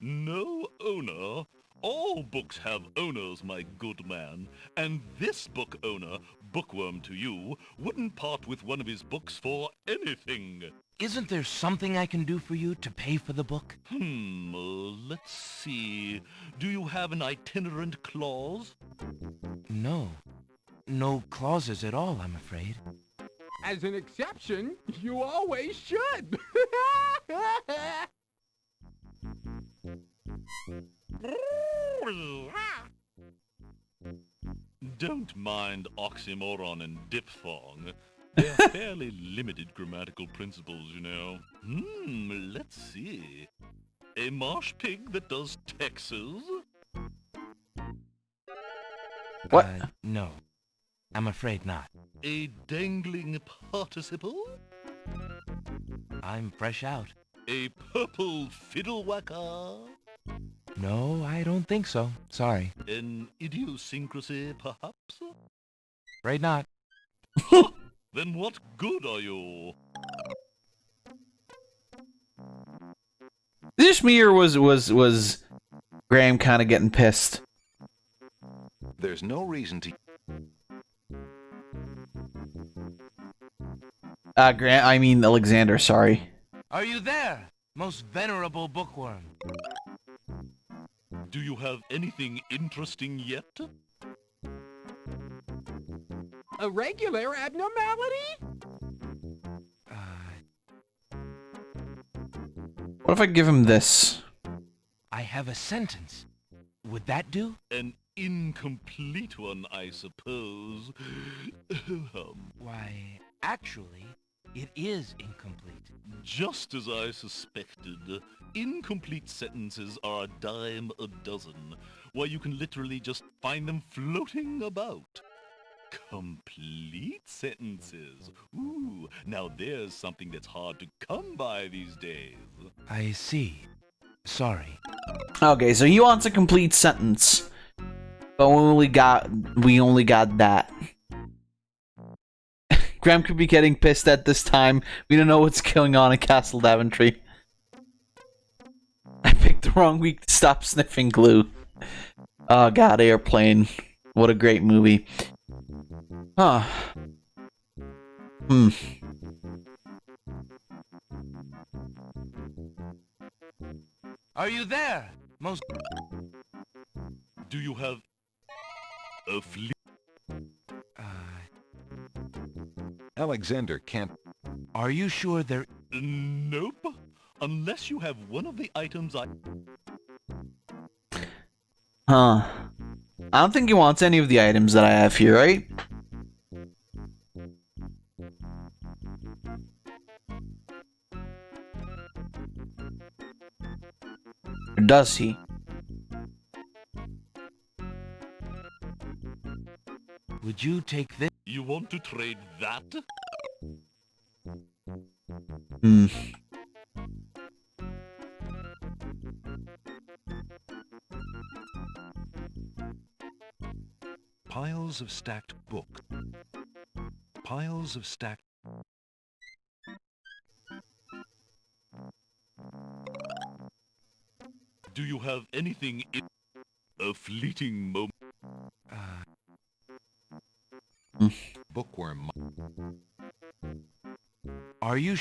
No owner? All books have owners, my good man. And this book owner, bookworm to you, wouldn't part with one of his books for anything. Isn't there something I can do for you to pay for the book? Let's see. Do you have an itinerant clause? No. No clauses at all, I'm afraid. As an exception, you always should. Don't mind oxymoron and diphthong. They're fairly limited grammatical principles, you know. Let's see. A marsh pig that does Texas? What? No. I'm afraid not. A dangling participle? I'm fresh out. A purple fiddle whacker? No, I don't think so. Sorry. An idiosyncrasy, perhaps? Afraid not. Then what good are you? Is this me or was Graham kind of getting pissed? There's no reason to... I mean Alexander, sorry. Are you there, most venerable bookworm? Do you have anything interesting yet? A regular abnormality? What if I give him this? I have a sentence. Would that do? An incomplete one, I suppose. Why, actually, it is incomplete. Just as I suspected, incomplete sentences are a dime a dozen, where you can literally just find them floating about. Complete sentences. Ooh, now there's something that's hard to come by these days. I see. Sorry. Okay, so he wants a complete sentence, but we only got that. Graham could be getting pissed at this time. We don't know what's going on in Castle Daventry. I picked the wrong week to stop sniffing glue. Oh God, Airplane. What a great movie. Huh. Are you there, most... Do you have a flea? Alexander can't... Are you sure there... Nope. Unless you have one of the items I... Huh. I don't think he wants any of the items that I have here, right? does he? Would you take this? You want to trade that? Hmm. Piles of stacked books. Piles of stacked... Do you have anything in a fleeting moment? Bookworm. Are you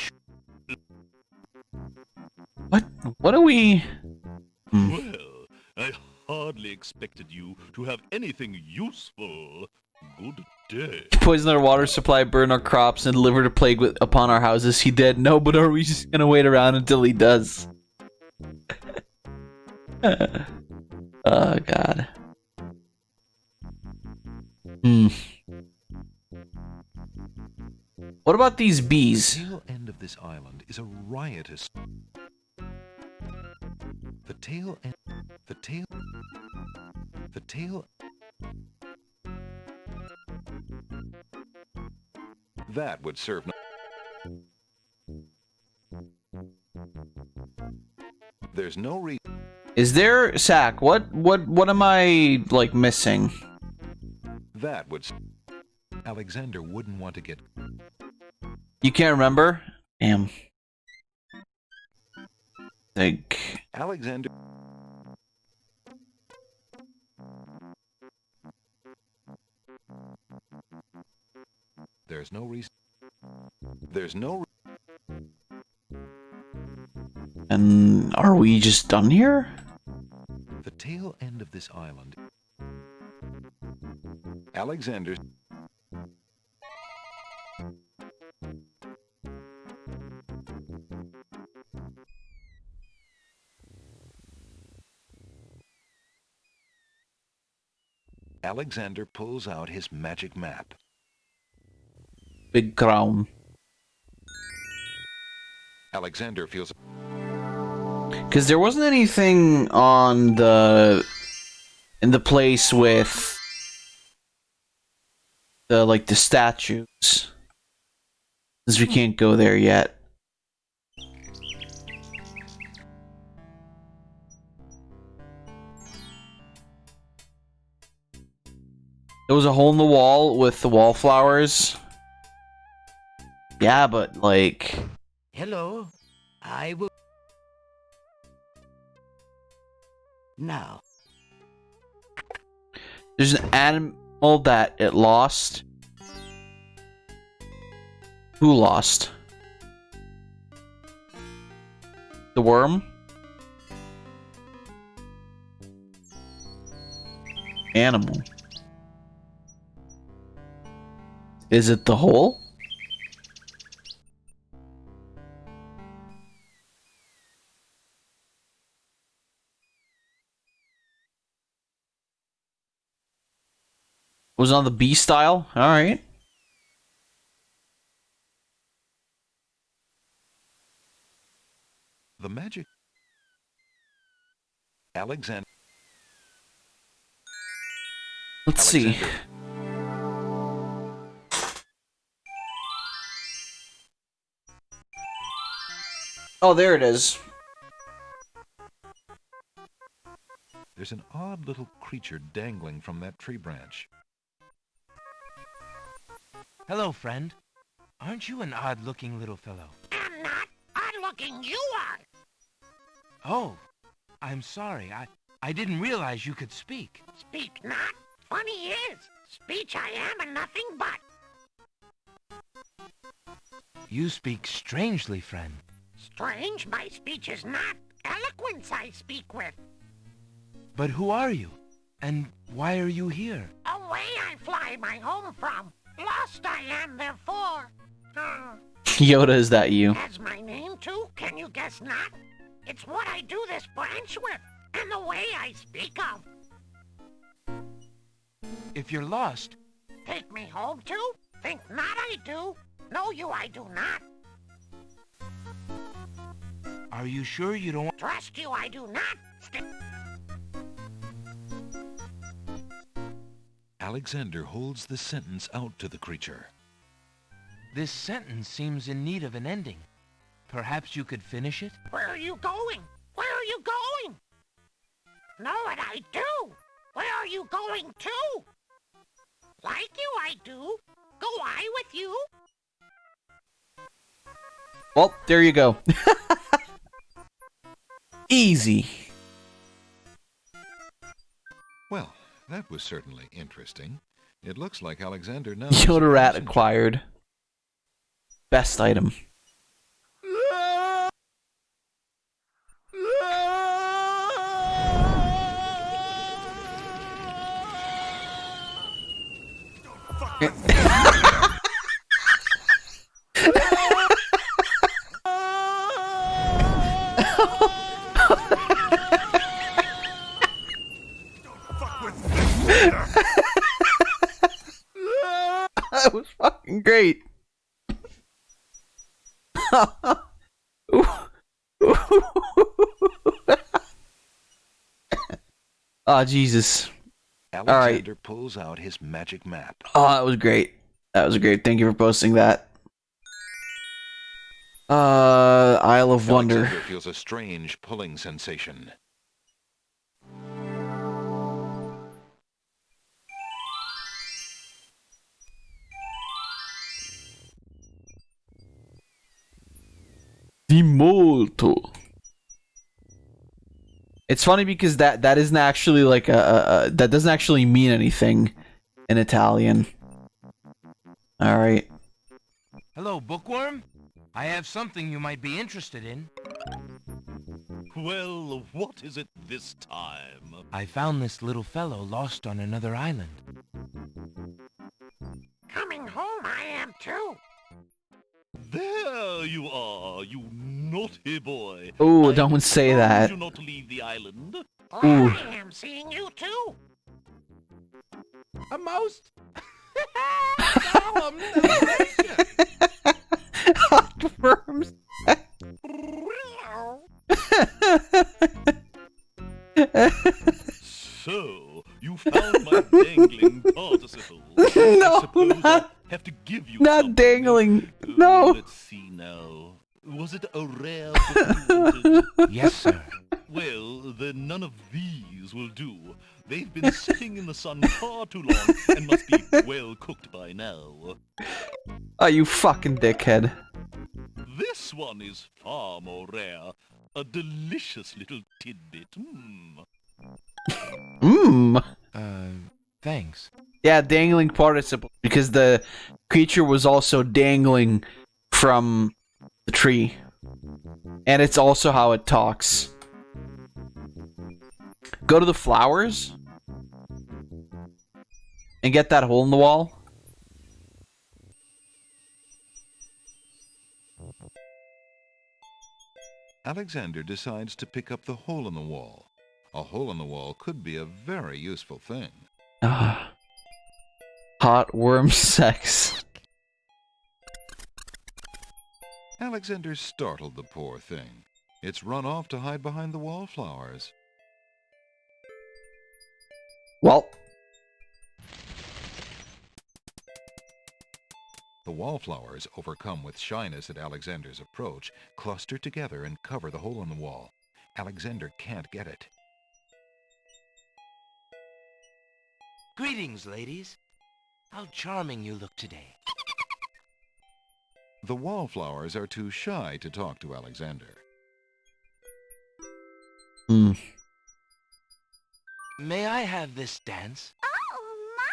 What are we... Well, I hardly expected you to have anything useful. Good day. Poison our water supply, burn our crops, and deliver the plague upon our houses. He dead? No, but are we just gonna wait around until he does? Oh, God. What about these bees? The tail end of this island is a riotous... The tail end... The tail... The tail... That would serve no... There's no reason... Is there... Sack, what am I, like, missing? That would... Alexander wouldn't want to get... You can't remember? Damn. Like... Alexander... There's no reason... There's no... And are we just done here? The tail end of this island... Alexander... Alexander pulls out his magic map. Big crown. Alexander feels... Because there wasn't anything on the... in the place with... the, like, the statues. Since we can't go there yet. There was a hole in the wall with the wallflowers. Yeah, but, like... Hello, I will... Now. There's an animal that it lost. Who lost? The worm? Animal. Is it the hole? Was on the B style? Alright. The magic... Alexander... Let's see. Oh, there it is. There's an odd little creature dangling from that tree branch. Hello, friend. Aren't you an odd-looking little fellow? I'm not odd-looking, you are. Oh, I'm sorry. I didn't realize you could speak. Speak not. Funny is, speech I am and nothing but. You speak strangely, friend. Strange, my speech is not. Eloquence I speak with. But who are you? And why are you here? Away I fly my home from. Lost I am, therefore. Yoda, is that you? Has my name too? Can you guess not? It's what I do this branch with, and the way I speak of. If you're lost... Take me home too? Think not I do. Know you I do not. Are you sure you don't... Trust you I do not. Alexander holds the sentence out to the creature. This sentence seems in need of an ending. Perhaps you could finish it? Where are you going? Where are you going? Know what I do? Where are you going to? Like you, I do. Go I with you? Well, there you go. Easy. Well, that was certainly interesting. It looks like Alexander now... Yoda Rat acquired. Best item. That was fucking great. Oh, Jesus. Alexander pulls out his magic map. Oh, that was great. That was great. Thank you for posting that. Isle of Wonder. Alexander feels a strange pulling sensation. Di molto. It's funny because that isn't actually like that doesn't actually mean anything in Italian. All right. Hello, Bookworm. I have something you might be interested in. Well, what is it this time? I found this little fellow lost on another island. Coming home I am too. There you are, you naughty boy. Oh, don't say that. You not leave the island. Ooh. I am seeing you too. A most solemn celebration. Hot worms. So, you found my dangling participle. No, not. Have to give you not something. dangling. No. Let's see now. Was it a rare book you wanted? Yes, sir. Well, then none of these will do. They've been sitting in the sun far too long and must be well cooked by now. Oh, you fucking dickhead. This one is far more rare. A delicious little tidbit. Thanks. Yeah, dangling participle because the creature was also dangling from the tree. And it's also how it talks. Go to the flowers and get that hole in the wall. Alexander decides to pick up the hole in the wall. A hole in the wall could be a very useful thing. Hot worm sex. Alexander startled the poor thing. It's run off to hide behind the wallflowers. Well. The wallflowers, overcome with shyness at Alexander's approach, cluster together and cover the hole in the wall. Alexander can't get it. Greetings, ladies. How charming you look today. The wallflowers are too shy to talk to Alexander. May I have this dance? Oh, my!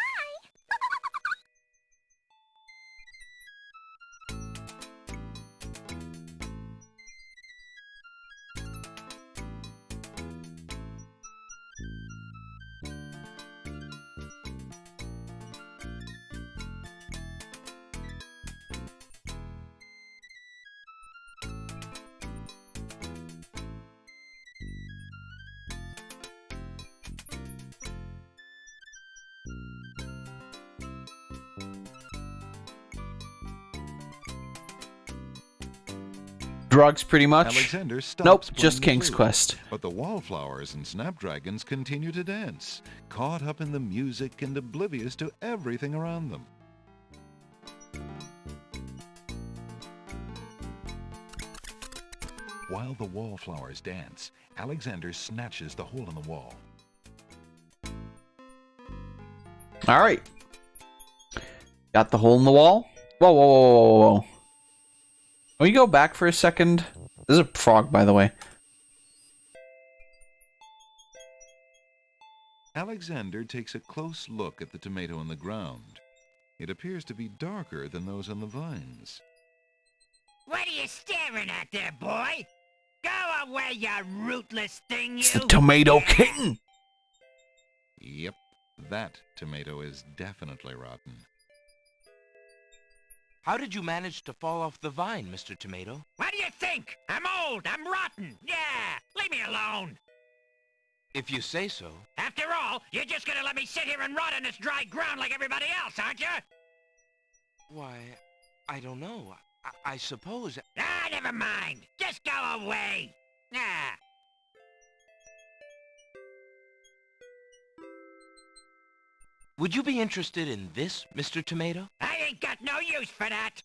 drugs, pretty much. Alexander stops Nope, playing just the King's flute, Quest. But the wallflowers and snapdragons continue to dance, caught up in the music and oblivious to everything around them. While the wallflowers dance, Alexander snatches the hole in the wall. All right. Got the hole in the wall. Whoa, whoa, whoa, whoa, whoa. Can we go back for a second? There's a frog, by the way. Alexander takes a close look at the tomato in the ground. It appears to be darker than those on the vines. What are you staring at there, boy? Go away, you rootless thing, you! It's the Tomato King! Yep, that tomato is definitely rotten. How did you manage to fall off the vine, Mr. Tomato? What do you think? I'm old, I'm rotten! Yeah! Leave me alone! If you say so. After all, you're just gonna let me sit here and rot on this dry ground like everybody else, aren't you? Why, I don't know. I suppose... Ah, never mind! Just go away! Ah! Would you be interested in this, Mr. Tomato? I ain't got no use for that!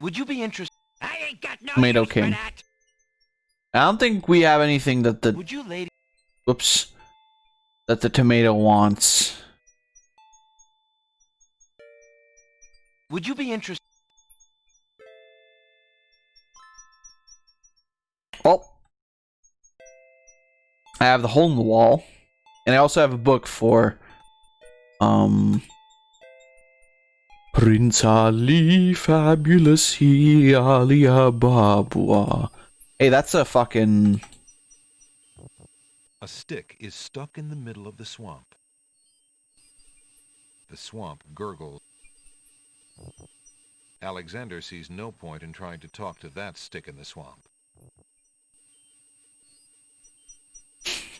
Would you be interested... I ain't got no Tomato use King. for that! I don't think we have anything that the... Would you lady... Whoops. That the tomato wants. Would you be interested... Well, I have the hole in the wall, and I also have a book for, Prince Ali, fabulous he, Ali Ababwa. Hey, that's a fucking... A stick is stuck in the middle of the swamp. The swamp gurgles. Alexander sees no point in trying to talk to that stick in the swamp.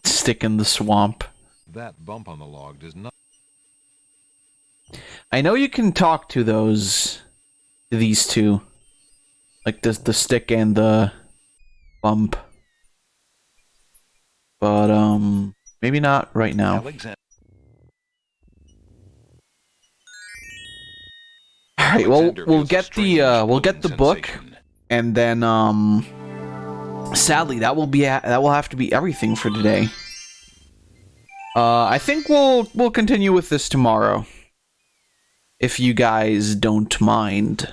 Stick in the swamp. That bump on the log does not... I know you can talk to these two. Like the stick and the bump. But, maybe not right now. Alright, well, we'll get the book, and then, sadly, that will have to be everything for today. I think we'll continue with this tomorrow, if you guys don't mind.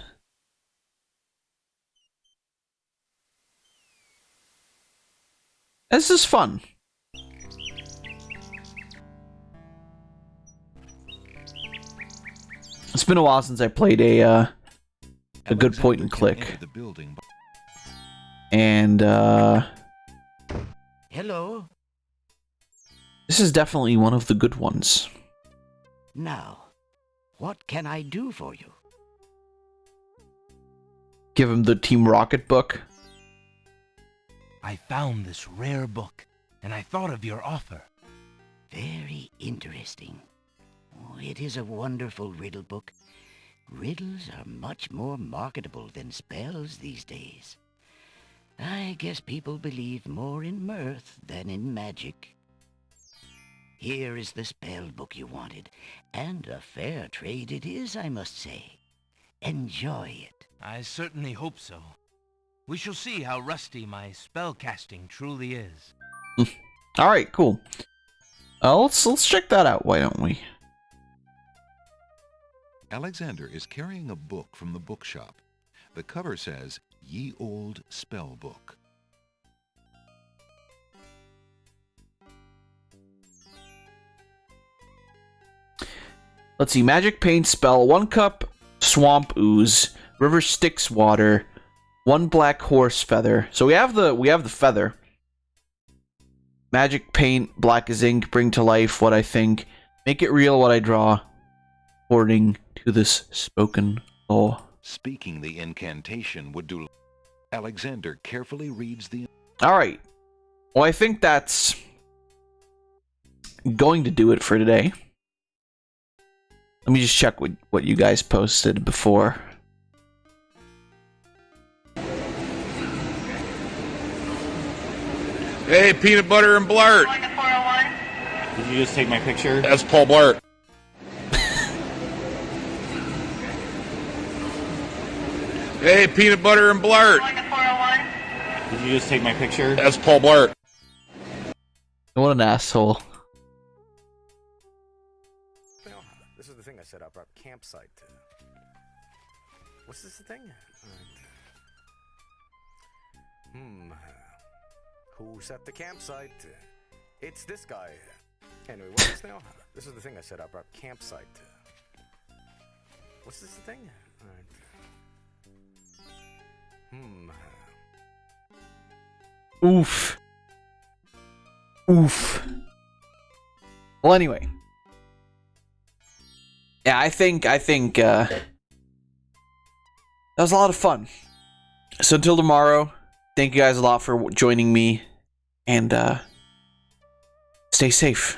This is fun. It's been a while since I played a good point and click. And Hello. This is definitely one of the good ones. Now, what can I do for you? Give him the Team Rocket book. I found this rare book, and I thought of your offer. Very interesting. Oh, it is a wonderful riddle book. Riddles are much more marketable than spells these days. I guess people believe more in mirth than in magic. Here is the spell book you wanted, and a fair trade it is, I must say. Enjoy it. I certainly hope so. We shall see how rusty my spellcasting truly is. Alright, cool. Let's check that out, why don't we? Alexander is carrying a book from the bookshop. The cover says, Ye Old Spell Book. Let's see, magic paint spell, 1 cup swamp ooze, river Styx water, 1 black horse feather. So we have the feather. Magic paint, black as ink, bring to life what I think, make it real what I draw, according to this spoken law. Speaking the incantation would do... Alexander carefully reads the... Alright. Well, I think that's going to do it for today. Let me just check what you guys posted before. Hey, Peanut Butter and Blart. Did you just take my picture? That's Paul Blart. Hey, Peanut Butter and Blart. Did you just take my picture? That's Paul Blart. What an asshole. This is the thing I set up our campsite. What's this thing? Who set the campsite? It's this guy. Anyway, what's this now? This is the thing I set up our campsite. What's this thing? Oof. Oof. Well, anyway. Yeah, I think that was a lot of fun. So until tomorrow, thank you guys a lot for joining me, and stay safe.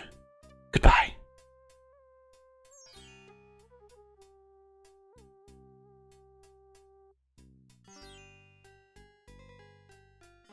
Goodbye.